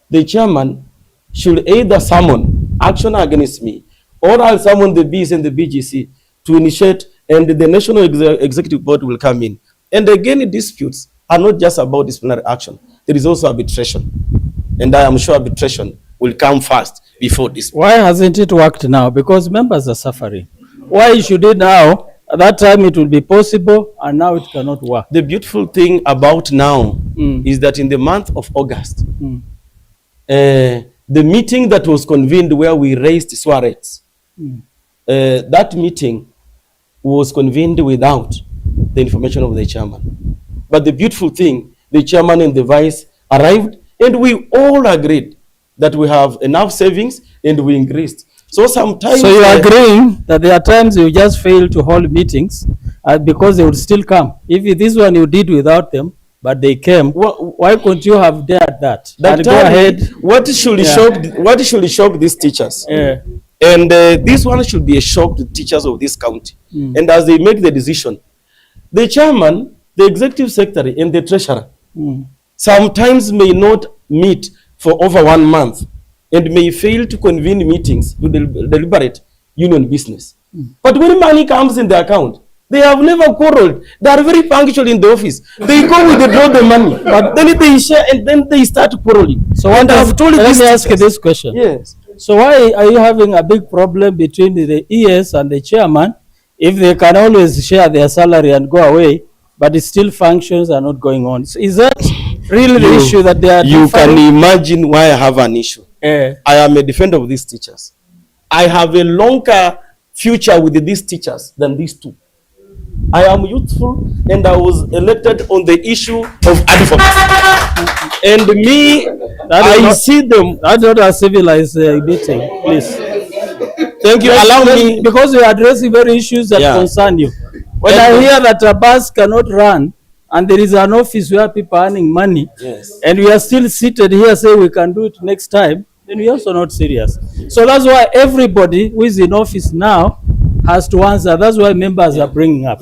the chairman should either summon action against me, or I'll summon the BEC and the BGC to initiate, and the National Executive Board will come in. And again, disputes are not just about disciplinary action. There is also arbitration. And I am sure arbitration will come first before this. Why hasn't it worked now? Because members are suffering. Why should it now? At that time it will be possible and now it cannot work. The beautiful thing about now is that in the month of August, the meeting that was convened where we raised SWA rates, that meeting was convened without the information of the chairman. But the beautiful thing, the chairman and the vice arrived and we all agreed that we have enough savings and we increased. So sometimes... So you are agreeing that there are times you just fail to hold meetings because they would still come. If this one you did without them, but they came, why couldn't you have dared that? That go ahead. What should shock these teachers? Yeah. And this one should be a shock to teachers of this county. And as they make the decision, the chairman, the executive secretary, and the treasurer sometimes may not meet for over 1 month and may fail to convene meetings to deliberate union business. But when money comes in the account, they have never quarreled. They are very punctual in the office. They go withdraw the money, but then they share and then they start quarreling. So what I've told you, let me ask you this question. Yes. So why are you having a big problem between the ES and the chairman if they can always share their salary and go away, but it still functions are not going on? So is that really the issue that they are You can imagine why I have an issue. Yeah. I am a defender of these teachers. I have a longer future with these teachers than these two. I am youthful and I was elected on the issue of advocacy. And me, I see them. That's not a civilized meeting, please. Thank you. Allow me. Because you are addressing very issues that concern you. When I hear that a bus cannot run and there is an office where people are earning money, and we are still seated here saying we can do it next time, then we are also not serious. So that's why everybody who is in office now has to answer. That's why members are bringing up.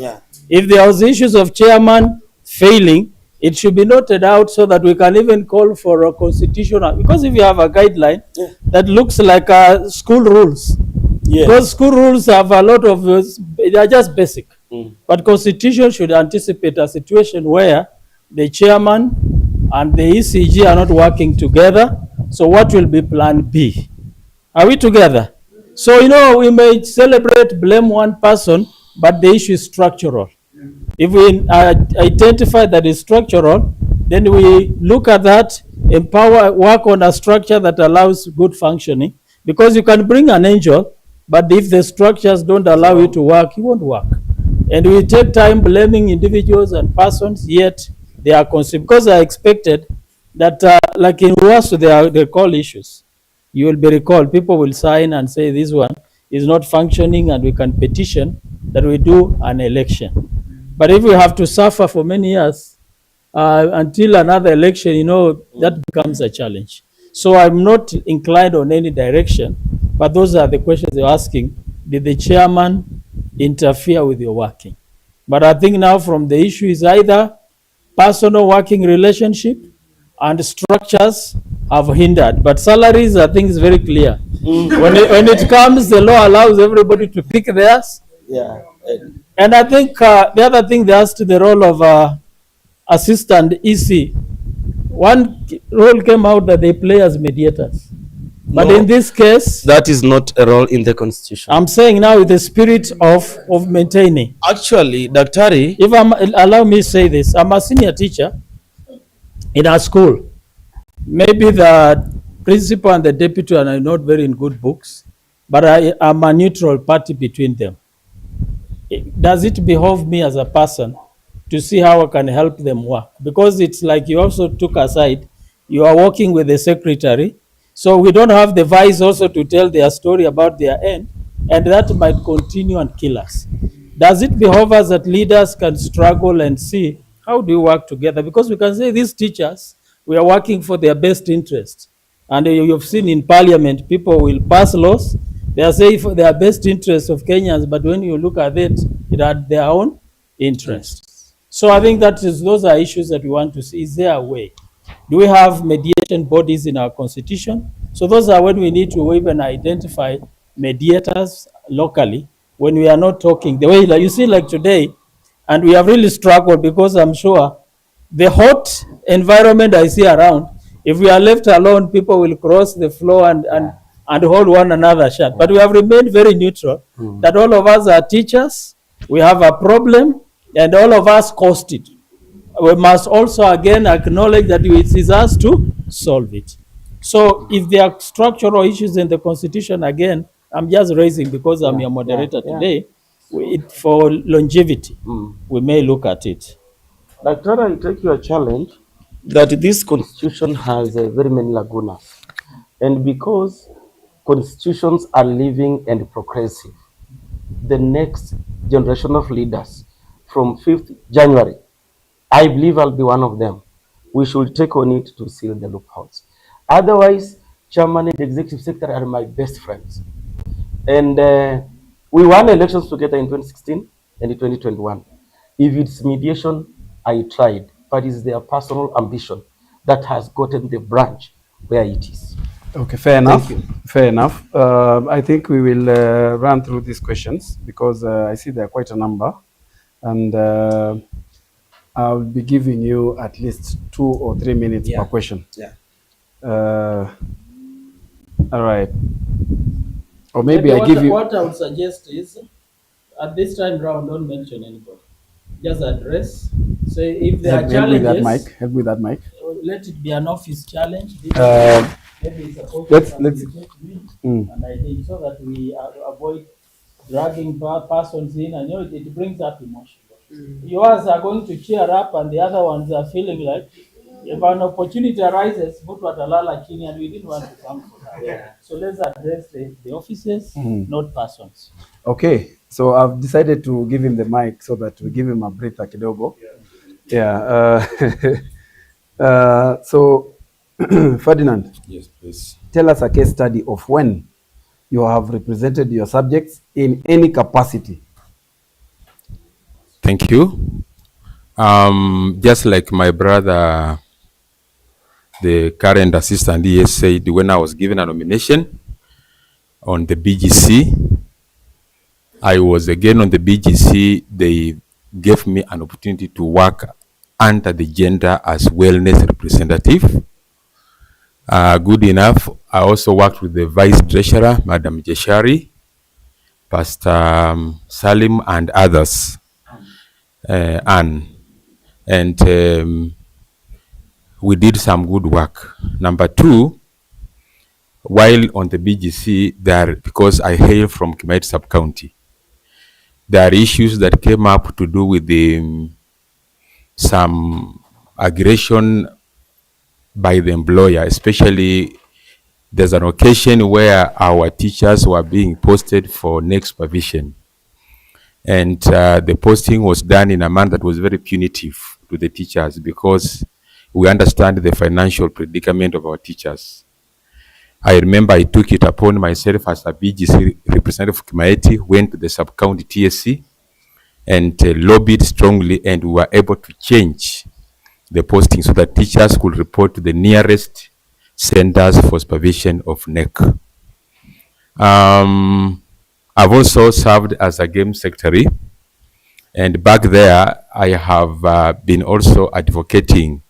If there was issues of chairman failing, it should be noted out so that we can even call for a constitutional, because if you have a guideline that looks like school rules, because school rules have a lot of, they are just basic. But constitution should anticipate a situation where the chairman and the ECG are not working together. So what will be plan B? Are we together? So, you know, we may celebrate, blame one person, but the issue is structural. If we identify that it's structural, then we look at that, empower, work on a structure that allows good functioning. Because you can bring an angel, but if the structures don't allow you to work, it won't work. And we take time blaming individuals and persons, yet they are consumed. Because I expected that, like in WASU, they call issues. You will be recalled. People will sign and say this one is not functioning and we can petition that we do an election. But if we have to suffer for many years until another election, you know, that becomes a challenge. So I'm not inclined on any direction, but those are the questions you're asking. Did the chairman interfere with your working? But I think now from the issue is either personal working relationship and structures have hindered. But salaries, I think, is very clear. When it comes, the law allows everybody to pick theirs. Yeah. And I think the other thing, they asked the role of assistant EC. One role came out that they play as mediators. But No, in this case, that is not a role in the constitution. I'm saying now with the spirit of maintaining. Actually, Daktari, if allow me to say this, I'm a senior teacher in our school. Maybe the principal and the deputy are not very in good books, but I am a neutral party between them. Does it behove me as a person to see how I can help them work? Because it's like you also took aside, you are working with the secretary, so we don't have the vice also to tell their story about their end, and that might continue and kill us. Does it behove us that leaders can struggle and see how do we work together? Because we can say these teachers, we are working for their best interest. And you've seen in parliament, people will pass laws. They are saying for their best interest of Kenyans, but when you look at it, it had their own interest. So I think those are issues that we want to see. Is there a way? Do we have mediation bodies in our constitution? So those are when we need to even identify mediators locally when we are not talking. The way, like you see, like today, and we have really struggled because I'm sure the hot environment I see around, if we are left alone, people will cross the floor and hold one another shut. But we have remained very neutral, that all of us are teachers, we have a problem, and all of us caused it. We must also again acknowledge that it is us to solve it. So if there are structural issues in the constitution, again, I'm just raising because I'm your moderator today, for longevity, we may look at it. Daktari, I take your challenge that this constitution has very many lagunas. And because constitutions are living and progressive, the next generation of leaders from 5th January, I believe I'll be one of them. We should take on it to seal the loopholes. Otherwise, chairman and executive secretary are my best friends. And we won elections together in 2016 and in 2021. If it's mediation, I tried, but it's their personal ambition that has gotten the branch where it is. Okay, fair enough. Fair enough. I think we will run through these questions because I see there are quite a number, and I'll be giving you at least 2 or 3 minutes per question. Yeah. All right. Or maybe I give you. What I would suggest is, at this time round, don't mention anybody. Just address. Say if there are challenges. Help with that mic. Let it be an office challenge. Maybe it's supposed let's me, and I think so that we avoid dragging persons in. I know it brings up emotion. Yours are going to cheer up, and the other ones are feeling like if an opportunity arises, mtu atalala chini, and we didn't want to come for that. Yeah. So let's address the offices, not persons. Okay, so I've decided to give him the mic so that we give him a breather kidogo. Yeah. So, Ferdinand. Yes, please. Tell us a case study of when you have represented your subjects in any capacity. Thank you. Just like my brother, the current assistant ES said, when I was given a nomination on the BGC, I was again on the BGC. They gave me an opportunity to work under the gender as wellness representative. Good enough. I also worked with the Vice Treasurer, Madam Jeshari, Pastor Salim, and others. And we did some good work. Number 2, while on the BGC, because I hail from Kimaiti sub-county, there are issues that came up to do with some aggression by the employer, especially there's an occasion where our teachers were being posted for next supervision. And the posting was done in a manner that was very punitive to the teachers because we understand the financial predicament of our teachers. I remember I took it upon myself as a BGC representative of Kimaiti, went to the sub-county TSC and lobbied strongly, and we were able to change the posting so that teachers could report to the nearest centers for supervision of NEC. I've also served as a game secretary, and back there I have been also advocating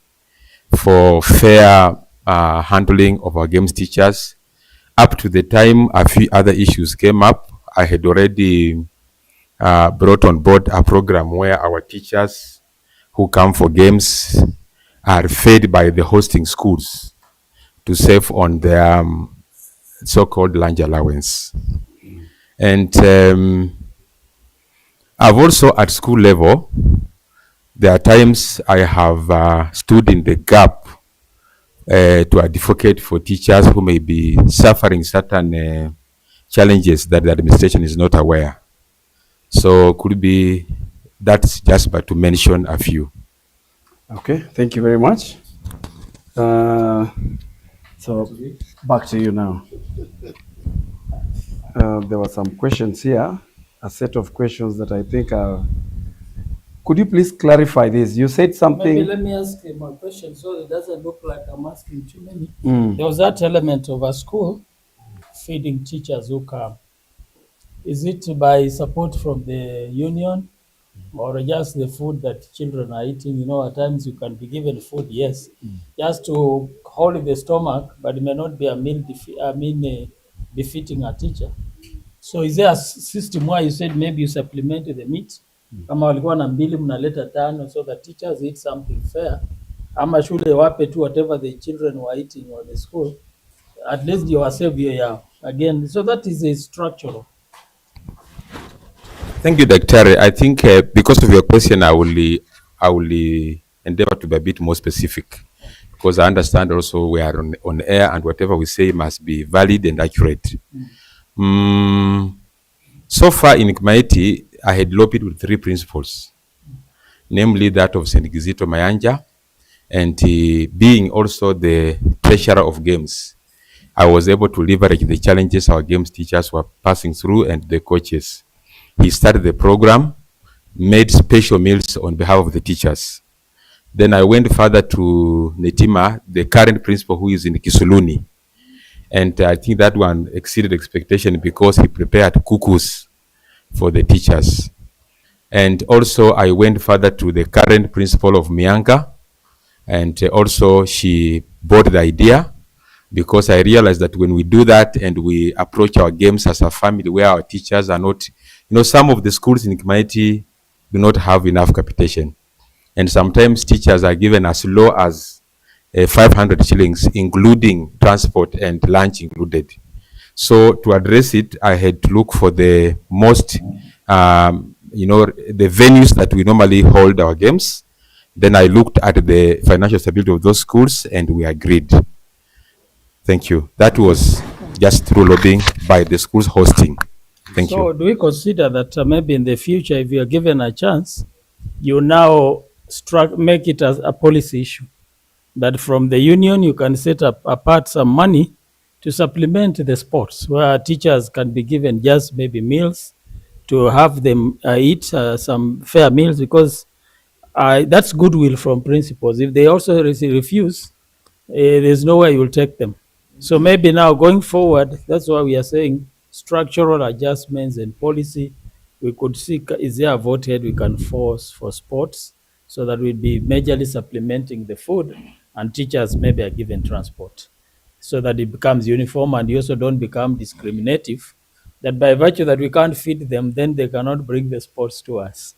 for fair handling of our games teachers. Up to the time a few other issues came up, I had already brought on board a program where our teachers who come for games are fed by the hosting schools to save on their so-called lunch allowance. And I've also at school level, there are times I have stood in the gap to advocate for teachers who may be suffering certain challenges that the administration is not aware. So could be, that's just but to mention a few. Okay, thank you very much. So back to you now. There were some questions here, a set of questions that I think are. Could you please clarify this? You said something. Maybe let me ask him a question so it doesn't look like I'm asking too many. Mm. There was that element of a school feeding teachers who come. Is it by support from the union or just the food that children are eating? You know, at times you can be given food, yes, just to hold the stomach, but it may not be a meal befitting a teacher. So is there a system where you said maybe you supplement the meat? Kama walikuwa na mbili mnaleta tano so that teachers eat something fair. Ama shule wape tu whatever the children were eating or the school. At least you are saving yao. Again, so that is a structural. Thank you, Dr. I think because of your question, I will endeavor to be a bit more specific, because I understand also we are on air and whatever we say must be valid and accurate. So far in committee, I had lobbied with 3 principles, namely that of St. Gizito Mayanja, and being also the treasurer of games, I was able to leverage the challenges our games teachers were passing through and the coaches. He started the program, made special meals on behalf of the teachers. Then I went further to Netima, the current principal who is in Kisuluni. And I think that one exceeded expectation because he prepared cuckoos for the teachers. And also I went further to the current principal of Mianga, and also she bought the idea, because I realized that when we do that and we approach our games as a family where our teachers are not, you know, some of the schools in community do not have enough capitation. And sometimes teachers are given as low as 500 shillings, including transport and lunch included. So to address it, I had to look for the most, you know, the venues that we normally hold our games. Then I looked at the financial stability of those schools and we agreed. Thank you. That was just through lobbying by the schools hosting. Thank you. So do we consider that maybe in the future, if you are given a chance, you now make it as a policy issue, that from the union you can set up apart some money to supplement the sports, where teachers can be given just maybe meals to have them eat some fair meals, because that's goodwill from principals. If they also refuse, there's nowhere you will take them. So maybe now going forward, that's why we are saying structural adjustments and policy. We could see, is there a vote head we can force for sports so that we'll be majorly supplementing the food, and teachers maybe are given transport so that it becomes uniform, and you also don't become discriminative, that by virtue that we can't feed them, then they cannot bring the sports to us.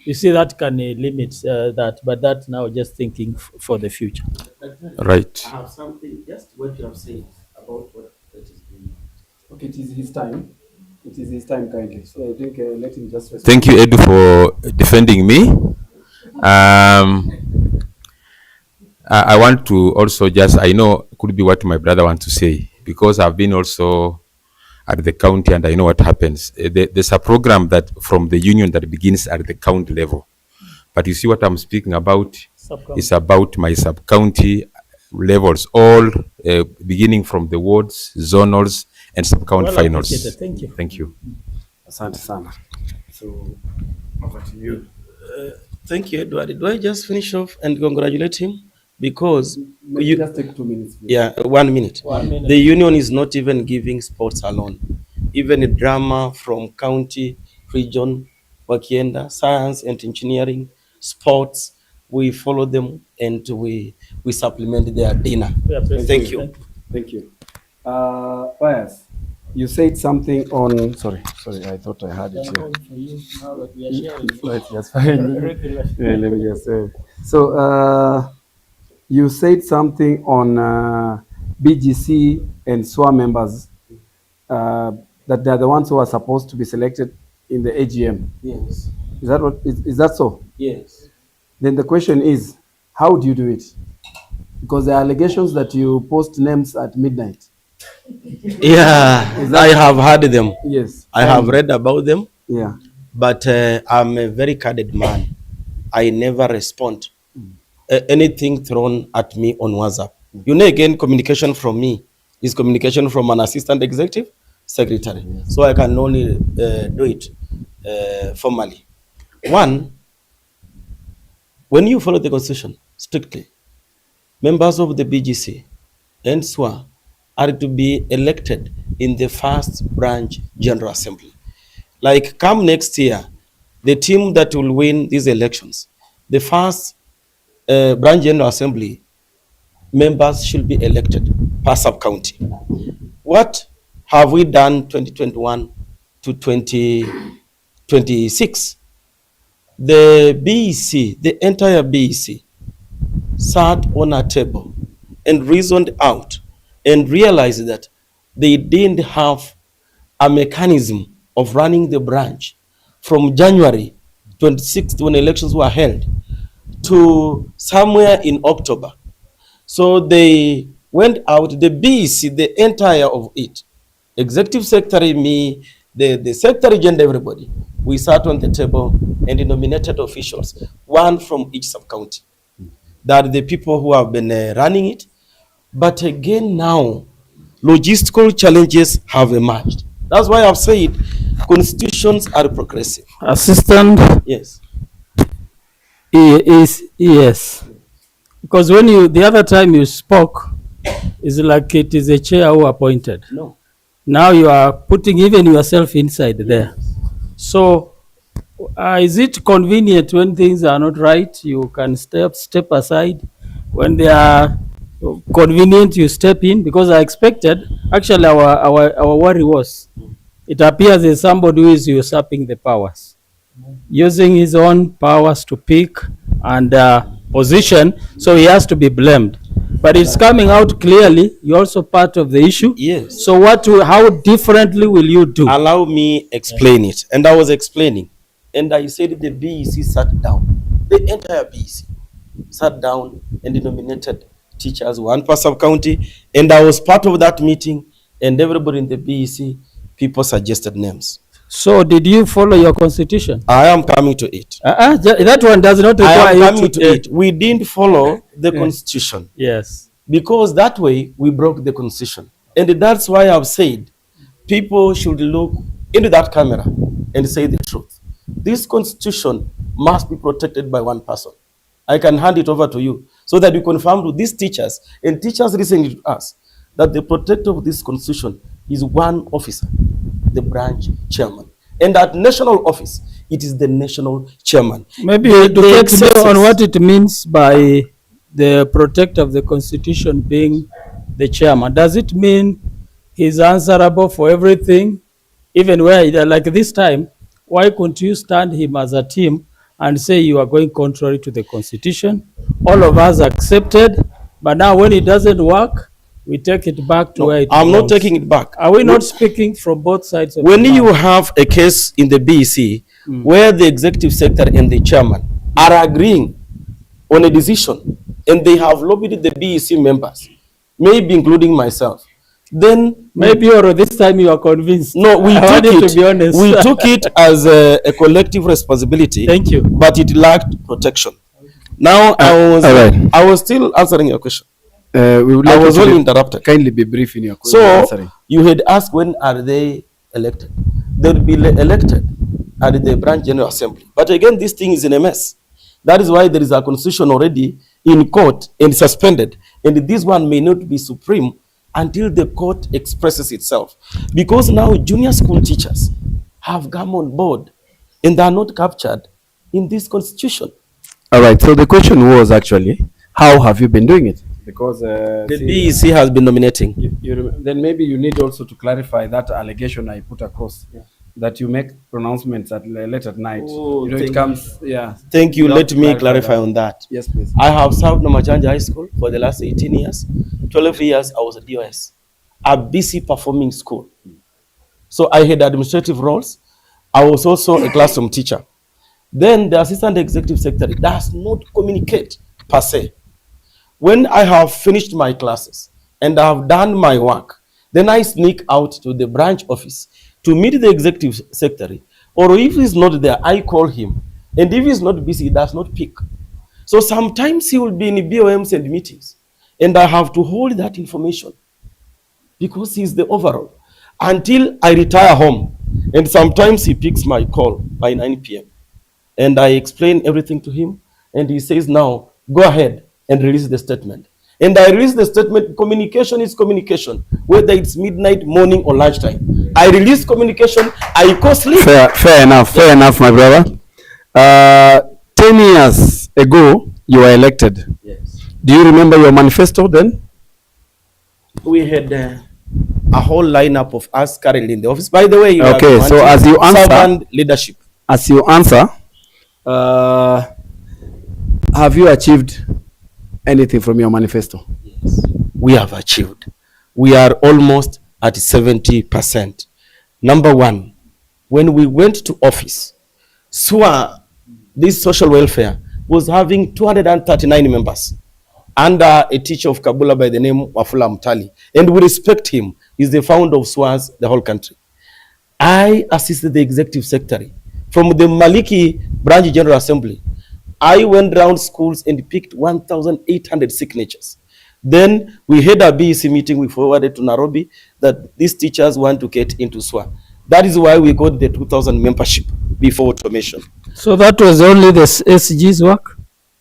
You see, that can limit that, but that now just thinking for the future. Right. I have something, just what you have said about what that is being. Okay, it is his time. It is his time, kindly. So I think let him just respond. Thank you, Edu, for defending me. I want to also just, I know it could be what my brother wants to say, because I've been also at the county and I know what happens. There's a program that from the union that begins at the county level. But you see what I'm speaking about is about my sub-county levels, all beginning from the wards, zonals, and sub-county finals. Thank you. Thank you. Asante sana. So over to you. Thank you, Edward. Do I just finish off and congratulate him? Because Maybe just take 2 minutes, please. yeah, 1 minute. 1 minute. The union is not even giving sports alone. Even a drama from county, region, wakienda, science and engineering, sports, we follow them and we supplement their dinner. Thank you. Thank you. Pius, you said something on. Sorry, I thought I had it here. Right, that's fine. Yeah, let me just say. So, you said something on BGC and SWA members that they are the ones who are supposed to be selected in the AGM. Yes. Is that so? Yes. Then the question is, how do you do it? Because there are allegations that you post names at midnight. Yeah, I have heard them. Yes. I have read about them. Yeah. But I'm a very candid man. I never respond anything thrown at me on WhatsApp. You know, again, communication from me is communication from an assistant executive secretary. So I can only do it formally. One, when you follow the constitution strictly, members of the BGC and SWA are to be elected in the first branch general assembly. Like come next year, the team that will win these elections, the first branch general assembly members should be elected per sub-county. What have we done 2021 to 2026? The BEC, the entire BEC, sat on a table and reasoned out and realized that they didn't have a mechanism of running the branch from January 26th when elections were held to somewhere in October. So they went out, the BEC, the entire of it, executive secretary, me, the secretary and everybody, we sat on the table and nominated officials, one from each sub-county. That are the people who have been running it. But again now, logistical challenges have emerged. That's why I've said constitutions are progressive. Assistant. Yes. Yes. Because when the other time you spoke, it's like it is a chair who appointed. No. Now you are putting even yourself inside there. So is it convenient when things are not right, you can step aside? When they are convenient, you step in? Because I expected, actually our worry was, it appears there's somebody who is usurping the powers, using his own powers to pick and position, so he has to be blamed. But it's coming out clearly, you're also part of the issue. Yes. So how differently will you do? Allow me explain it. And I was explaining. And I said the BEC sat down. The entire BEC sat down and nominated teachers, one per sub-county. And I was part of that meeting. And everybody in the BEC, people suggested names. So did you follow your constitution? I am coming to it. That one does not require I am you coming to it. We didn't follow the constitution. Yes. Because that way we broke the constitution. And that's why I've said people should look into that camera and say the truth. This constitution must be protected by one person. I can hand it over to you so that you confirm to these teachers and teachers listening to us that the protector of this constitution is one officer, the branch chairman. And at national office, it is the national chairman. Maybe educate me on what it means by the protector of the constitution being the chairman. Does it mean he's answerable for everything? Even where, like this time, why couldn't you stand him as a team and say you are going contrary to the constitution? All of us accepted, but now when it doesn't work, we take it back to where it belongs. I'm not taking it back. Are we not speaking from both sides of when the you mouth? have a case in the BEC where the executive secretary and the chairman are agreeing on a decision and they have lobbied the BEC members, maybe including myself, then maybe or this time you are convinced. No, we I took wanted it. to be honest. We took it as a collective responsibility. Thank you. But it lacked protection. Now I was still answering your question. We would I like was you to only be- interrupted. Kindly be brief in your So answering. you had asked when are they elected? They'll be elected at the branch general assembly. But again, this thing is in a mess. That is why there is a constitution already in court and suspended. And this one may not be supreme until the court expresses itself. Because now junior school teachers have come on board and they are not captured in this constitution. All right. So the question was actually, how have you been doing it? Because the BEC has been nominating. Then maybe you need also to clarify that allegation I put across, that you make pronouncements at late at night. Oh, it comes, yeah. Thank you. have Let to me clarify that. on that. Yes, please. I have served Namachanja High School for the last 18 years. 12 years I was a DOS, a BC performing school. So I had administrative roles. I was also a classroom teacher. Then the assistant executive secretary does not communicate per se. When I have finished my classes and I have done my work, then I sneak out to the branch office to meet the executive secretary. Or if he's not there, I call him. And if he's not busy, he does not pick. So sometimes he will be in BOMs and meetings. And I have to hold that information because he's the overall until I retire home. And sometimes he picks my call by 9 p.m. And I explain everything to him. And he says, now go ahead and release the statement. And I release the statement. Communication is communication, whether it's midnight, morning, or lunchtime. I release communication. I go sleep. Fair enough, my brother. 10 years ago, you were elected. Yes. Do you remember your manifesto then? We had a whole lineup of us currently in the office. By the way, you okay. So as you answer, leadership. As you answer, have you achieved anything from your manifesto? Yes, we have achieved. We are almost at 70%. Number one, when we went to office, SWA, this social welfare, was having 239 members under a teacher of Kabula by the name of Wafula Mutali. And we respect him. He's the founder of SWA's, the whole country. I assisted the executive secretary from the Maliki Branch General Assembly. I went around schools and picked 1,800 signatures. Then we had a BEC meeting, we forwarded to Nairobi that these teachers want to get into SWA. That is why we got the 2,000 membership before automation. So that was only the SG's work?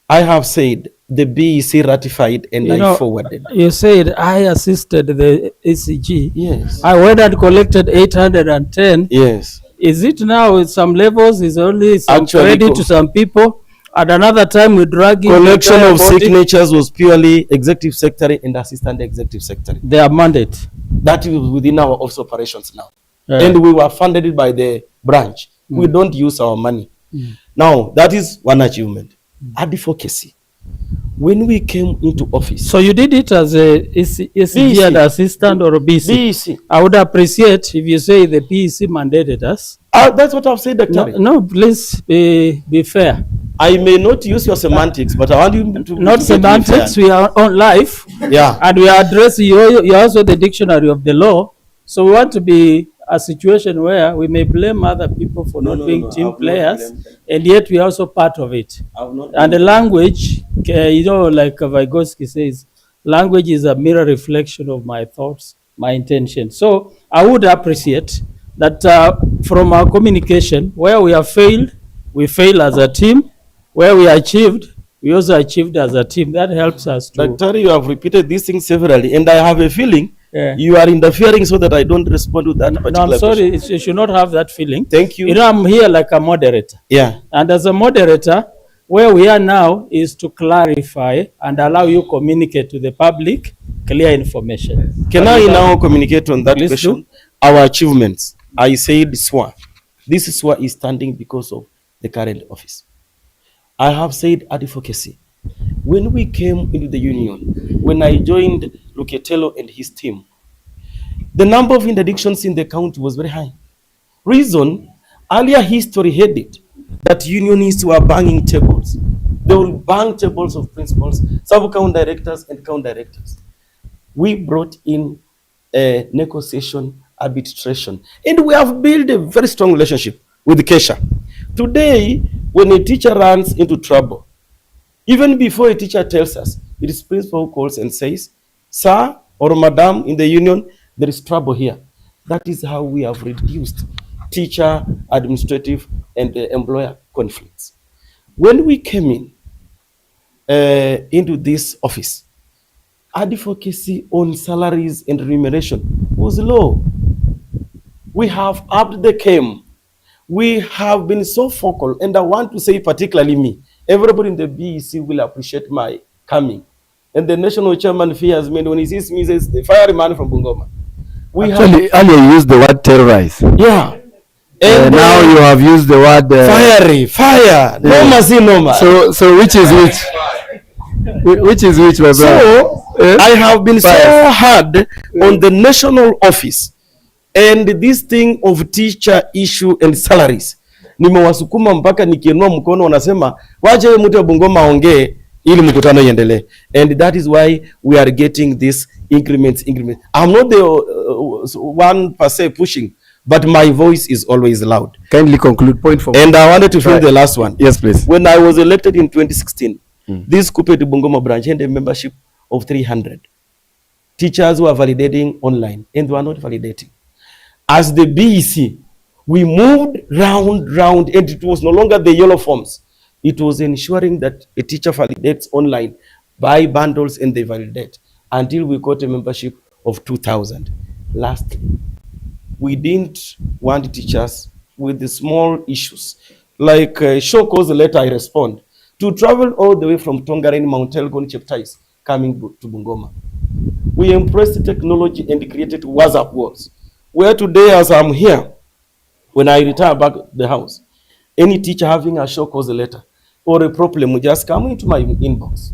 I have said the BEC ratified and I forwarded. You said I assisted the SCG. Yes. I went and collected 810. Yes. Is it now at some levels is only some Actually, credit to some people? At another time we drag in collection the of body. signatures was purely executive secretary and assistant executive secretary. Their mandate. That is within our office operations now. Yeah. And we were funded by the branch. We don't use our money. Now, that is one achievement. Advocacy. When we came into office. So you did it as a SCG and assistant or a BC? I would appreciate if you say the BC mandated us. That's what I've said, Dr. No, please be fair. I may not use your semantics, but I want you to not semantics. We are on live. Yeah. And we are addressing you're also the dictionary of the law. So we want to be a situation where we may blame other people for not being team players, and yet we are also part of it. And the language, like Vygotsky says, language is a mirror reflection of my thoughts, my intention. So I would appreciate that from our communication, where we have failed, we fail as a team. Where we achieved, we also achieved as a team. That helps us to... Dr. You have repeated these things severally, and I have a feeling you are interfering so that I don't respond to that particular No, I'm sorry. question. You should not have that feeling. Thank you. You know, I'm here like a moderator. Yeah. And as a moderator, where we are now is to clarify and allow you communicate to the public clear information. Can I now communicate on that question? Our achievements. I said SWA. This SWA is standing because of the current office. I have said advocacy. When we came into the union, when I joined Luketelo and his team, the number of interdictions in the county was very high. Reason, earlier history had it that unionists were banging tables. They will bang tables of principals, sub-count directors and count directors. We brought in a negotiation, arbitration, and we have built a very strong relationship with Kesha. Today, when a teacher runs into trouble, even before a teacher tells us, it is principal who calls and says, sir or madam in the union, there is trouble here. That is how we have reduced teacher, administrative, and employer conflicts. When we came in, into this office, advocacy on salaries and remuneration was low. We have upped the game. We have been so focal, and I want to say particularly me, everybody in the BEC will appreciate my coming. And the national chairman fears me when he sees me, he says, the fireman from Bungoma. Actually, earlier you used the word terrorize. Yeah. And now you have used the word fiery, fire. No mercy, no mercy. So which is which? Which is which, my brother? So I have been so hard on the national office and this thing of teacher issue and salaries. Nimewasukuma mpaka nikiinua mkono wanasema waje mtu wa Bungoma aongee ili mkutano iendelee. And that is why we are getting this increments. I'm not the one per se pushing, but my voice is always loud. Kindly conclude point for And I wanted to fill the last one. Yes, please. When I was elected in 2016, this KUPPET Bungoma branch had a membership of 300 teachers who are validating online and were not validating. As the BEC, we moved round, and it was no longer the yellow forms. It was ensuring that a teacher validates online, buy bundles, and they validate until we got a membership of 2,000. Lastly, we didn't want teachers with the small issues like show cause letter I respond to travel all the way from Tongaren, Mount Elgon, Cheptais, coming to Bungoma. We embraced technology and created WhatsApp walls, where today as I'm here, when I retire back the house, any teacher having a show cause letter or a problem will just come into my inbox.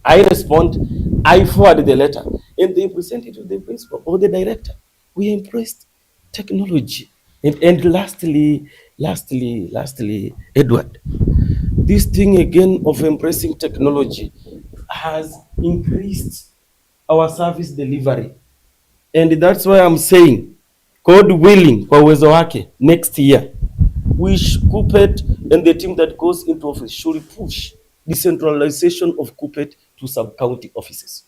I respond, I forward the letter, and they present it to the principal or the director. We embraced technology. And lastly, Edward, this thing again of embracing technology has increased our service delivery. And that's why I'm saying, God willing, kwa uwezo wake, next year, we KUPPET and the team that goes into office should push decentralization of KUPPET to sub-county offices.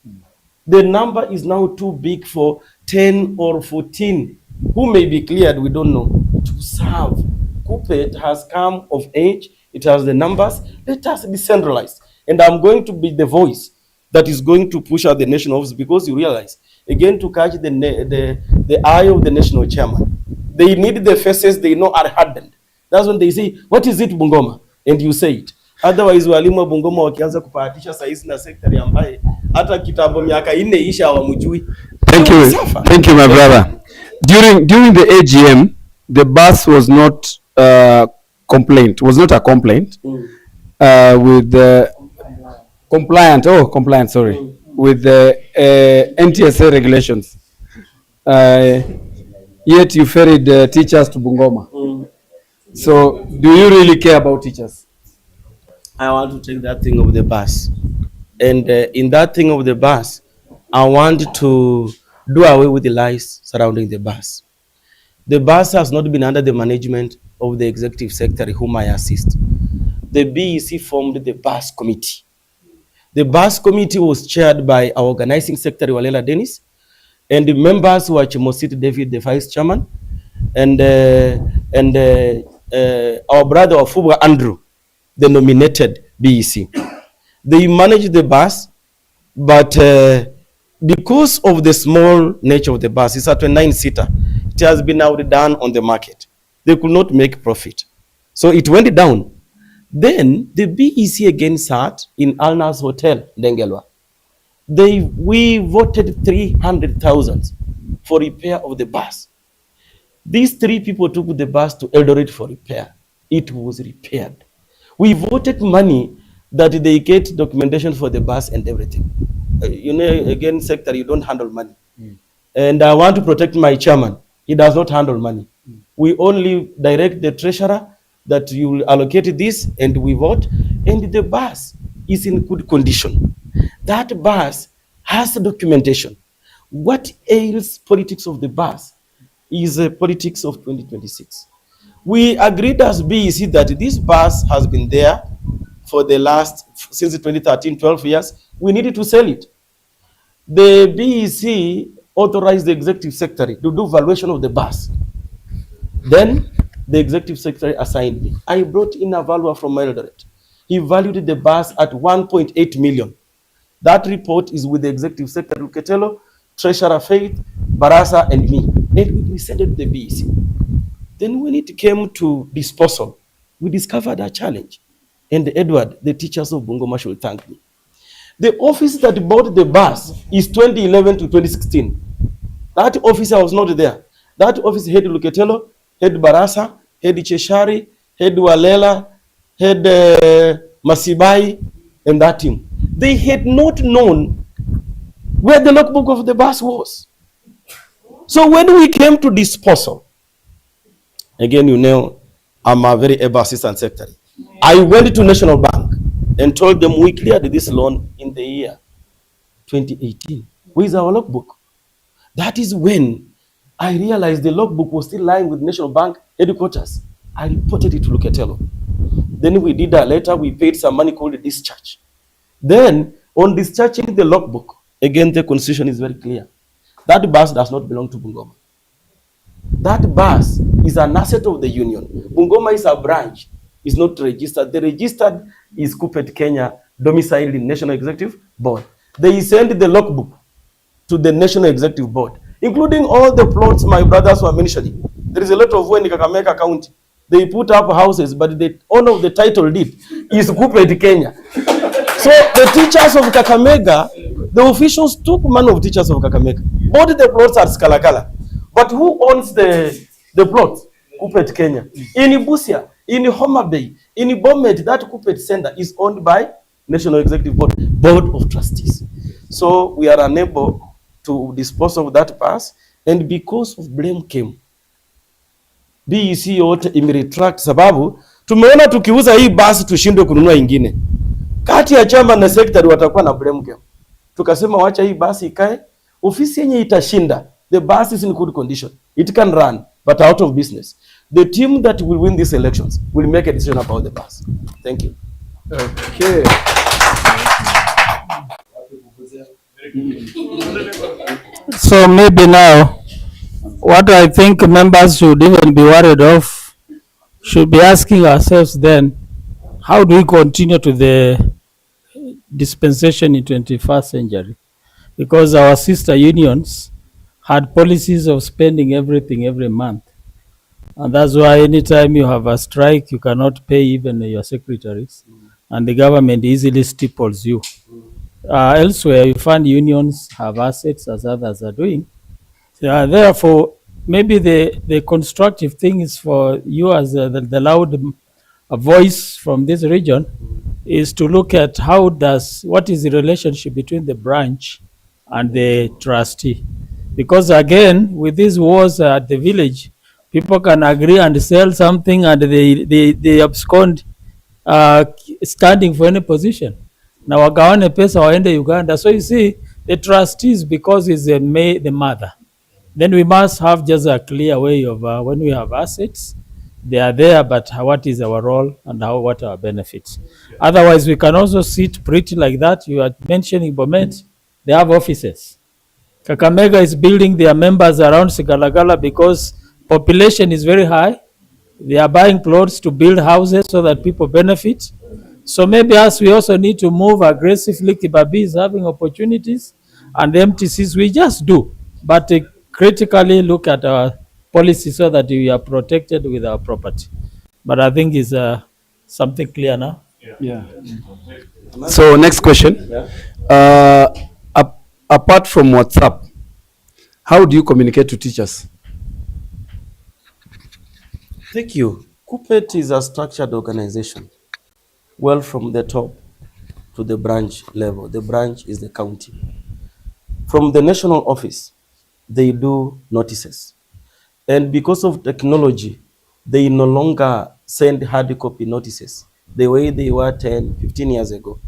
The number is now too big for 10 or 14, who may be cleared, we don't know, to serve. KUPPET has come of age, it has the numbers, let us decentralize. And I'm going to be the voice that is going to push out the national office, because you realize, again, to catch the eye of the national chairman, they need the faces they know are hardened. That's when they say, what is it Bungoma? And you say it. Otherwise, walimu wa Bungoma wakianza kupatisha saizi na sekretari ambaye hata kitambo miaka 4 isha hawamjui. Thank you, my brother. During the AGM, the bus was not a complaint with the compliant, sorry, with the NTSA regulations. Yet you ferried teachers to Bungoma. So, do you really care about teachers? I want to take that thing of the bus. And in that thing of the bus, I want to do away with the lies surrounding the bus. The bus has not been under the management of the executive secretary whom I assist. The BEC formed the bus committee. The bus committee was chaired by our organizing secretary, Walela Dennis, and the members were Chemosit David, the vice chairman, and our brother Wafubwa Andrew, the nominated BEC. They managed the bus, but because of the small nature of the bus, it's a 29-seater, it has been outdone on the market. They could not make profit. So it went down. Then the BEC again sat in Alnas Hotel, Dengelwa. We voted 300,000 for repair of the bus. These 3 people took the bus to Eldoret for repair. It was repaired. We voted money that they get documentation for the bus and everything. Again, secretary, you don't handle money. And I want to protect my chairman. He does not handle money. We only direct the treasurer that you will allocate this, and we vote, and the bus is in good condition. That bus has documentation. What ails politics of the bus is politics of 2026. We agreed as BEC that this bus has been there for the since 2013, 12 years. We needed to sell it. The BEC authorized the executive secretary to do valuation of the bus. Then the executive secretary assigned me. I brought in a valuer from Eldoret. he valued the bus at 1.8 million. That report is with the executive secretary Luketelo, treasurer Faith, Barasa, and me. And we sent it to the BEC. Then when it came to disposal, we discovered a challenge. And Edward, the teachers of Bungoma should thank me. The office that bought the bus is 2011 to 2016. That officer was not there. That office had Luketelo, had Barasa, had Cheshari, had Walela, had Masibai, and that team. They had not known where the logbook of the bus was. So when we came to disposal, again, you know, I'm a very able assistant secretary. I went to National Bank and told them we cleared this loan in the year 2018. Where is our logbook? That is when I realized the logbook was still lying with National Bank headquarters. I reported it to Luketelo. Then we did a letter, we paid some money called discharge. Then, on discharging the logbook, again, the constitution is very clear. That bus does not belong to Bungoma. That bus is an asset of the union. Bungoma is a branch, it's not registered. The registered is KUPPET Kenya, domiciled in National Executive Board. They send the logbook to the National Executive Board, including all the plots my brothers were mentioning. There is a lot of when in Kakamega County. They put up houses, but the owner of the title deed is KUPPET Kenya. So the teachers of Kakamega, the officials took money of teachers of Kakamega, bought the plots at Skalakala. But who owns the plots? KUPPET Kenya. In Busia, in Homa Bay, in Bomet, that KUPPET center is owned by National Executive Board, Board of Trustees. So we are unable to dispose of that pass, and because of blame came, BEC yote imeretract sababu tumeona tukiuza hii basi tushindwe kununua ingine. Kati ya chama na secretary watakuwa na blame game. Tukasema wacha hii basi ikae, ofisi yenye itashinda. The bus is in good condition. It can run, but out of business. The team that will win these elections will make a decision about the bus. Thank you. Okay. So maybe now, what I think members should even be worried of, should be asking ourselves then, how do we continue to the dispensation in 21st century? Because our sister unions had policies of spending everything every month. And that's why anytime you have a strike, you cannot pay even your secretaries. And the government easily stipples you. Elsewhere, you find unions have assets as others are doing. Therefore, maybe the constructive thing is for you as the loud voice from this region is to look at what is the relationship between the branch and the trustee. Because again, with these wars at the village, people can agree and sell something and they abscond standing for any position. Na wagawane pesa waende Uganda. So you see, the trustees, because it's the mother, then we must have just a clear way of when we have assets, they are there, but what is our role and what are our benefits? Otherwise, we can also sit pretty like that. You are mentioning Bomet, they have offices. Kakamega is building their members around Sigalagala because population is very high. They are buying plots to build houses so that people benefit. So maybe us, we also need to move aggressively. Kibabi is having opportunities, and the MTCs, we just do. But critically look at our policy so that we are protected with our property. But I think it's something clear now. Yeah. So next question. Apart from WhatsApp, how do you communicate to teachers? Thank you. KUPPET is a structured organization. Well, from the top to the branch level. The branch is the county. From the national office, they do notices. And because of technology, they no longer send hard copy notices the way they were 10, 15 years ago.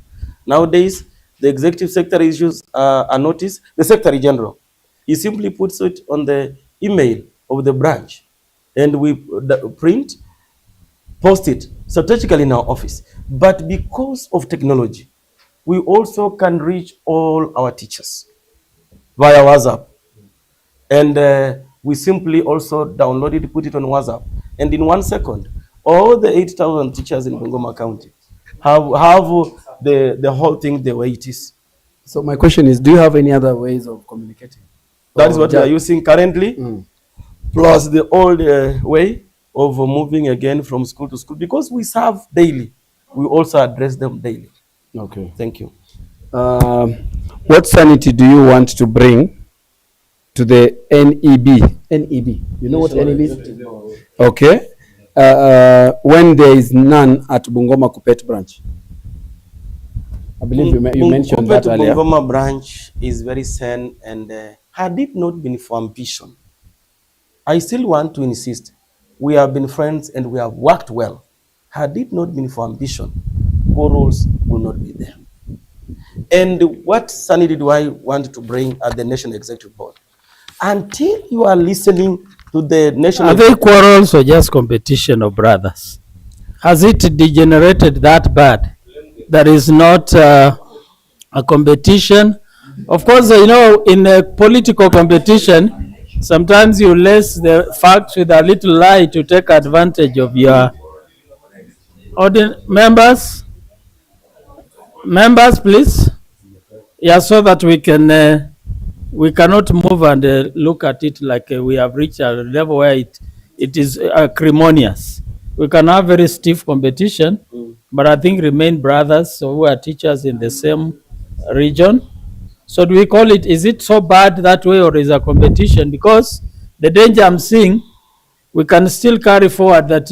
Nowadays, the executive secretary issues a notice, the secretary general, he simply puts it on the email of the branch, and we print, post it strategically in our office. But because of technology, we also can reach all our teachers via WhatsApp. And we simply also download it, put it on WhatsApp. And in 1 second, all the 8,000 teachers in Bungoma County have the whole thing the way it is. So my question is, do you have any other ways of communicating? That is Or what we are ju- using currently, plus the old way of moving again from school to school, because we serve daily. We also address them daily. Okay. Thank you. What sanity do you want to bring to the NEB? NEB. You know what NEB is? Okay. When there is none at Bungoma KUPPET branch. I believe you mentioned that earlier. Bungoma branch is very sane, and had it not been for ambition, I still want to insist, we have been friends and we have worked well. Had it not been for ambition, quarrels will not be there. And what sanity do I want to bring at the National Executive Board? Until you are listening to the National... Are they quarrels or just competition of brothers? Has it degenerated that bad? There is not a competition. Of course, you know, in a political competition, sometimes you lace the facts with a little lie to take advantage of your members. Members, please. Yeah, so that we cannot move and look at it like we have reached a level where it is acrimonious. We can have very stiff competition, but I think remain brothers, so we are teachers in the same region. So do we call it, is it so bad that way, or is a competition? Because the danger I'm seeing, we can still carry forward that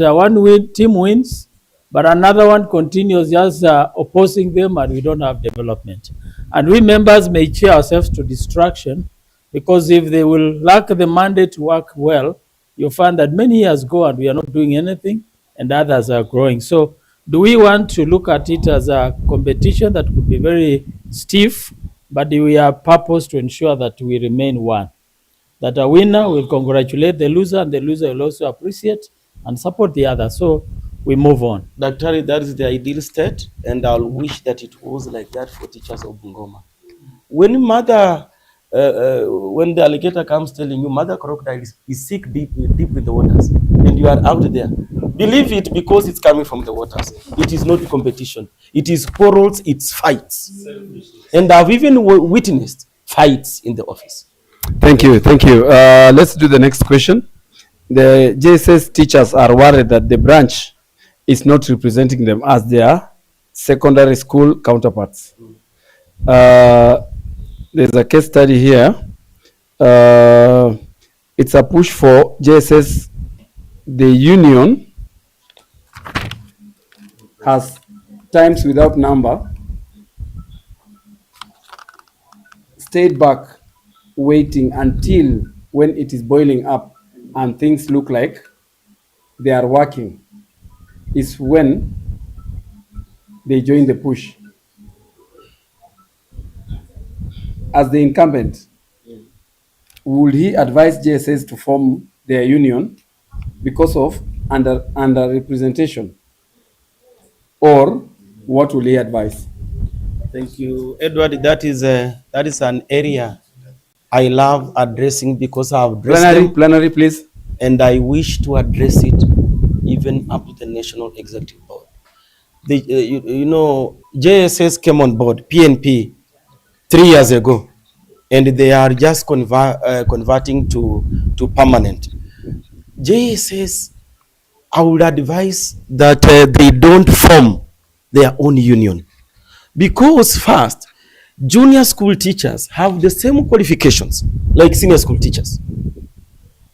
team wins, but another one continues just opposing them, and we don't have development. And we members may cheer ourselves to distraction, because if they will lack the mandate to work well, you'll find that many years go and we are not doing anything, and others are growing. So do we want to look at it as a competition that could be very stiff, but we have purpose to ensure that we remain one? That a winner will congratulate the loser, and the loser will also appreciate and support the other. So we move on. Daktari, that is the ideal state, and I'll wish that it was like that for teachers of Bungoma. When when the alligator comes telling you mother crocodile is sick deep in the waters, and you are out there, believe it, because it's coming from the waters. It is not competition. It is quarrels, it's fights. And I've even witnessed fights in the office. Thank you. Let's do the next question. The JSS teachers are worried that the branch is not representing them as their secondary school counterparts. There's a case study here. It's a push for JSS. The union has times without number stayed back waiting until when it is boiling up and things look like they are working is when they join the push. As the incumbent, would he advise JSS to form their union because of under representation, or what will he advise? Thank you, Edward. That is an area I love addressing, because I have addressed plenary, please. And I wish to address it even up to the National Executive Board. You know, JSS came on board, PNP, 3 years ago, and they are just converting to permanent. JSS, I would advise that they don't form their own union, because first, junior school teachers have the same qualifications like senior school teachers.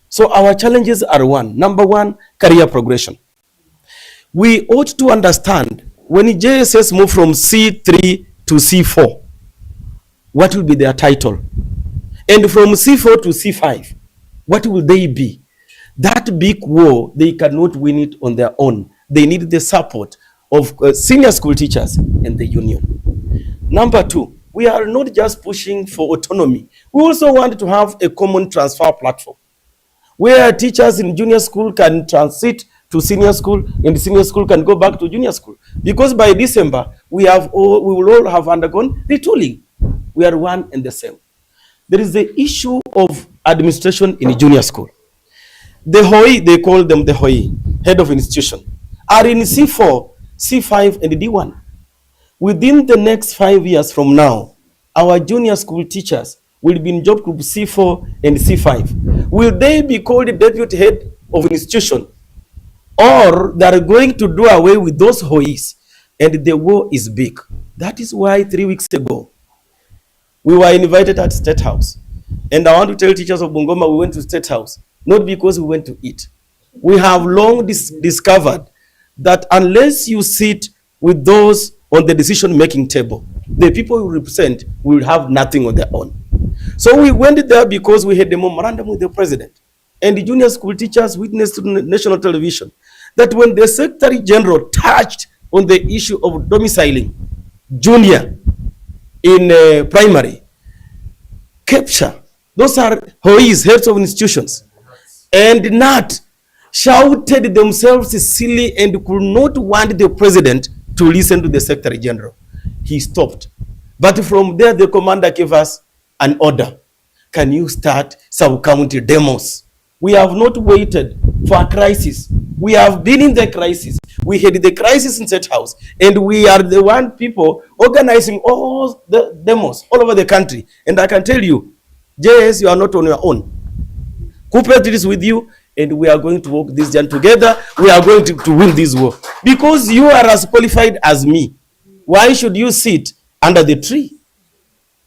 So our challenges are number one, career progression. We ought to understand when JSS move from C3 to C4, what will be their title? And from C4 to C5, what will they be? That big war, they cannot win it on their own. They need the support of senior school teachers and the union. Number two, we are not just pushing for autonomy. We also want to have a common transfer platform where teachers in junior school can transit to senior school, and senior school can go back to junior school. Because by December, we will all have undergone retooling. We are one and the same. There is the issue of administration in junior school. The HOI, they call them the HOI, head of institution, are in C4, C5, and D1. Within the next 5 years from now, our junior school teachers will be in job group C4 and C5. Will they be called deputy head of an institution, or they are going to do away with those HOIs? And the war is big. That is why 3 weeks ago, we were invited at State House. And I want to tell teachers of Bungoma, we went to State House, not because we went to eat. We have long discovered that unless you sit with those on the decision-making table, the people you represent will have nothing on their own. So we went there because we had a memorandum with the president. And the junior school teachers witnessed to national television that when the Secretary General touched on the issue of domiciling junior in primary, capture, those are HOIs, heads of institutions, and NAT shouted themselves silly and could not want the president to listen to the Secretary General. He stopped. But from there, the commander gave us an order. Can you start sub-county demos? We have not waited for a crisis. We have been in the crisis. We had the crisis in State House, and we are the one people organizing all the demos all over the country. And I can tell you, JS, you are not on your own. KUPPET is with you, and we are going to walk this journey together. We are going to win this war. Because you are as qualified as me. Why should you sit under the tree?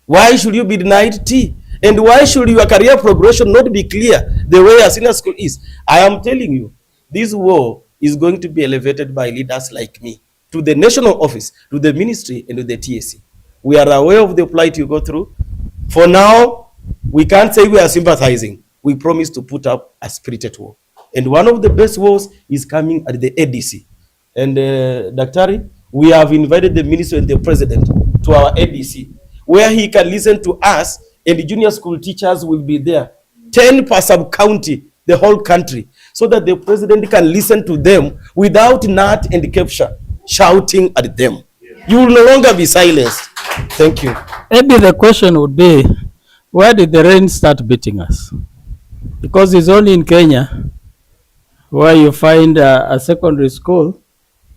Why should you be denied tea? And why should your career progression not be clear the way a senior school is? I am telling you, this war is going to be elevated by leaders like me to the national office, to the ministry, and to the TSC. We are aware of the plight you go through. For now, we can't say we are sympathizing. We promise to put up a spirited war. And one of the best wars is coming at the ADC. And Daktari, we have invited the minister and the president to our ADC, where he can listen to us, and the junior school teachers will be there, 10 per sub-county, the whole country, so that the president can listen to them without NAT and capture shouting at them. You will no longer be silenced. Thank you. Maybe the question would be, where did the rain start beating us? Because it's only in Kenya where you find a secondary school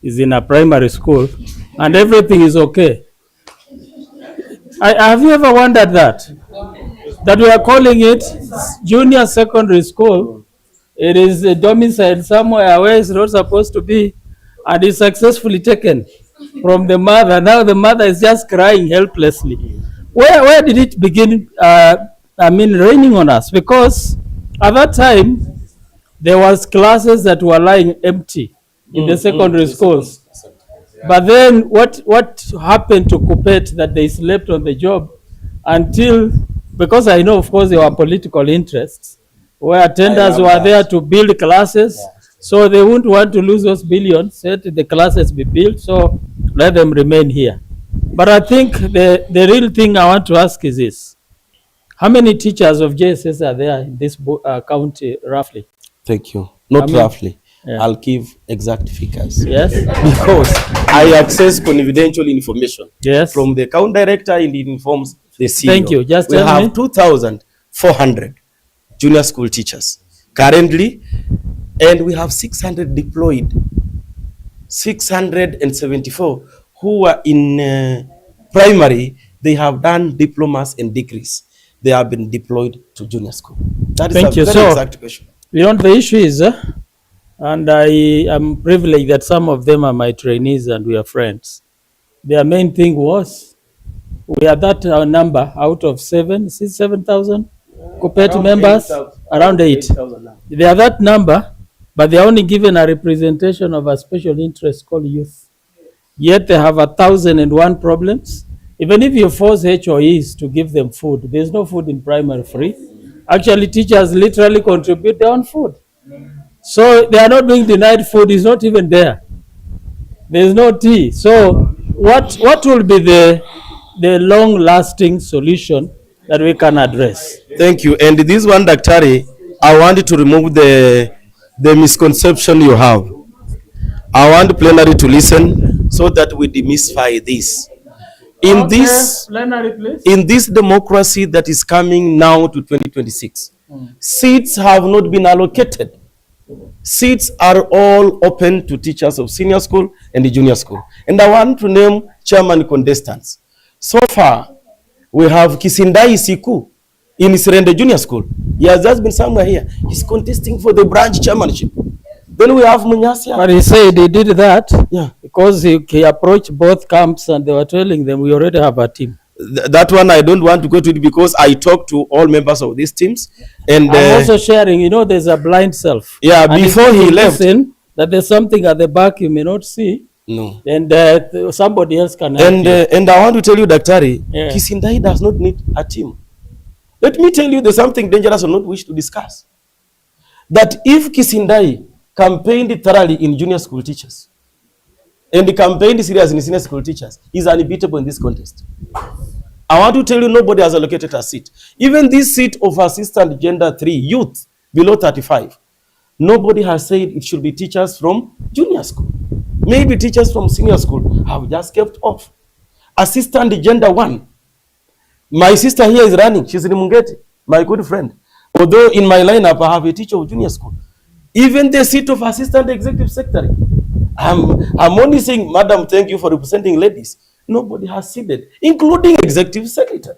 is in a primary school and everything is okay. Have you ever wondered that? That we are calling it junior secondary school. It is a domicile somewhere where it's not supposed to be, and is successfully taken from the mother. Now the mother is just crying helplessly. Where did it begin? Raining on us? Because at that time there was classes that were lying empty in the secondary schools. But then what happened to KUPPET, that they slept on the job until, because I know of course there were political interests where tenders were there to build classes, so they wouldn't want to lose those billions, said the classes be built, so let them remain here. But I think the real thing I want to ask is this: how many teachers of JSS are there in this county roughly? Thank you. Not roughly. Yeah. I'll give exact figures. Yes. Because I access confidential information. Yes. From the account director, and it informs the CEO. Thank you. Just we have 2,400 junior school teachers currently, and we have 600 deployed. 674 who are in primary, they have done diplomas and degrees. They have been deployed to junior school. That is a very exact question. Beyond the issue is, and I am privileged that some of them are my trainees and we are friends. Their main thing was, we are that number out of 7,000 KUPPET members, around 8. They are that number, but they are only given a representation of a special interest called youth. Yet they have 1,001 problems. Even if you force HOEs to give them food, there's no food in primary free. Actually, teachers literally contribute their own food. So they are not being denied food, is not even there. There's no tea. So what will be the long-lasting solution that we can address? Thank you. And this one, Daktari, I want to remove the misconception you have. I want plenary to listen so that we demystify this. In this democracy that is coming now to 2026, seats have not been allocated. Seats are all open to teachers of senior school and the junior school. And I want to name chairman contestants. So far, we have Kisindai Siku in Serende Junior School. He has just been somewhere here. He's contesting for the branch chairmanship. Then we have Munyasia. But he said he did that because he approached both camps and they were telling them we already have a team. That one I don't want to go to it because I talked to all members of these teams. And I'm also sharing, you know, there's a blind self. Yeah, and before he left. That there's something at the back you may not see. No. And somebody else can help you. And I want to tell you, Daktari, Yeah. Kisindai does not need a team. Let me tell you, there's something dangerous I not wish to discuss. That if Kisindai campaigned thoroughly in junior school teachers and campaigned serious in senior school teachers, he's unbeatable in this contest. I want to tell you, nobody has allocated a seat. Even this seat of assistant gender 3 youth below 35, nobody has said it should be teachers from junior school. Maybe teachers from senior school have just kept off. Assistant gender 1. My sister here is running. She's in Mungeti, my good friend. Although in my lineup, I have a teacher of junior school. Even the seat of assistant executive secretary. I'm only saying, madam, thank you for representing ladies. Nobody has seated, including executive secretary.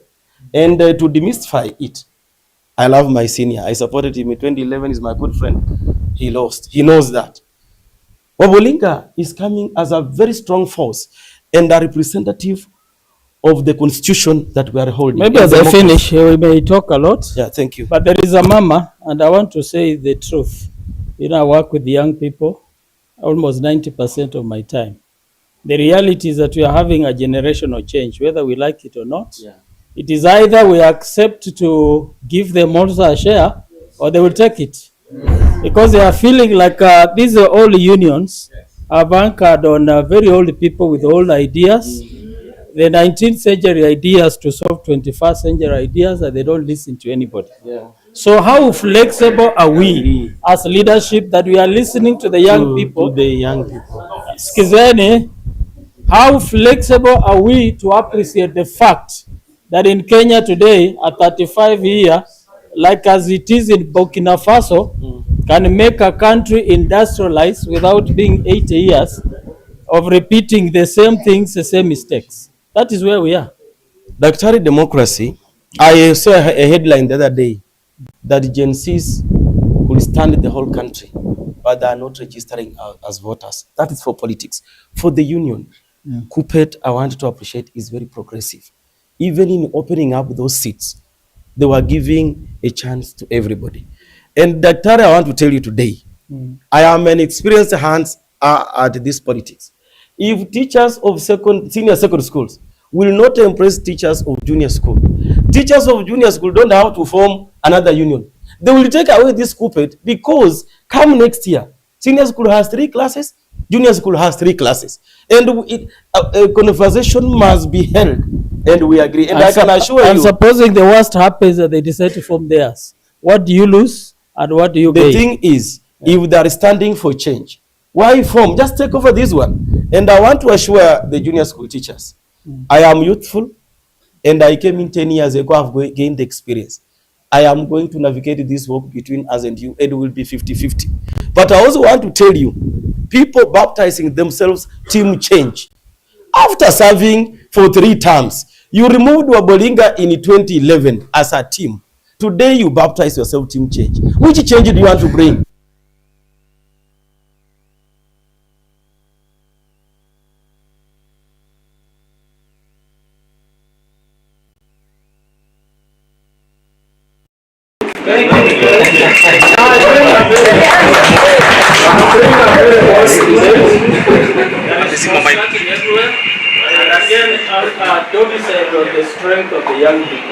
And to demystify it, I love my senior. I supported him in 2011. He's my good friend. He lost. He knows that. Wabolinga is coming as a very strong force and a representative of the constitution that we are holding. Maybe as I finish, we may talk a lot. Yeah, thank you. But there is a mama, and I want to say the truth. You know, I work with young people almost 90% of my time. The reality is that we are having a generational change, whether we like it or not. Yeah. It is either we accept to give them also a share, or they will take it. Because they are feeling like these are all unions are anchored on very old people with old ideas. The 19th century ideas to solve 21st century ideas, and they don't listen to anybody. Yeah. So how flexible are we as leadership that we are listening to the young people? To the young people. Skizeni, how flexible are we to appreciate the fact that in Kenya today, at 35 years, like as it is in Burkina Faso, can make a country industrialize without being 80 years of repeating the same things, the same mistakes. That is where we are. Daktari democracy, I saw a headline the other day that Gen Zs could stand the whole country, but they are not registering as voters. That is for politics. For the union, KUPPET, I want to appreciate, is very progressive. Even in opening up those seats, they were giving a chance to everybody. And Daktari, I want to tell you today, I am an experienced hands at this politics. If teachers of senior secondary schools will not embrace teachers of junior school, teachers of junior school don't have to form another union. They will take away this KUPPET because come next year, senior school has 3 classes, junior school has 3 classes. And a conversation must be held, and we agree. And I can assure you. And supposing the worst happens that they decide to form theirs, what do you lose and what do you gain? The thing is, if they are standing for change, why form? Just take over this one. And I want to assure the junior school teachers, I am youthful, and I came in 10 years ago, I've gained experience. I am going to navigate this work between us and you, and it will be 50-50. But I also want to tell you, people baptizing themselves team change. After serving for 3 terms, you removed Wabolinga in 2011 as a team. Today you baptize yourself team change. Which change do you want to bring?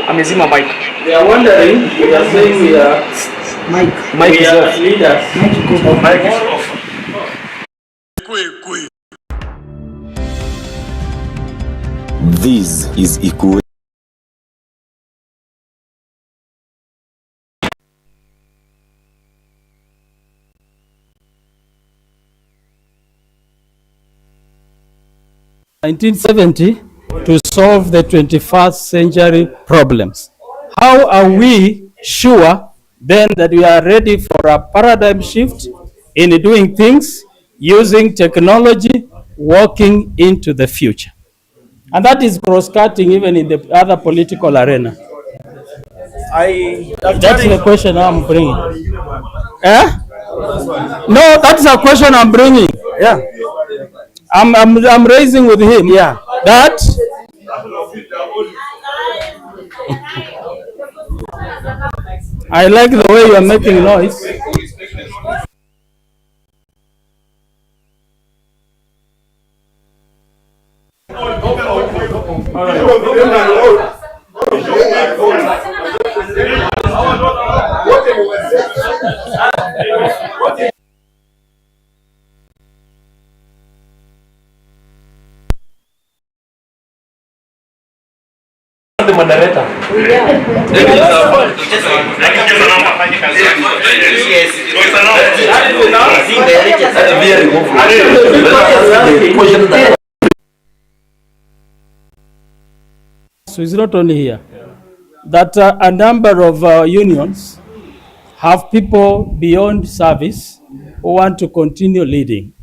Amezima mic. They are wondering, we are saying we are Mic is off. leaders. Mic is off. This is Equity. To solve the 21st century problems. How are we sure then that we are ready for a paradigm shift in doing things, using technology, walking into the future. And that is cross-cutting even in the other political arena. That's the question I'm bringing. Eh? No, that's a question I'm bringing. Yeah. I'm raising with him. Yeah. That I like the way you are making noise. The moderator. So it's not only here that a number of unions have people beyond service who want to continue leading.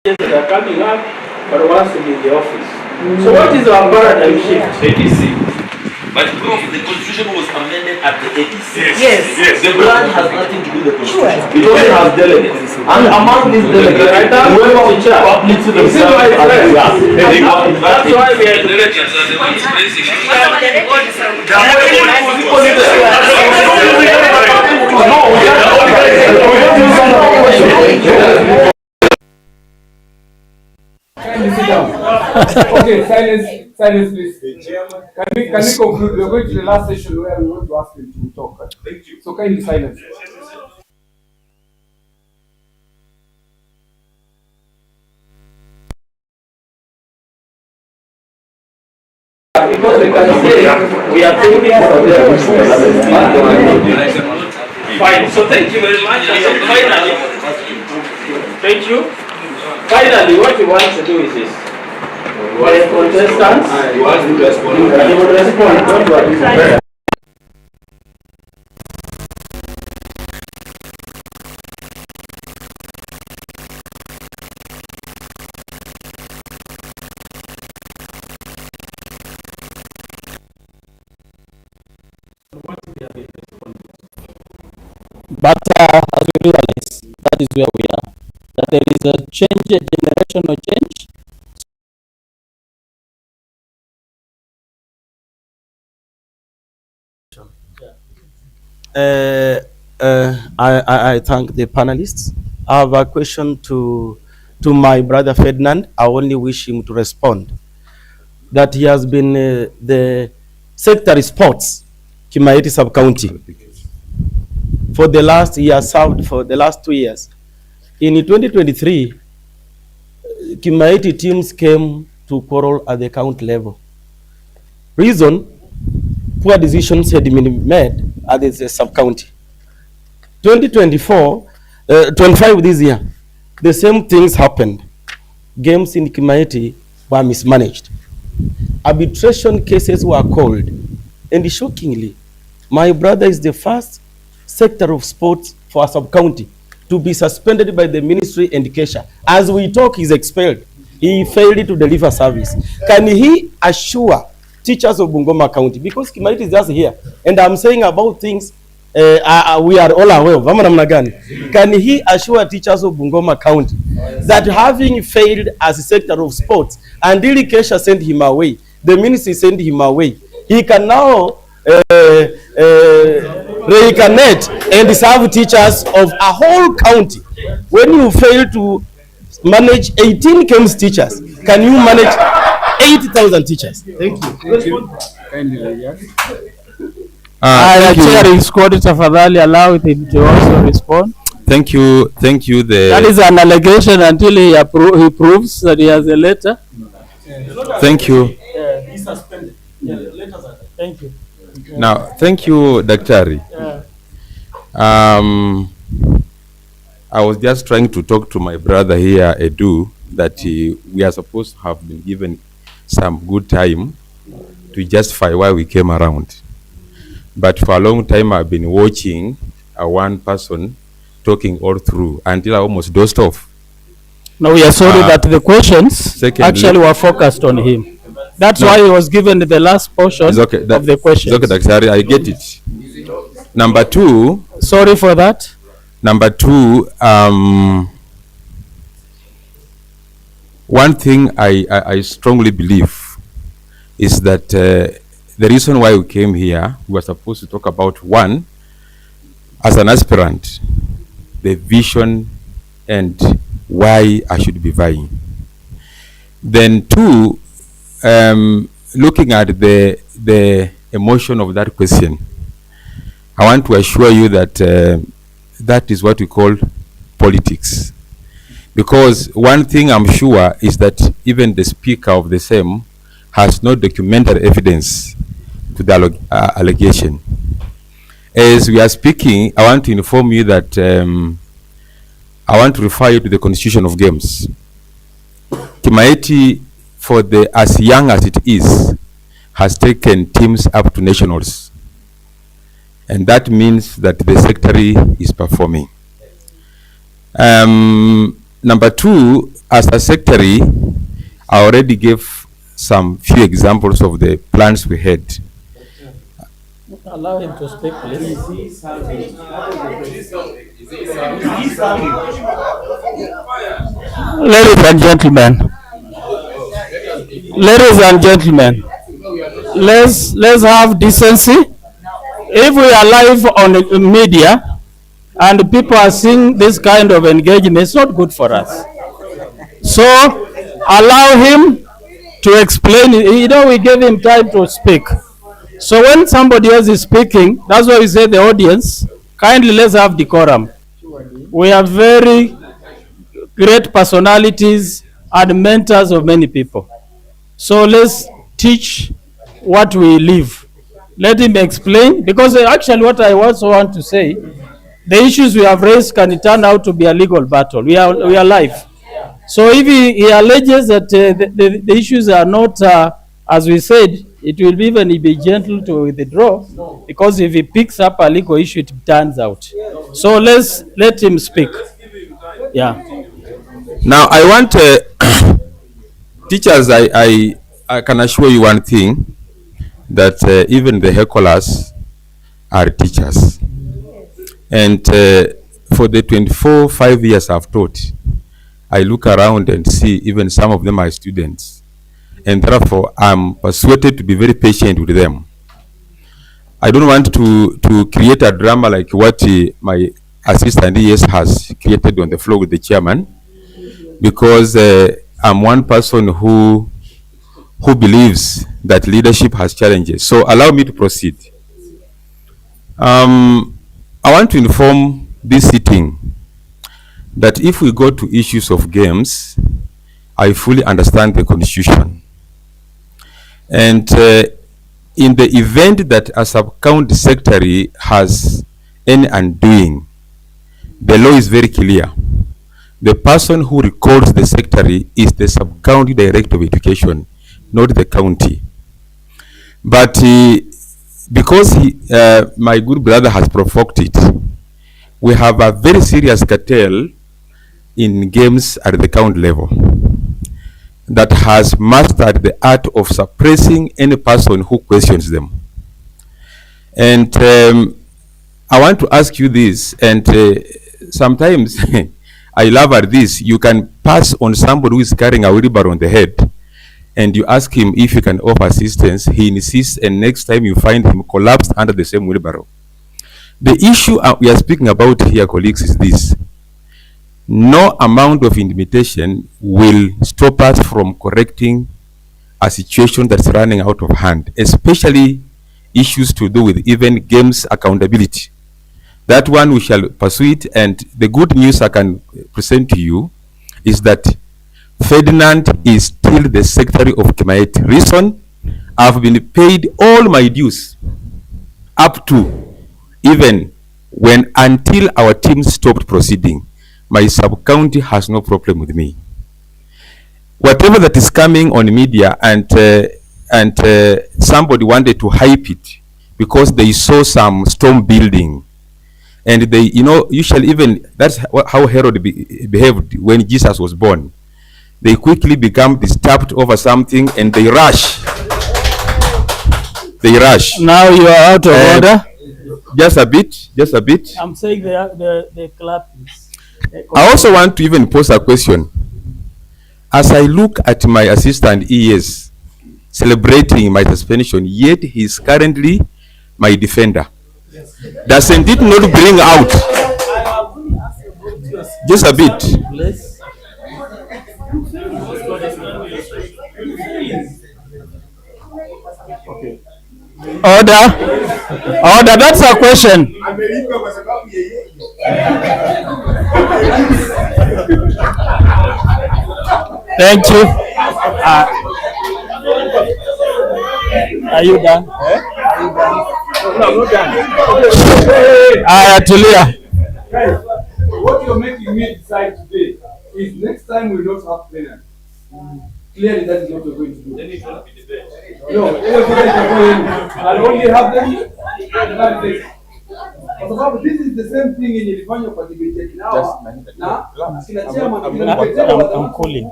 They are coming up, but wants to be in the office. So what is our paradigm shift? ADC. But the constitution was amended at the ADC. Yes. The branch has nothing to do with the constitution. Sure. It only has delegates. And among these delegates, whoever publics to themselves as we are. That's why we are Okay, silence please. Can we conclude? We're going to the last session where we want to ask him to talk. Thank you. So kindly silence. Because they can say we are thinking for them. fine. So thank you very much. And then finally, thank you. Finally, what we want to do is this. For the contestants, you want to respond. You will respond. Don't worry. But as we realize, that is where we are. That there is a change, a generational change. I thank the panelists. I have a question to my brother Ferdinand. I only wish him to respond. That he has been the secretary sports, Kimaiti sub-county. For the last year, served for the last 2 years. In 2023, Kimaiti teams came to quarrel at the county level. Reason, poor decisions had been made at the sub-county. 2024, 25 this year, the same things happened. Games in Kimaiti were mismanaged. Arbitration cases were called. And shockingly, my brother is the first sector of sports for a sub-county to be suspended by the Ministry of Education. As we talk, he's expelled. He failed to deliver service. Can he assure teachers of Bungoma County? Because Kimaiti is just here. And I'm saying about things we are all aware of. Can he assure teachers of Bungoma County that having failed as a sector of sports, and Kesha sent him away, the ministry sent him away, he can now reincarnate and serve teachers of a whole county? When you fail to manage 18 KEMS teachers, can you manage 80,000 teachers? Thank you. The chair is called tafadhali, allow him to also respond. Thank you. That is an allegation until he proves that he has a letter. Thank you. He's suspended. Thank you. Now, thank you, Daktari. I was just trying to talk to my brother here, Edu, that we are supposed to have been given some good time to justify why we came around. But for a long time, I've been watching a one person talking all through until I almost dozed off. No, we are sorry that the questions secondly- actually were focused on him. That's No. why he was given the last portion It's okay, of the questions. It's okay, Daktari, I get it. Number two. Sorry for that. Number two, one thing I strongly believe is that the reason why we came here, we were supposed to talk about one, as an aspirant, the vision and why I should be vying. Then two, looking at the emotion of that question, I want to assure you that that is what we call politics. Because one thing I'm sure is that even the speaker of the same has no documentary evidence to the allegation. As we are speaking, I want to inform you that I want to refer you to the Constitution of Games. Kimaeti, for the as young as it is, has taken teams up to nationals. And that means that the secretary is performing. Number two, as a secretary, I already gave some few examples of the plans we had. Allow him to speak, please. Ladies and gentlemen, let's have decency. If we are live on the media and people are seeing this kind of engagement, it's not good for us. So allow him to explain. You know, we gave him time to speak. So when somebody else is speaking, that's why we say the audience, kindly let's have decorum. We have very great personalities and mentors of many people. So let's teach what we live. Let him explain, because actually what I also want to say, the issues we have raised can turn out to be a legal battle. We are live. So if he alleges that the issues are not, as we said, it will even be gentle to withdraw, because if he picks up a legal issue, it turns out. So let's let him speak. Yeah. Now I want teachers, I can assure you one thing, that even the hecklers are teachers. And for the 5 years I've taught, I look around and see even some of them are students. And therefore, I'm persuaded to be very patient with them. I don't want to create a drama like what my assistant ES has created on the floor with the chairman, because I'm one person who believes that leadership has challenges. So allow me to proceed. I want to inform this sitting that if we go to issues of games, I fully understand the Constitution. And in the event that a sub-county secretary has any undoing, the law is very clear. The person who records the secretary is the sub-county director of education, not the county. But because my good brother has provoked it, we have a very serious cartel in games at the county level that has mastered the art of suppressing any person who questions them. And I want to ask you this, and sometimes I laugh at this. You can pass on somebody who is carrying a wheelbarrow on the head, and you ask him if you can offer assistance. He insists, and next time you find him collapsed under the same wheelbarrow. The issue we are speaking about here, colleagues, is this. No amount of intimidation will stop us from correcting a situation that's running out of hand, especially issues to do with even games accountability. That one we shall pursue it, and the good news I can present to you is that Ferdinand is still the secretary of Kimaeti. Reason, I've been paid all my dues up to even when until our team stopped proceeding. My sub-county has no problem with me. whatever that is coming on media, and somebody wanted to hype it because they saw some storm building, and they, usually even that's how Herod behaved when Jesus was born. They quickly become disturbed over something and they rush. They rush. Now you are out of order. Just a bit. I'm saying the clap is. I also want to even pose a question. As I look at my assistant ES celebrating my suspension, yet he is currently my defender. Doesn't it not bring out just a bit? Order, that's a question. Thank you. Are you done? Tulia. What you're making me decide today is next time we don't have plenary. Clearly that is what we're going to do. Then it will be debate. No, I'll only have them in that place. This is the same thing in ilifanywa kwa debate now. I'm calling.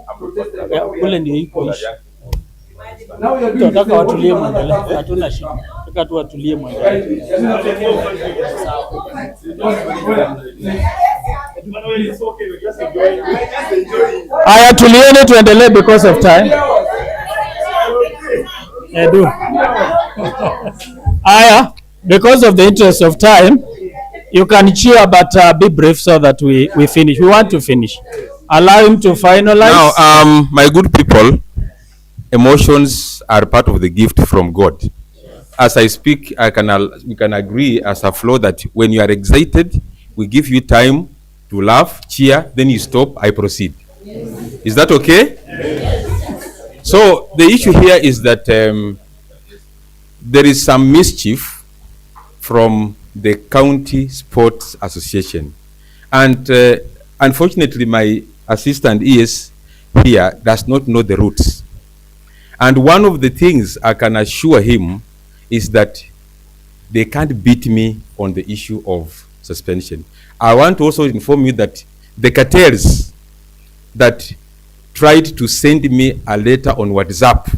Kule ndio iko issue. Tunataka watulie mwendelee. Hatuna shida. Tunataka tu watulie mwendelee. Aya, tulieni tuendelee because of time. Edu. Aya, because of the interest of time, you can cheer, but be brief so that we finish. We want to finish. Allow him to finalize. Now, my good people, emotions are part of the gift from God. As I speak, we can agree as a flow that when you are excited, we give you time to laugh, cheer, then you stop, I proceed. Yes. Is that okay? Yes. So the issue here is that there is some mischief from the County Sports Association. And unfortunately, my assistant ES here does not know the roots. And one of the things I can assure him is that they can't beat me on the issue of suspension. I want to also inform you that the cartels that tried to send me a letter on WhatsApp,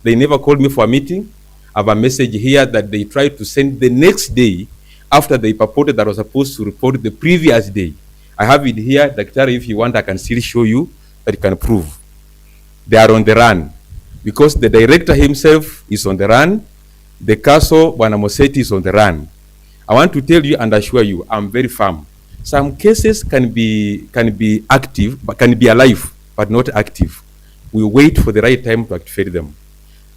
they never called me for a meeting. I have a message here that they tried to send the next day after they purported that I was supposed to report the previous day. I have it here, Dr. If you want, I can still show you that you can prove. They are on the run because the director himself is on the run. The castle, Bwana Moseti, is on the run. I want to tell you and assure you, I'm very firm. Some cases can be active, but can be alive, but not active. We wait for the right time to activate them.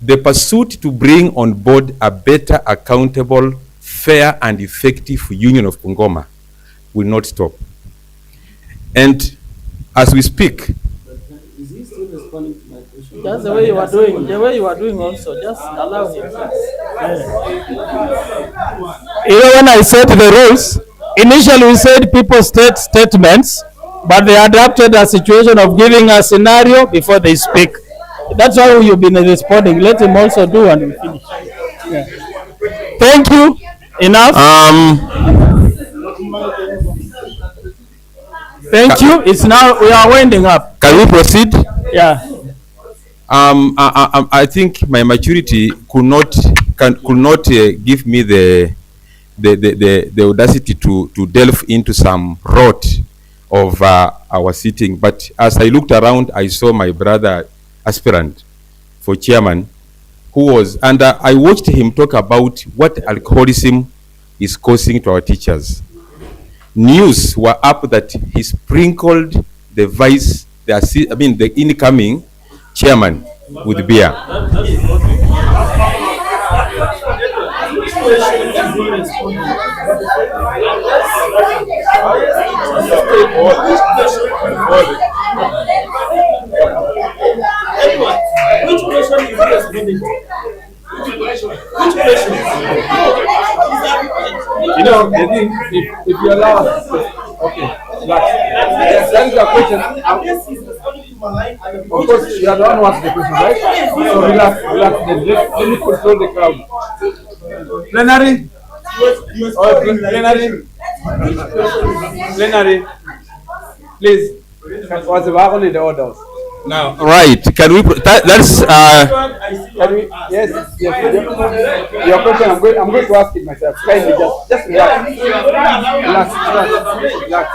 The pursuit to bring on board a better, accountable, fair, and effective Union of Bungoma will not stop. And as we speak, is he still responding to my question? That's the way you are doing. The way you are doing also. Just allow him. You know, when I said the rules, initially we said people state statements, but they adapted a situation of giving a scenario before they speak. That's how you've been responding. Let him also do and we finish. Yeah. Thank you. Enough. Thank you. It's now we are winding up. Can we proceed? Yeah. I think my maturity could not give me the audacity to delve into some rot of our sitting. But as I looked around, I saw my brother aspirant for chairman, who was, and I watched him talk about what alcoholism is causing to our teachers. News were up that he sprinkled the incoming chairman with beer. Which question is he responding to? Which question? You know, the thing, if you allow us, okay, that is a question. Yes, he's responding to my line. Of course, you are the one who asked the question, right? So relax. Then let me control the crowd. Plenary. Plenary. Please. Was only the orders. Now, right? Can we? That's. Can we? Yes. Your question. I'm going to ask it myself. Kindly, just relax. Relax.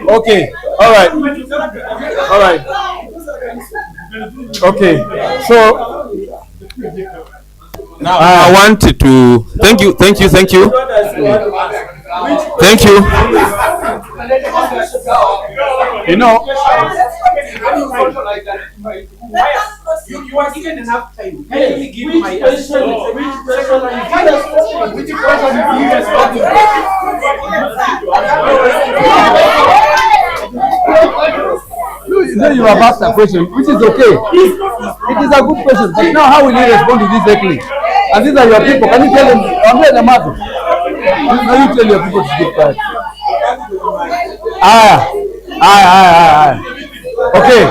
Okay. All right. Okay. So now I wanted to thank you. You know, you are given enough time. Can you give my question? You have asked a question, which is okay. It is a good question, but now how will you respond to this exactly? And these are your people. Can you tell them? I'm here the matter. Now you tell your people to keep quiet. Okay.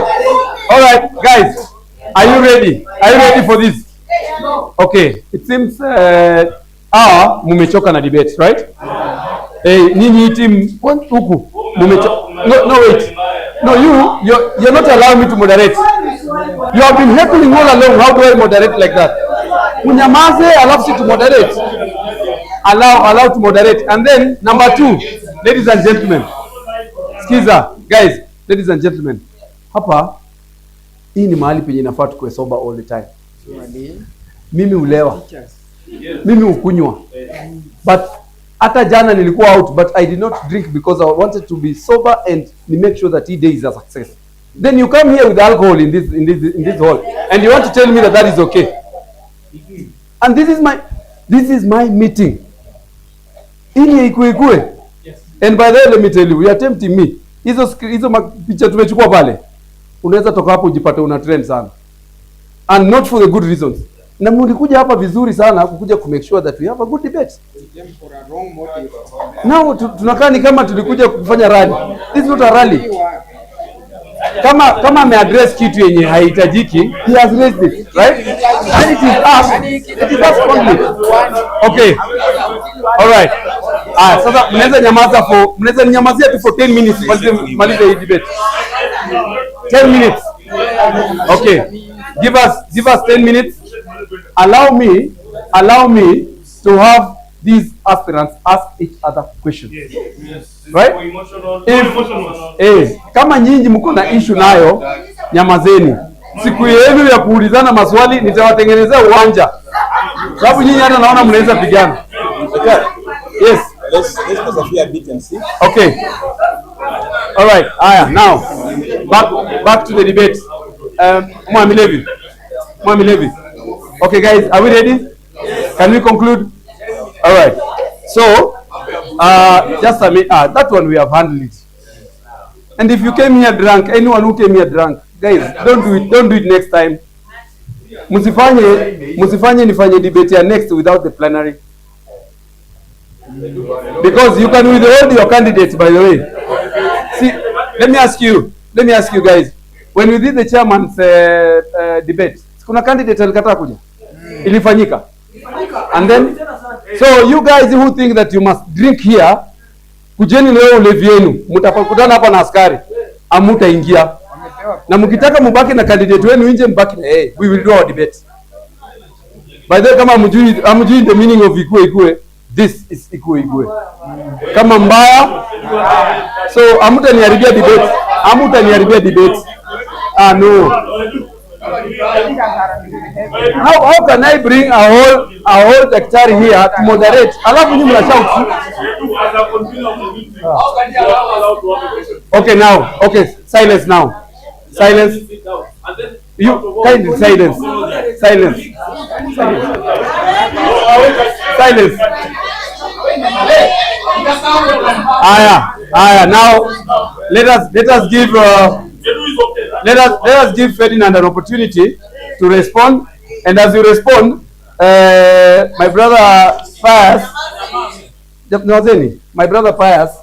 All right, guys. Are you ready? Are you ready for this? Okay. It seems mumechoka na debate, right? Nini team huku mumechoka. No, wait. No, you're not allowing me to moderate. You have been heckling all along. How do I moderate like that? Munyamaze allows you to moderate. Allow to moderate. And then number 2, ladies and gentlemen. Skiza, guys, ladies and gentlemen. Hapa hii ni mahali penye nafaa tukue sober all the time. Mimi ulewa. Mimi ukunywa. But hata jana nilikuwa out, but I did not drink because I wanted to be sober and make sure that day is a success. Then you come here with alcohol in this hall, and you want to tell me that is okay. And this is my meeting. Ili ikue. And by the way, let me tell you, you are tempting me. Hizo picha tumechukua pale. Unaweza toka hapo ujipate una trend sana. And not for the good reasons. Na mlikuja hapa vizuri sana kukuja to make sure that we have a good debate. Now tunakaa ni kama tulikuja kufanya rally. This is not a rally. Kama ameaddress kitu yenye haihitajiki, he has raised it, right? And it is us only. Okay. All right. Sasa mnaweza nyamazia tu for 10 minutes malize hii debate. 10 minutes. Okay. Give us 10 minutes. Allow me to have these aspirants ask each other questions. Right? Kama nyinyi mko na issue nayo, nyamazeni. Siku yenu ya kuulizana maswali nitawatengenezea uwanja. Sababu nyinyi hata naona mnaweza pigana. Yes. Let's persevere a bit and see. Okay. All right. Now back to the debate. Mwami Levi. Okay, guys, are we ready? Can we conclude? All right. So, just a minute. That one we have handled it. And if you came here drunk, anyone who came here drunk, guys, don't do it next time. Musifanye nifanye debate ya next without the plenary. Because you can withhold your candidates, by the way. See, let me ask you guys. When we did the chairman's debate, kuna candidate alikataa kuja. Ilifanyika. And then, so you guys who think that you must drink here, kujeni leo ulevi yenu, mtapokutana hapa na askari, amutaingia. Na mkitaka mubaki na candidate wenu nje mbaki na we will do our debate. By the way, kama amjui the meaning of ikue, this is ikue. Kama mbaya, so amutaniharibia debate. No. How can I bring a whole daktari here to moderate? Alafu nyinyi mnashout. Okay, now. Okay, silence now. Silence. You kindly silence. Now let us give Ferdinand an opportunity to respond, and as you respond, my brother Pius,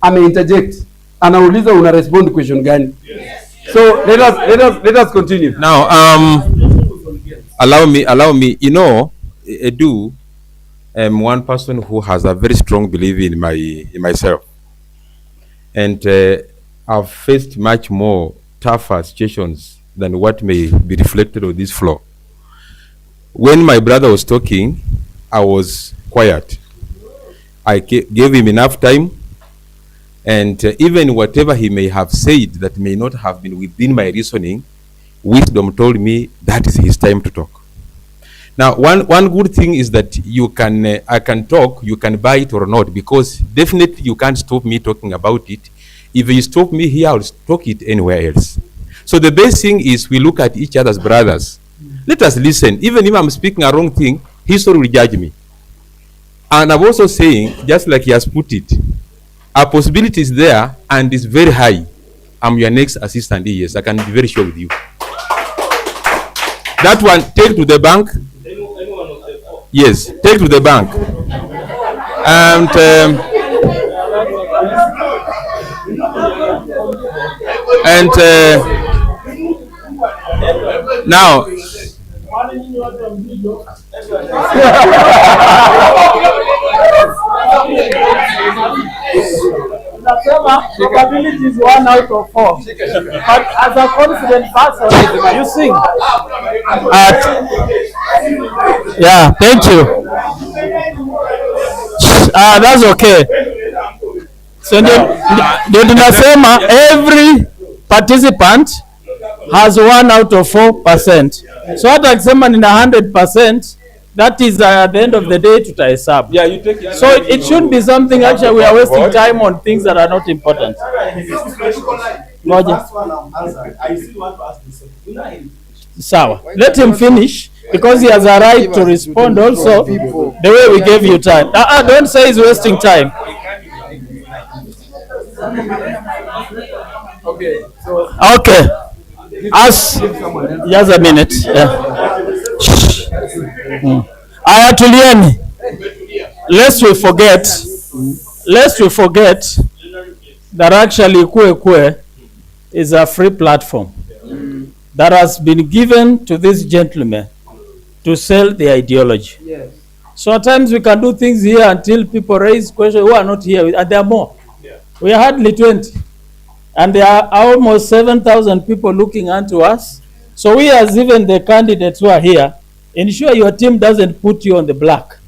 I may interject anauliza una respond question gani? So let us continue. Now, allow me, you know, Edu, one person who has a very strong belief in myself. And I've faced much more tougher situations than what may be reflected on this floor. When my brother was talking, I was quiet. I gave him enough time, and even whatever he may have said that may not have been within my reasoning, wisdom told me that is his time to talk. Now, one good thing is that you can, I can talk, you can buy it or not, because definitely you can't stop me talking about it. If you stop me here, I'll talk it anywhere else. So the best thing is we look at each other's brothers. Let us listen. Even if I'm speaking a wrong thing, history will judge me. And I'm also saying, just like he has put it, a possibility is there and is very high. I'm your next assistant ES. I can be very sure with you. That one, take to the bank. Yes, take to the bank. And now, probability is 1 out of 4. But as a confident person, you sing. Yeah, thank you. That's okay. So ndio tunasema every participant has 1 out of 4%. So hata akisema nina 100%, that is at the end of the day tutahesabu. Yeah, you take it. So it should be something actually we are wasting time on things that are not important. Ngoja. Sawa. Let him finish because he has a right to respond also the way we gave you time. Don't say he's wasting time. Okay. So Okay. As just a minute. Yeah. Tulieni. Lest we forget that actually KUPPET is a free platform that has been given to this gentleman to sell the ideology. yes. So at times we can do things here until people raise questions who are not here, and there are more. We are hardly 20. And there are almost 7,000 people looking unto us. So we, as even the candidates who are here, ensure your team doesn't put you on the black.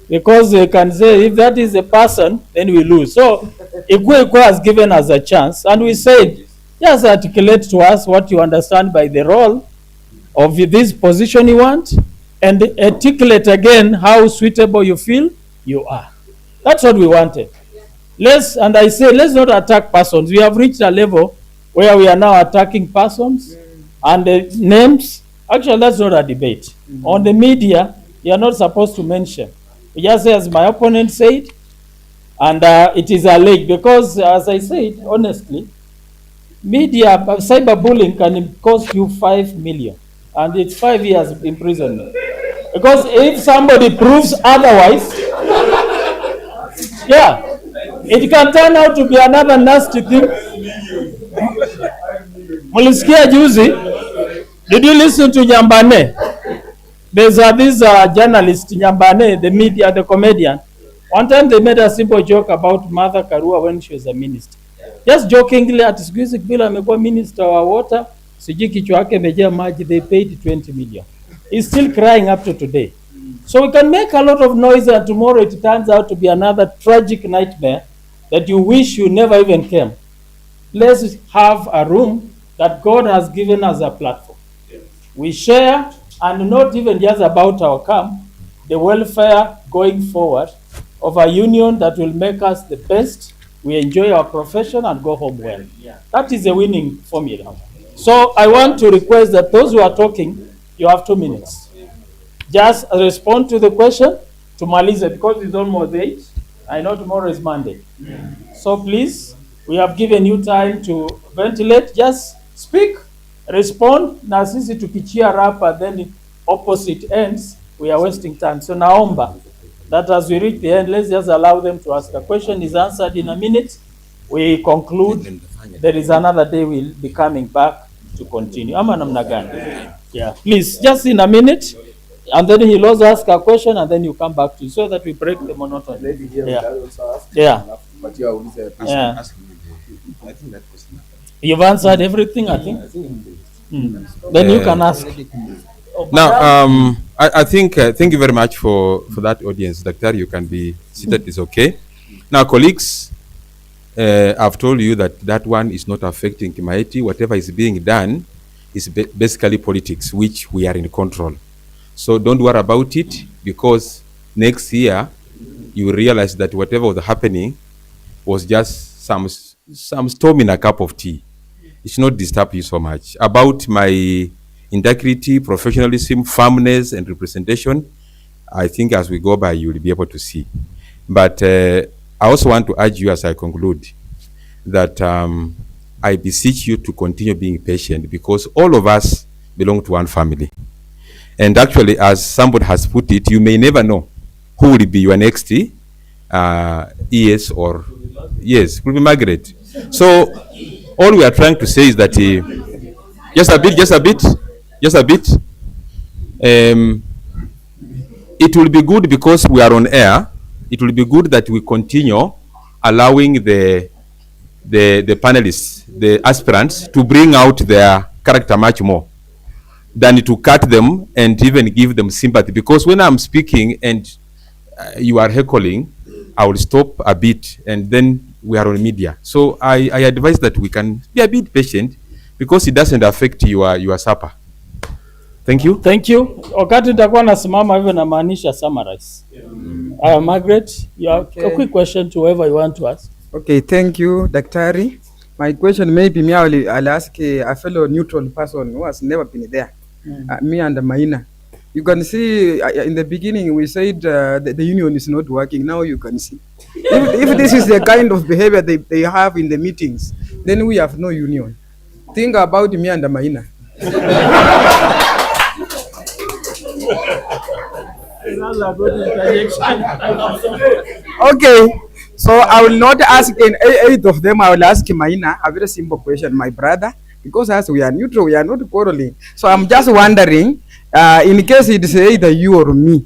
Because they can say, if that is a person, then we lose. So KUPPET has given us a chance. And we said, just articulate to us what you understand by the role of this position you want, and articulate again how suitable you feel you are. That's what we wanted. Let's not attack persons. We have reached a level where we are now attacking persons and names. Actually, that's not a debate. On the media, you are not supposed to mention. You just say, as my opponent said, and it is alleged. Because, as I said, honestly, media, cyberbullying can cost you 5 million. And it's 5 years imprisonment. Because if somebody proves otherwise, yeah, it can turn out to be another nasty thing. Mulisikia juzi, did you listen to Nyambane? There's this journalist, Nyambane, the media, the comedian. One time they made a simple joke about Mother Karua when she was a minister. Just jokingly, at siku hizi bila amekuwa minister wa water, sijui kichwa yake imejaa maji, they paid 20 million. He's still crying up to today. So we can make a lot of noise and tomorrow it turns out to be another tragic nightmare that you wish you never even came. Let's have a room that God has given us a platform. We share, and not even just about our camp, the welfare going forward of a union that will make us the best. We enjoy our profession and go home well. That is a winning formula. So I want to request that those who are talking, you have 2 minutes. Just respond to the question to Maliza, because it's almost 8. I know tomorrow is Monday. So please, we have given you time to ventilate. Just speak, respond. Na sisi tukicheer up and then opposite ends, we are wasting time. So naomba that as we reach the end, let's just allow them to ask a question. Is answered in a minute. we conclude, there is another day we'll be coming back to continue. Ama namna gani? Yeah, please, just in a minute, and then he'll also ask a question, and then you come back to so that we break the monotony. Yeah. Yeah. Yeah. You've answered everything, I think. Then you can ask. Now, I think, thank you very much for that audience. Dr. You can be seated, it's okay. Now, colleagues, I've told you that that one is not affecting Kimaiti. Whatever is being done is basically politics, which we are in control. So don't worry about it, because next year you will realize that whatever was happening was just some storm in a cup of tea. It should not disturb you so much. About my integrity, professionalism, firmness, and representation, I think as we go by, you will be able to see. But I also want to urge you as I conclude that I beseech you to continue being patient, because all of us belong to one family. And actually, as somebody has put it, you may never know who will be your next ES or yes, will be Margaret. So all we are trying to say is that just a bit. It will be good because we are on air. It will be good that we continue allowing the panelists, the aspirants, to bring out their character much more than to cut them and even give them sympathy. Because when I'm speaking and you are heckling, I will stop a bit and then we are on media. So I advise that we can be a bit patient, because it doesn't affect your supper. Thank you. Thank you. Wakati nitakuwa nasimama hivyo namaanisha summarize. Margaret, you have a quick question to whoever you want to ask. Okay, thank you, Daktari. My question maybe I'll ask a fellow neutral person who has never been there. Me and Maina. You can see in the beginning we said the union is not working. Now you can see. If this is the kind of behavior they have in the meetings, then we have no union. Think about me and Maina. Okay, so I will not ask eight of them. I will ask Maina a very simple question, my brother, because as we are neutral, we are not quarreling. So I'm just wondering, in case it's either you or me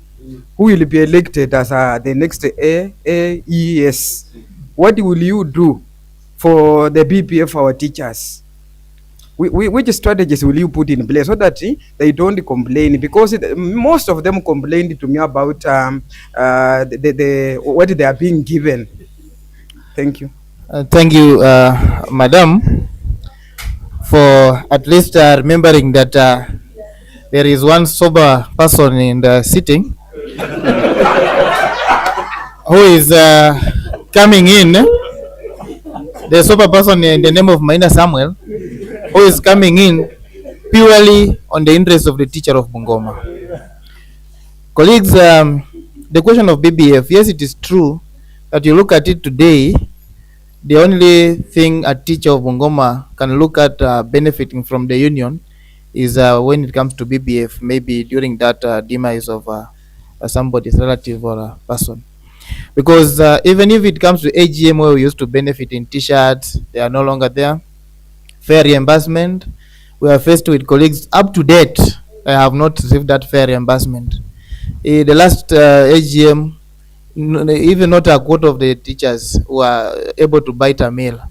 who will be elected as the next AES, what will you do for the BPF, our teachers? Which strategies will you put in place so that they don't complain? Because most of them complained to me about what they are being given. Thank you. Thank you, Madam, for at least remembering that there is one sober person in the sitting who is coming in. The sober person in the name of Maina Samuel, who is coming in purely on the interest of the teacher of Bungoma. Colleagues, the question of BBF, yes, it is true that you look at it today, the only thing a teacher of Bungoma can look at benefiting from the union is when it comes to BBF, maybe during that demise of somebody's relative or a person. Because even if it comes to AGM, where we used to benefit in t-shirts, they are no longer there. Fair reimbursement, we are faced with colleagues up to date. I have not received that fair reimbursement. The last AGM, even not a quarter of the teachers were able to bite a meal.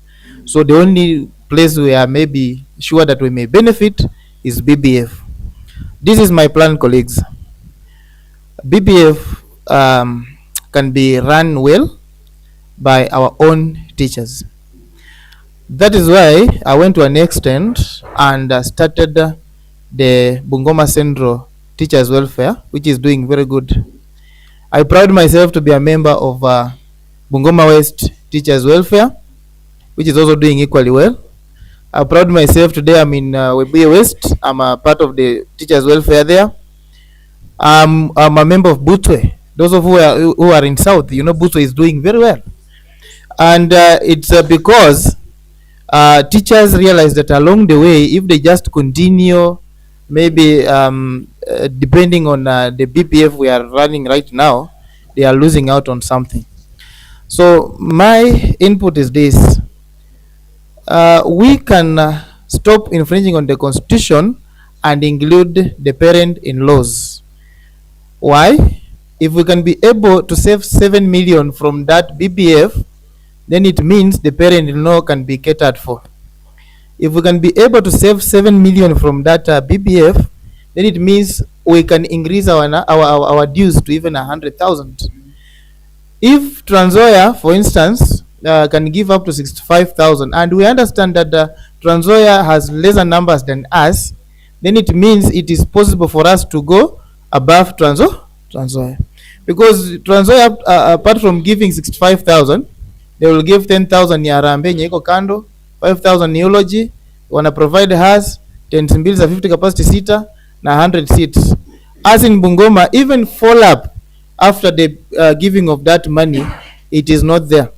So the only place we are maybe sure that we may benefit is BBF. This is my plan, colleagues. BBF can be run well by our own teachers. That is why I went to an extent and started the Bungoma Central Teachers Welfare, which is doing very good. I proud myself to be a member of Bungoma West Teachers Welfare, which is also doing equally well. I proud myself today I'm in Webuye West. I'm a part of the Teachers Welfare there. I'm a member of Butwe. Those of who are in South, you know, Butwe is doing very well. And it's because teachers realize that along the way, if they just continue, maybe depending on the BPF we are running right now, they are losing out on something. So my input is this: we can stop infringing on the constitution and include the parent in laws. Why? If we can be able to save 7 million from that BBF, then it means the parent-in-law can be catered for. If we can be able to save 7 million from that BBF, then it means we can increase our dues to even 100,000. If Trans Nzoia, for instance, can give up to 65,000, and we understand that Trans Nzoia has lesser numbers than us, then it means it is possible for us to go above Trans Nzoia. Because Trans Nzoia, apart from giving 65,000, they will give 10,000 ya Harambee iko kando, 5,000 neology, wana provide has tent mbili za 50 capacity sita na 100 seats. As in Bungoma, even follow up after the giving of that money, it is not there.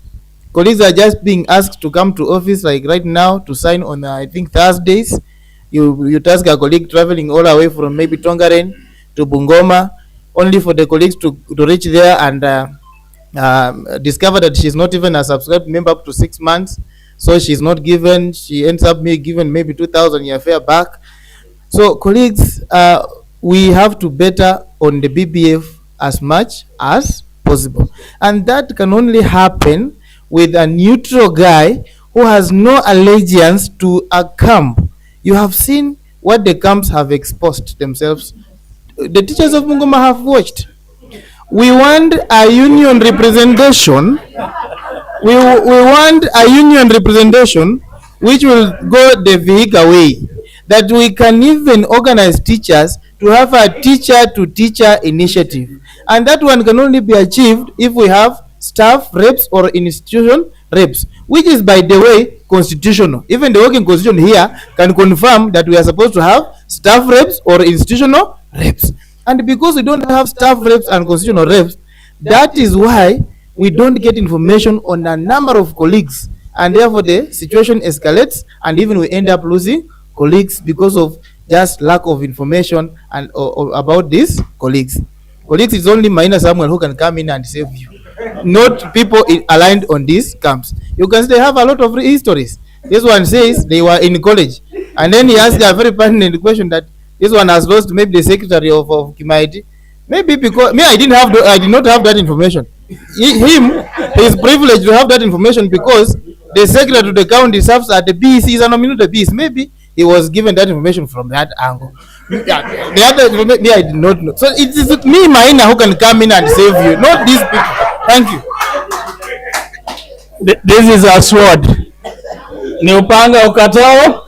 Colleagues are just being asked to come to office like right now to sign on I think Thursdays. You task a colleague traveling all the way from maybe Tongaren to Bungoma, only for the colleagues to reach there and discover that she's not even a subscribed member up to 6 months, so she's not given. She ends up given maybe 2,000 year fare back. So colleagues, we have to better on the BBF as much as possible, and that can only happen with a neutral guy who has no allegiance to a camp. You have seen what the camps have exposed themselves. The teachers of Bungoma have watched. We want a union representation. We want a union representation which will go the vehicle way, that we can even organize teachers to have a teacher-to-teacher initiative, and that one can only be achieved if we have staff reps or institution reps, which is, by the way, constitutional. Even the working constitution here can confirm that we are supposed to have staff reps or institutional reps. And because we don't have staff reps and constitutional reps, that is why we don't get information on a number of colleagues, and therefore the situation escalates, and even we end up losing colleagues because of just lack of information and about these colleagues. Colleagues is only minor someone who can come in and save you, not people aligned on these camps. You can say they have a lot of histories. This one says they were in college, and then he asked a very pertinent question that this one has lost maybe the secretary of Kimaiti. Maybe because me, I did not have that information. He's privileged to have that information because the secretary to the county serves at the BEC, is a nominated BEC. Maybe he was given that information from that angle. The other, me, I did not know. So it is me, Maina, who can come in and save you, not these people. Thank you. This is a sword. Ni upanga ukatao.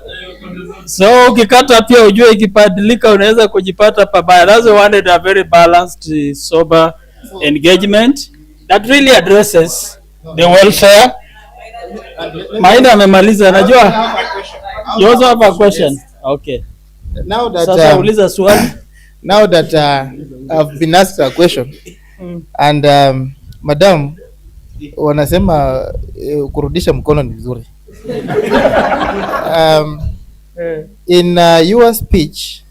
So ukikata pia ujue ikipadilika unaweza kujipata pabaya. That's why we wanted a very balanced, sober engagement that really addresses the welfare. Maina amemaliza, najua. You also have a question? Okay. Now that Sasa uliza swali. Now that I've been asked a question, and madam wanasema kurudisha mkono ni vizuri. In your speech,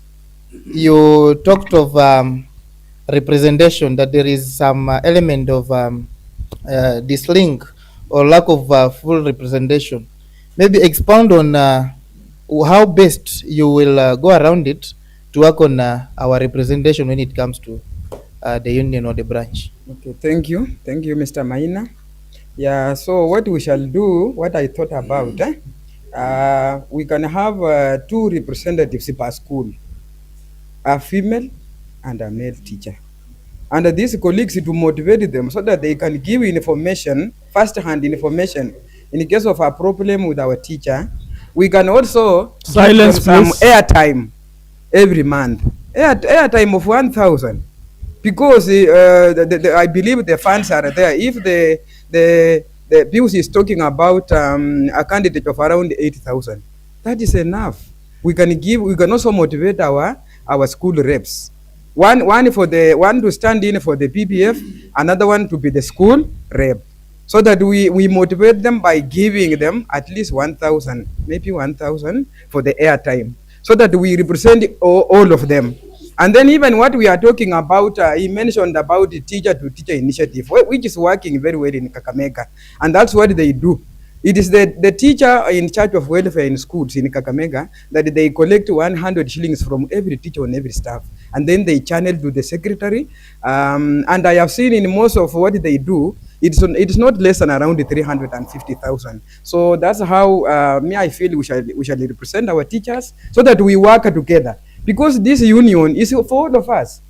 you talked of representation, that there is some element of dislink or lack of full representation. Maybe expound on how best you will go around it to work on our representation when it comes to the union or the branch. Okay, thank you, Mr. Maina. Yeah, so what we shall do, what I thought about, we can have 2 representatives per school, a female and a male teacher. And these colleagues, to motivate them so that they can give information, first-hand information, in case of a problem with our teacher. We can also silence give them some airtime every month, airtime of 1,000, because I believe the funds are there. If the Pius is talking about a candidate of around 8,000, that is enough. We can also motivate our school reps. One to stand in for the PPF, another one to be the school rep, so that we motivate them by giving them at least 1,000, maybe 1,000 for the airtime, so that we represent all of them. And then even what we are talking about, he mentioned about the teacher-to-teacher initiative, which is working very well in Kakamega, and that's what they do. It is the teacher in charge of welfare in schools in Kakamega that they collect 100 shillings from every teacher and every staff, and then they channel to the secretary. And I have seen in most of what they do, it's not less than around 350,000. So that's how I feel we shall represent our teachers so that we work together, because this union is for all of us.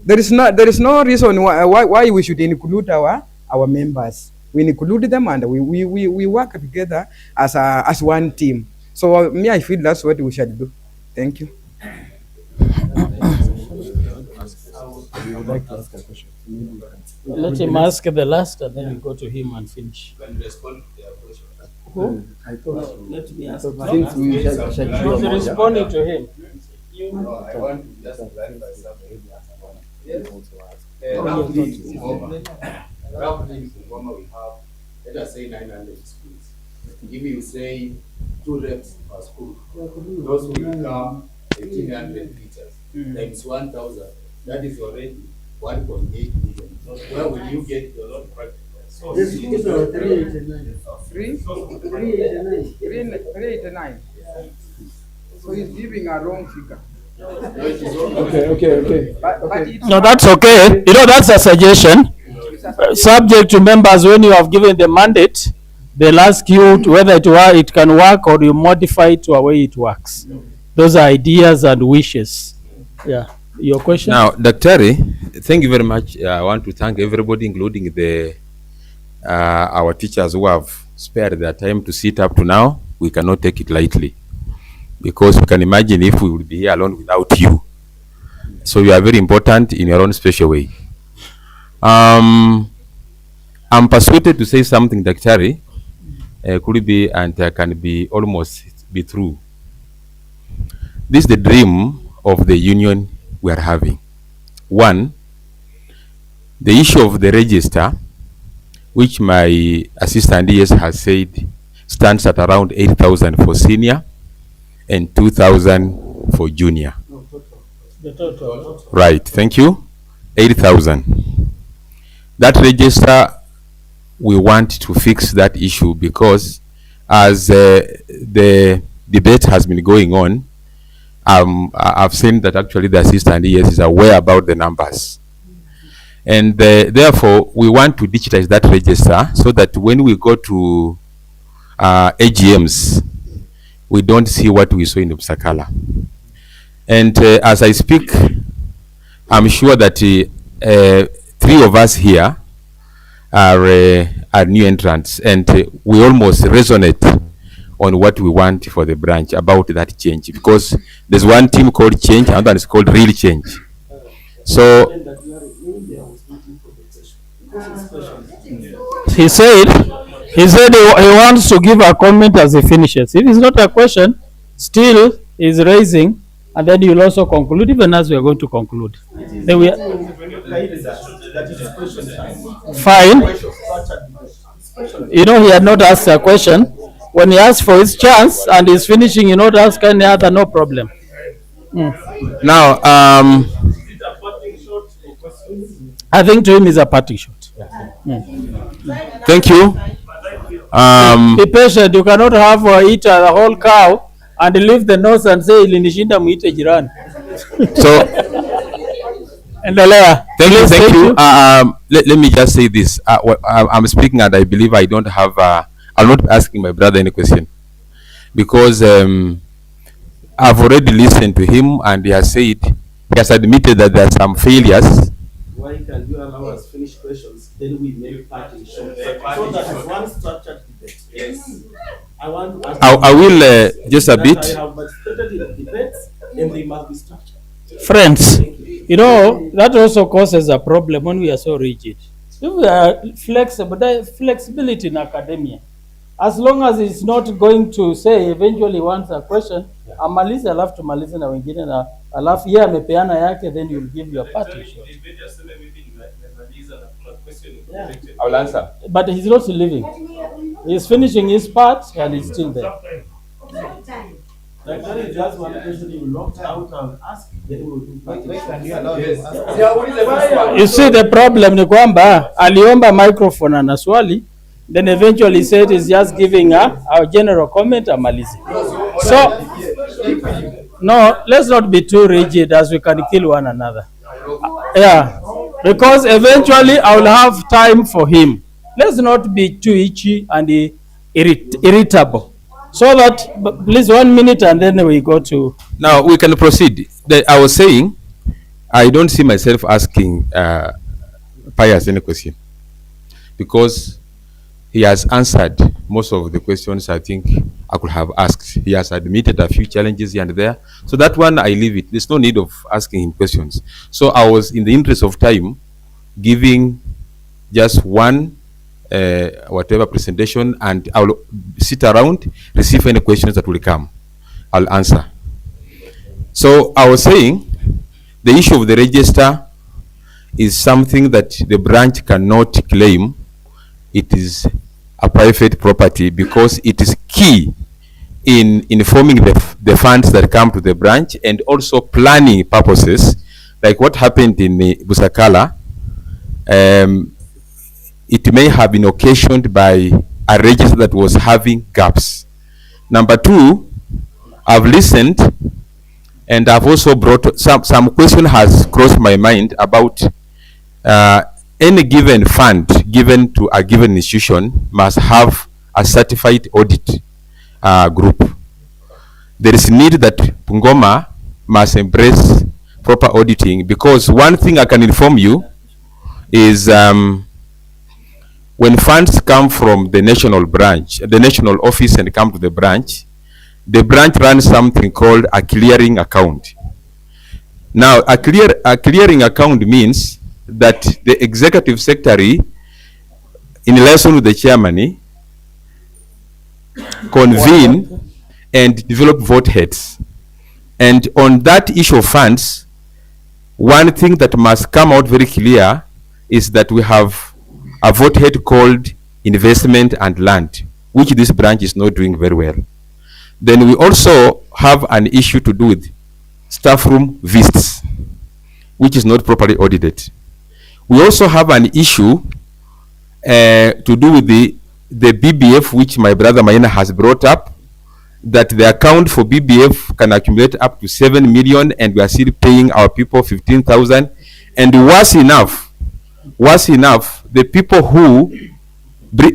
There is no reason why we should include our members. We include them and we work together as one team. So I feel that's what we shall do. Thank you. We would like to ask a question. Let him ask the last and then we go to him and finish. When respond to their question. Who? I thought. Let me ask. Since we He's responding to him. No, I want to just clarify something. Yes. Roughly in Bungoma we have, let us say 900 schools. If you say 2 reps per school, those will become 1,800 teachers. Times 1,000, that is already 1.8 million. Where will you get your own practical? The schools are 389. 389. So he's giving a wrong figure. Okay. No, that's okay. You know, that's a suggestion. Subject to members, when you have given the mandate, they'll ask you to whether it can work or you modify it to a way it works. Those are ideas and wishes. Yeah. Your question? Now, Daktari, thank you very much. I want to thank everybody, including our teachers who have spared their time to sit up to now. We cannot take it lightly, because you can imagine if we would be here alone without you. So you are very important in your own special way. I'm persuaded to say something, Daktari, could be and can be almost be true. This is the dream of the union we are having. One, the issue of the register, which my assistant ES has said stands at around 8,000 for senior and 2,000 for junior. The total. Right, thank you. 8,000. That register, we want to fix that issue, because as the debate has been going on, I've seen that actually the assistant ES is aware about the numbers. And therefore, we want to digitize that register so that when we go to AGMs, we don't see what we saw in Upsakala. And as I speak, I'm sure that 3 of us here are new entrants, and we almost resonate on what we want for the branch about that change, because there's one team called Change, another one is called Real Change. So he said he wants to give a comment as he finishes. If it's not a question, still is raising, and then you'll also conclude, even as we are going to conclude. Then we fine. You know, he had not asked a question. When he asks for his chance and he's finishing, you not ask any other, no problem. Now, I think to him is a parting shot. Thank you. Be patient. You cannot have eat a whole cow and leave the nose and say ilinishinda muite jirani. So endelea. Thank you. Let me just say this. I'm speaking and I believe I don't have. I'm not asking my brother any question, because I've already listened to him and he has said, he has admitted that there are some failures. Why can you allow us finish questions? Then we make parting shots. So that one structured debate. Yes. I want to ask. I will just a bit. I have participated in debates and they must be structured. Friends, you know, that also causes a problem when we are so rigid. If we are flexible, there is flexibility in academia. As long as it's not going to say eventually wants a question, amalize alafu tumalize na wengine na alafu yeye amepeana yake, then you'll give your party shot. I will answer. But he's not leaving. He's finishing his part and he's still there. Like that is just one question you locked out and ask, then we'll do parting shots. You see, the problem ni kwamba aliomba microphone na swali then eventually he said he's just giving a general comment, amalize. So, no, let's not be too rigid as we can kill one another. Yeah, because eventually I will have time for him. Let's not be too itchy and irritable. So that, please, 1 minute and then we go to... Now we can proceed. I was saying, I don't see myself asking Pius any question, because he has answered most of the questions I think I could have asked. He has admitted a few challenges here and there. So that one, I leave it. There's no need of asking him questions. So I was, in the interest of time, giving just one whatever presentation, and I'll sit around, receive any questions that will come. I'll answer. So I was saying, the issue of the register is something that the branch cannot claim. It is a private property because it is key in informing the funds that come to the branch, and also planning purposes, like what happened in Busakala. It may have been occasioned by a register that was having gaps. Number two, I've listened, and I've also brought some question has crossed my mind about any given fund given to a given institution must have a certified audit group. There is need that Bungoma must embrace proper auditing, because one thing I can inform you is when funds come from the national branch, the national office, and come to the branch runs something called a clearing account. Now, a clearing account means that the executive secretary, in relation with the chairman, convene and develop vote heads. And on that issue of funds, one thing that must come out very clear is that we have a vote head called investment and land, which this branch is not doing very well. Then we also have an issue to do with staff room visits, which is not properly audited. We also have an issue to do with the BBF, which my brother Maina has brought up, that the account for BBF can accumulate up to 7 million, and we are still paying our people 15,000. And worse enough, the people who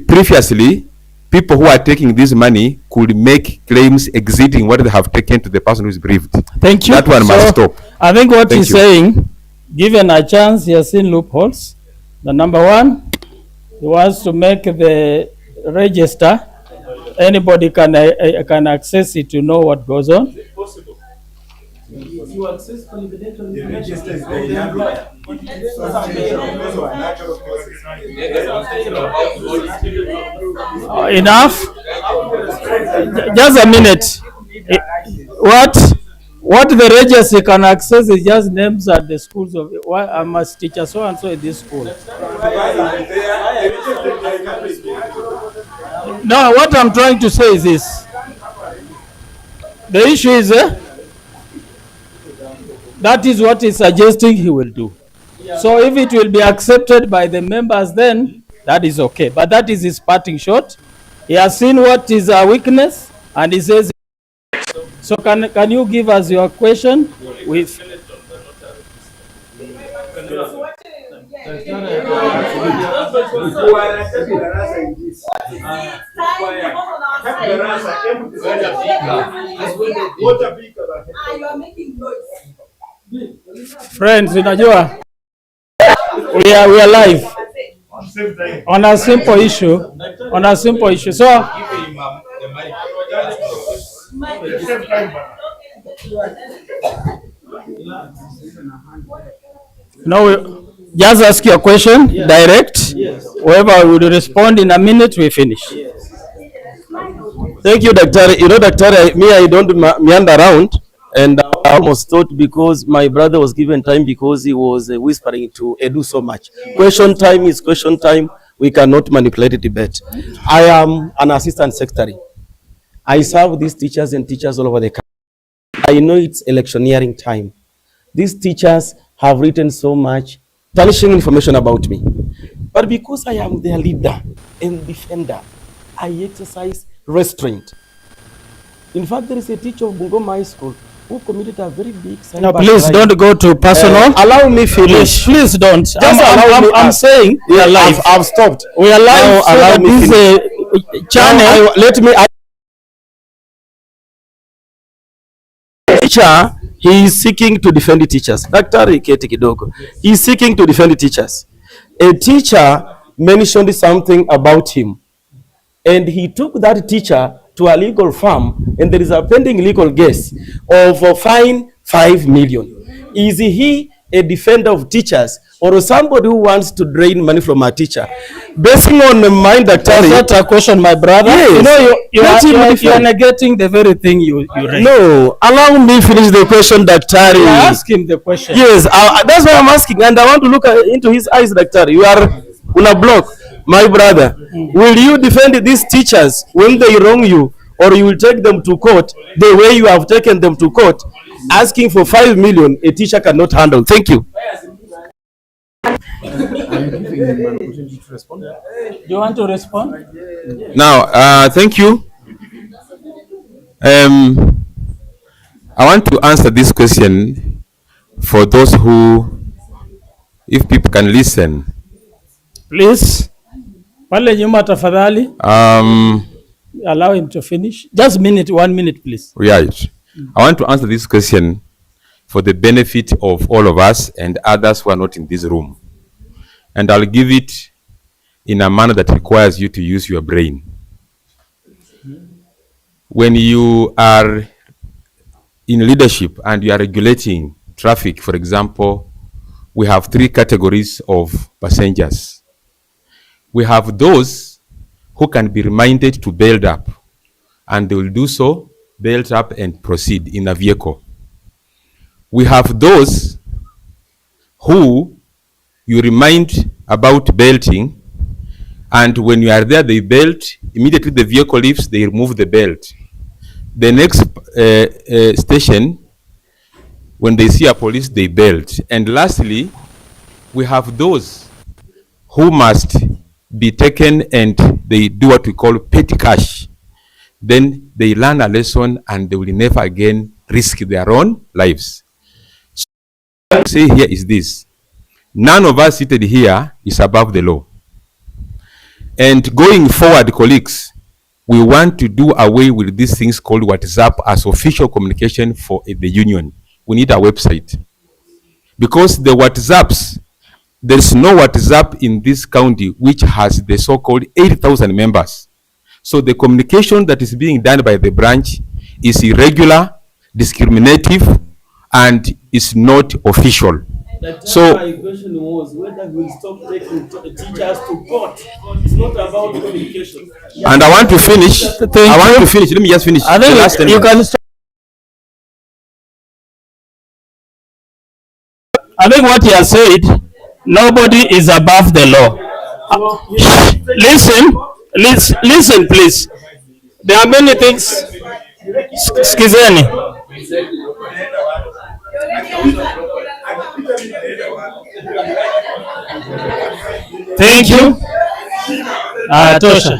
previously, people who are taking this money could make claims exceeding what they have taken to the person who is briefed. Thank you. That one must stop. I think what Thank he's you. saying, given a chance, he has seen loopholes. The number one, he wants to make the register, anybody can access it to know what goes on. You access confidential The information. register is the employer. Enough. Just a minute. What the register can access is just names at the schools of I must teach so and so in this school. No, what I'm trying to say is this. The issue is that is what he's suggesting he will do. So if it will be accepted by the members, then that is okay. But that is his parting shot. He has seen what is our weakness, and he says. So can you give us your question with? Friends, unajua we are live on a simple issue. So no, just ask your question direct. Whoever will respond in a minute, we finish. Thank you, Daktari. You know, Daktari, I don't meander around, and I almost thought, because my brother was given time because he was whispering to Edu so much. Question time is question time. We cannot manipulate the debate. I am an assistant secretary. I serve these teachers and teachers all over the country. I know it's electioneering time. These teachers have written so much, tarnishing information about me. But because I am their leader, and defender. I exercise restraint. In fact, there is a teacher of Bungoma High School who committed a very big cyber Now, please crime. don't go to personal. Allow me finish. Please don't. Just allow me. I'm saying we are live. I've stopped. We are live. Now, So allow that me this finish. channel. Let me. Teacher, he is seeking to defend the teachers. Daktari keti kidogo. He is seeking to defend the teachers. A teacher mentioned something about him, and he took that teacher to a legal firm, and there is a pending legal case of a fine 5 million. Is he a defender of teachers or somebody who wants to drain money from a teacher? Basing on my daktari. That's not a question, my brother. Yes. You know, you are negating the very thing you raised. No, allow me finish the question, daktari. Ask him the question. Yes, that's why I'm asking, and I want to look into his eyes, daktari. You are on a block. My brother, will you defend these teachers when they wrong you, or you will take them to court the way you have taken them to court, asking for 5 million a teacher cannot handle? Thank you. Do you want to respond? Now, thank you. I want to answer this question for those who, if people can listen. Please. Pale nyuma tafadhali. Allow him to finish. Just 1 minute, please. Right. I want to answer this question for the benefit of all of us and others who are not in this room. And I'll give it in a manner that requires you to use your brain. When you are in leadership and you are regulating traffic, for example, we have 3 categories of passengers. We have those who can be reminded to belt up, and they will do so, belt up and proceed in a vehicle. We have those who you remind about belting, and when you are there, they belt. Immediately the vehicle leaves, they remove the belt. The next station, when they see a police, they belt. And lastly, we have those who must be taken and they do what we call petty cash. Then they learn a lesson and they will never again risk their own lives. So what I say here is this: none of us seated here is above the law. And going forward, colleagues, we want to do away with these things called WhatsApp as official communication for the union. We need a website. Because the WhatsApps, there's no WhatsApp in this county which has the so-called 80,000 members. So the communication that is being done by the branch is irregular, discriminative, and is not official. So my question was whether we'll stop taking teachers to court. It's not about communication. And I want to finish. Let me just finish. I think you can stop. I think what he has said, nobody is above the law. Listen, please. There are many things. Skizeni. Thank you. Tosha.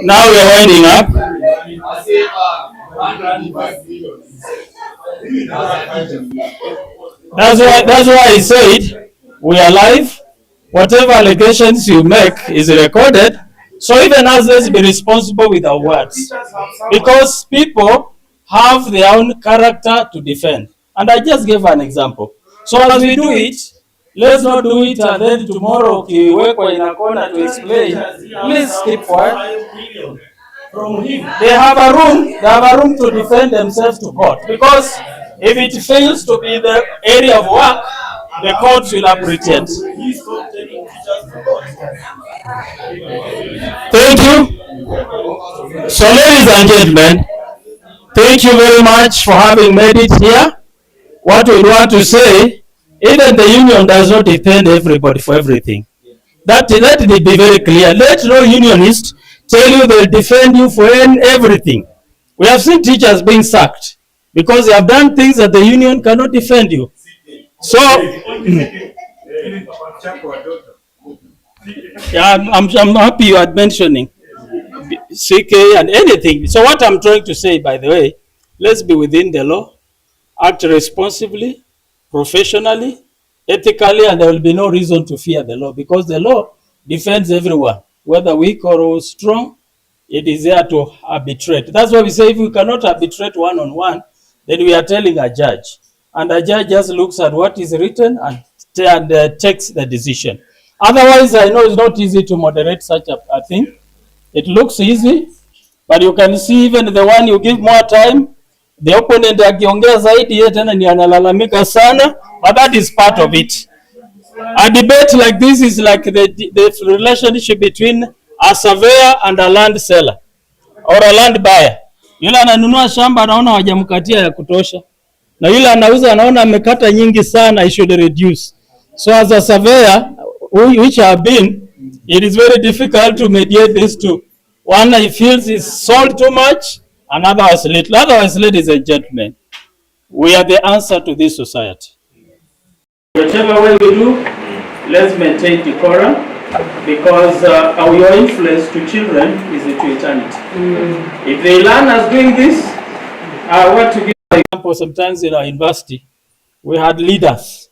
Now we are winding up. That's why I said we are live. Whatever allegations you make is recorded. So even us, let's be responsible with our words, because people have their own character to defend. And I just gave an example. So as we do it, let's not do it and then tomorrow we work in a corner to explain. Please keep quiet. They have a room to defend themselves to court, because if it fails to be the area of work, the courts will appreciate. Thank you. So ladies and gentlemen, thank you very much for having made it here. What we want to say, even the union does not defend everybody for everything. Let it be very clear. Let no unionist tell you they'll defend you for everything. We have seen teachers being sacked because they have done things that the union cannot defend you. So, Yeah, I'm happy you are mentioning CK and anything. So what I'm trying to say, by the way, let's be within the law, act responsibly, professionally, ethically, and there will be no reason to fear the law because the law defends everyone, whether weak or strong. It is there to arbitrate. That's why we say if we cannot arbitrate one-on-one, then we are telling a judge. And a judge just looks at what is written and takes the decision. Otherwise, I know it's not easy to moderate such a thing. It looks easy, but you can see even the one you give more time, the opponent akiongea zaidi yeye tena ni analalamika sana, but that is part of it. A debate like this is like the relationship between a surveyor and a land seller or a land buyer. Yule ananunua shamba anaona hawajamkatia ya kutosha, na yule anauza anaona amekata nyingi sana, I should reduce. So as a surveyor, which I have been, it is very difficult to mediate these two. One he feels is sold too much, another is little. Otherwise, ladies and gentlemen, we are the answer to this society. Whichever way we do, let's maintain decorum because our influence to children is to eternity. If they learn us doing this, I want to give an example. Sometimes in our university, we had leaders.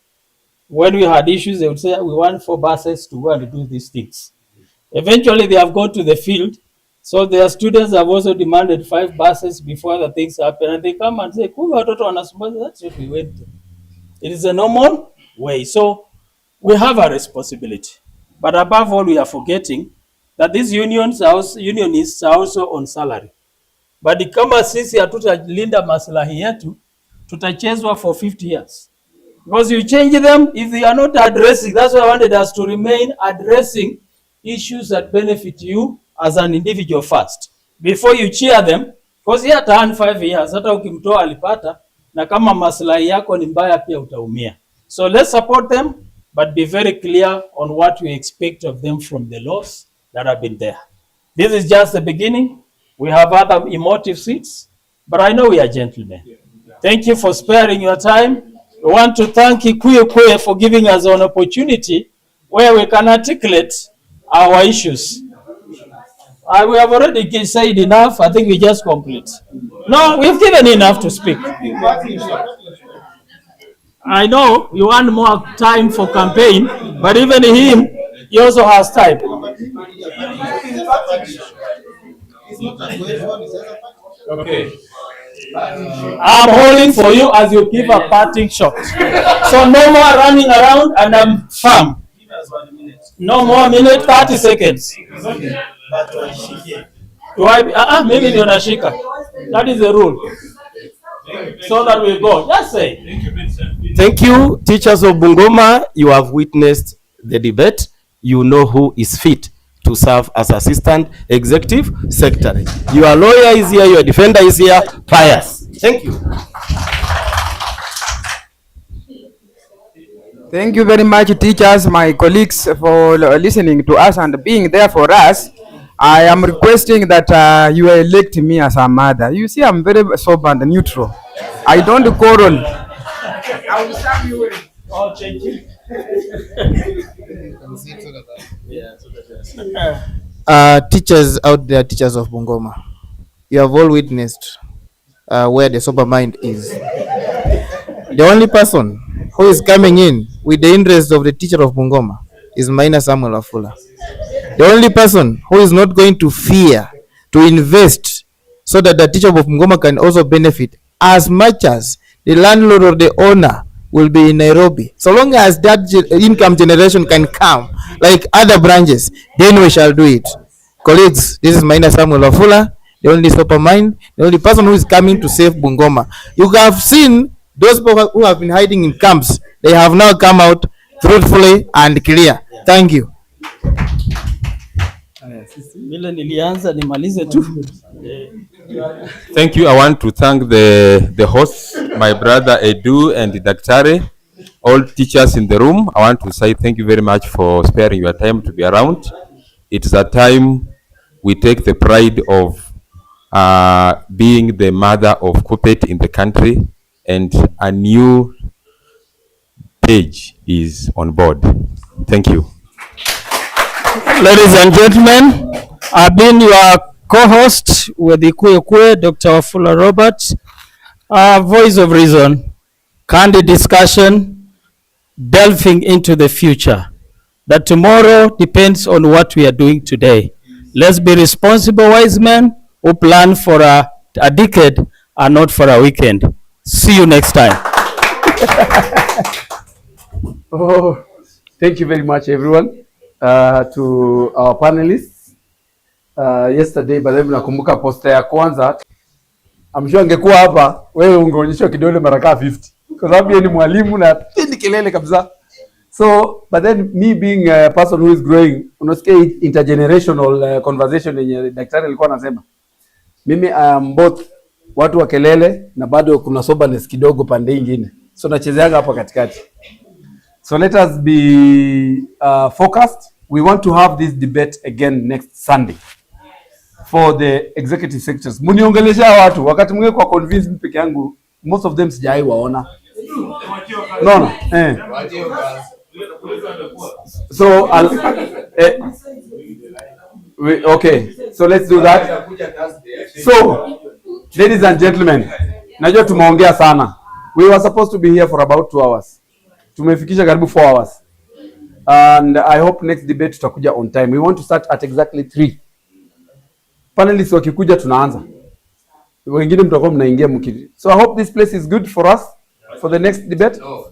When we had issues, they would say, we want 4 buses to go and do these things. Eventually, they have gone to the field. So their students have also demanded 5 buses before the things happen. And they come and say, that's what we went to. It is a normal way. So we have a responsibility. But above all, we are forgetting that these unionists are also on salary. But kama sisi hatutalinda maslahi yetu, tutachezwa for 50 years. Because you change them, if they are not addressing, that's why I wanted us to remain addressing issues that benefit you as an individual first. Before you cheer them, because he hata earn 5 years, hata ukimtoa alipata, na kama maslahi yako ni mbaya pia utaumia. So let's support them, but be very clear on what we expect of them from the laws that have been there. This is just the beginning. We have other emotive seats, but I know we are gentlemen. Thank you for sparing your time. We want to thank KUPPET for giving us an opportunity where we can articulate our issues. We have already said enough. I think we just complete. No, we've given enough to speak. I know you want more time for campaign, but even him, he also has time. Okay. I'm holding for you as you give a parting shot. So no more running around, and I'm firm. No more minute, 30 seconds. Do I? Maybe ndio nashika. That is the rule. So that we go. Just say. Thank you, teachers of Bungoma. You have witnessed the debate. You know who is fit to serve as Assistant Executive Secretary. Your lawyer is here, your defender is here. Pious. Thank you. Thank you very much, teachers, my colleagues, for listening to us and being there for us. I am requesting that you elect me as a mother. You see, I'm very sober and neutral. I don't quarrel. I will serve you well. Oh, thank you. Teachers out there, teachers of Bungoma, you have all witnessed where the sober mind is. The only person who is coming in with the interest of the teacher of Bungoma is Maina Samuel Afula. The only person who is not going to fear to invest so that the teacher of Bungoma can also benefit as much as the landlord or the owner will be in Nairobi. So long as that income generation can come like other branches, then we shall do it. Colleagues, this is Maina Samuel Afula, the only sober mind, the only person who is coming to save Bungoma. You have seen those people who have been hiding in camps. They have now come out truthfully and clear. Thank you. Thank you. I want to thank the hosts, my brother Edu and Daktari, all teachers in the room. I want to say thank you very much for sparing your time to be around. It's a time we take the pride of being the mother of KUPPET in the country, and a new page is on board. Thank you. Ladies and gentlemen, I've been your co-host with Ikue, Dr. Wafula Robert, voice of reason, candid discussion, delving into the future. That tomorrow depends on what we are doing today. Let's be responsible wise men who plan for a decade and not for a weekend. See you next time. Oh, thank you very much, everyone. To our panelists. Yesterday, but then nakumbuka poster ya kwanza. I'm sure angekuwa hapa, wewe ungeonyeshwa kidole mara 50. Kwa sababu yeye ni mwalimu na tindi kelele kabisa. So, but then me being a person who is growing, unasikia intergenerational conversation yenye daktari alikuwa anasema. Mimi I am both watu wa kelele na bado kuna soberness kidogo pande nyingine. So nachezeaga hapa katikati. So let us be focused. We want to have this debate again next Sunday for the executive sectors. Muniongelesha watu wakati mwingine kwa convince peke yangu, most of them sijai waona. No. So okay, so let's do that. So ladies and gentlemen, najua tumeongea sana. We were supposed to be here for about 2 hours. Tumefikisha karibu 4 hours. And I hope next debate tutakuja on time. We want to start at exactly 3. Panelists wakikuja tunaanza. Wengine mtakuwa mnaingia mkiri. So I hope this place is good for us for the next debate. No.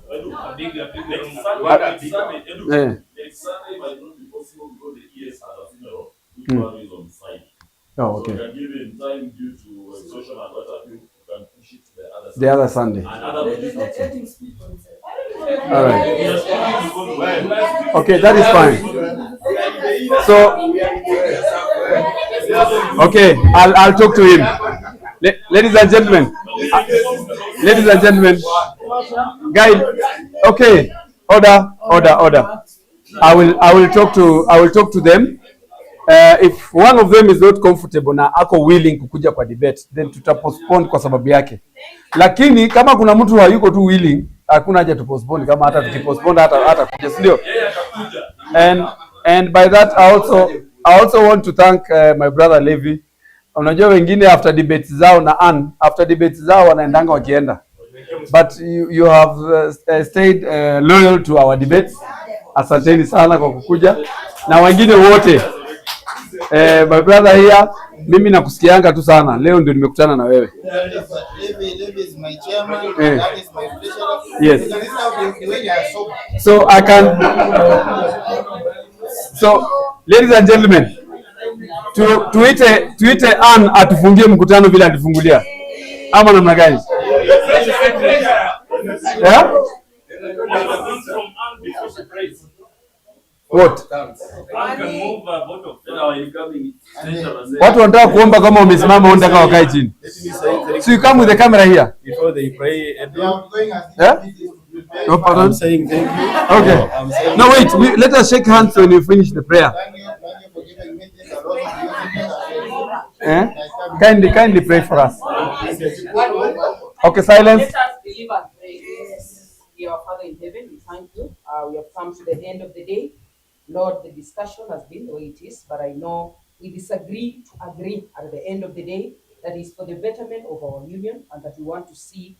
Oh, okay. So given time due to social and what have you, can push it to the other Sunday. Okay. All right. Okay, that is fine. So, okay, I'll talk to him. Ladies and gentlemen, guys. Okay, order. I will talk to them. If one of them is not comfortable na ako willing kukuja kwa debate, then tutapostpone kwa sababu yake. Lakini kama kuna mtu hayuko tu willing, hakuna haja tupostpone. Kama hata tukipostpone hata kuja, si ndio? And by that I also want to thank my brother Levi. Unajua wengine after debates zao na after debates zao wanaendanga wakienda. But you have stayed loyal to our debates. Asanteni sana kwa kukuja. Na wengine wote my brother here, mimi nakusikianga tu sana. Leo ndio nimekutana na wewe. Levi is my chairman, that is my treasurer. Yes. So I can. So ladies and gentlemen, tuite Ann atufungie mkutano vile atufungulia. Ama namna gani? Yeah? What? Watu wanataka kuomba kama umesimama wanataka wakae chini. So you come with the camera here. Before they pray, yeah? No, pardon? I'm saying thank you. Okay. No, wait. Let us shake hands when you finish the prayer. Kindly pray for us. Okay, silence. Let us believe and pray. Dear Father in heaven, we thank you. We have come to the end of the day. Lord, the discussion has been the way it is, but I know we disagree to agree at the end of the day that is for the betterment of our union and that we want to see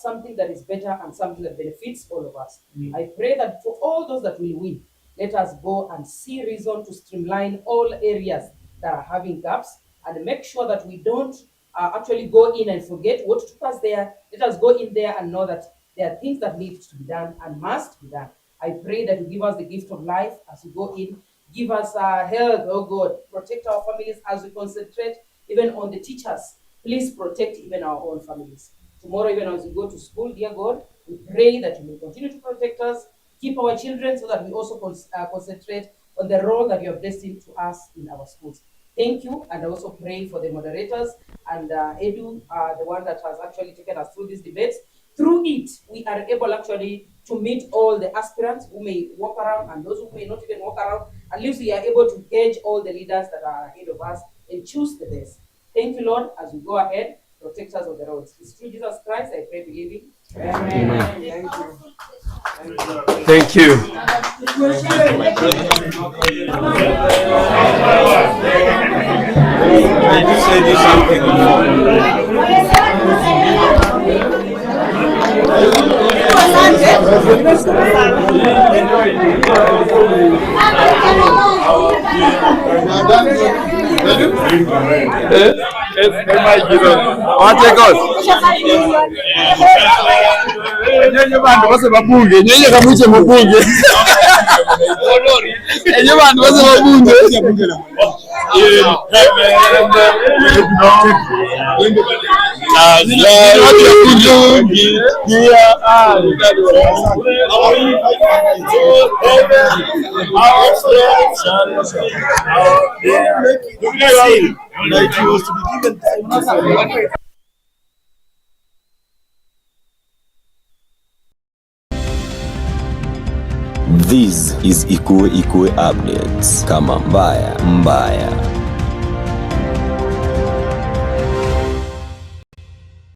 something that is better and something that benefits all of us. I pray that for all those that will win, let us go and see reason to streamline all areas that are having gaps and make sure that we don't actually go in and forget what took us there. Let us go in there and know that there are things that need to be done and must be done. I pray that you give us the gift of life as we go in. Give us health, oh God. Protect our families as we concentrate even on the teachers. Please protect even our own families. Tomorrow, even as we go to school, dear God, we pray that you will continue to protect us, keep our children so that we also concentrate on the role that you have destined to us in our schools. Thank you, and I also pray for the moderators and Edu, the one that has actually taken us through these debates. Through it, we are able actually to meet all the aspirants who may walk around and those who may not even walk around. At least we are able to gauge all the leaders that are ahead of us and choose the best. Thank you, Lord, as we go ahead. protectors of the roads. It's through Jesus Christ I pray, believing. Amen. Thank you. Nyenye bantu bose babunge, nyenye kamuche mubunge. Nyenye bantu bose babunge. This is Ikue Updates. Kama mbaya mbaya.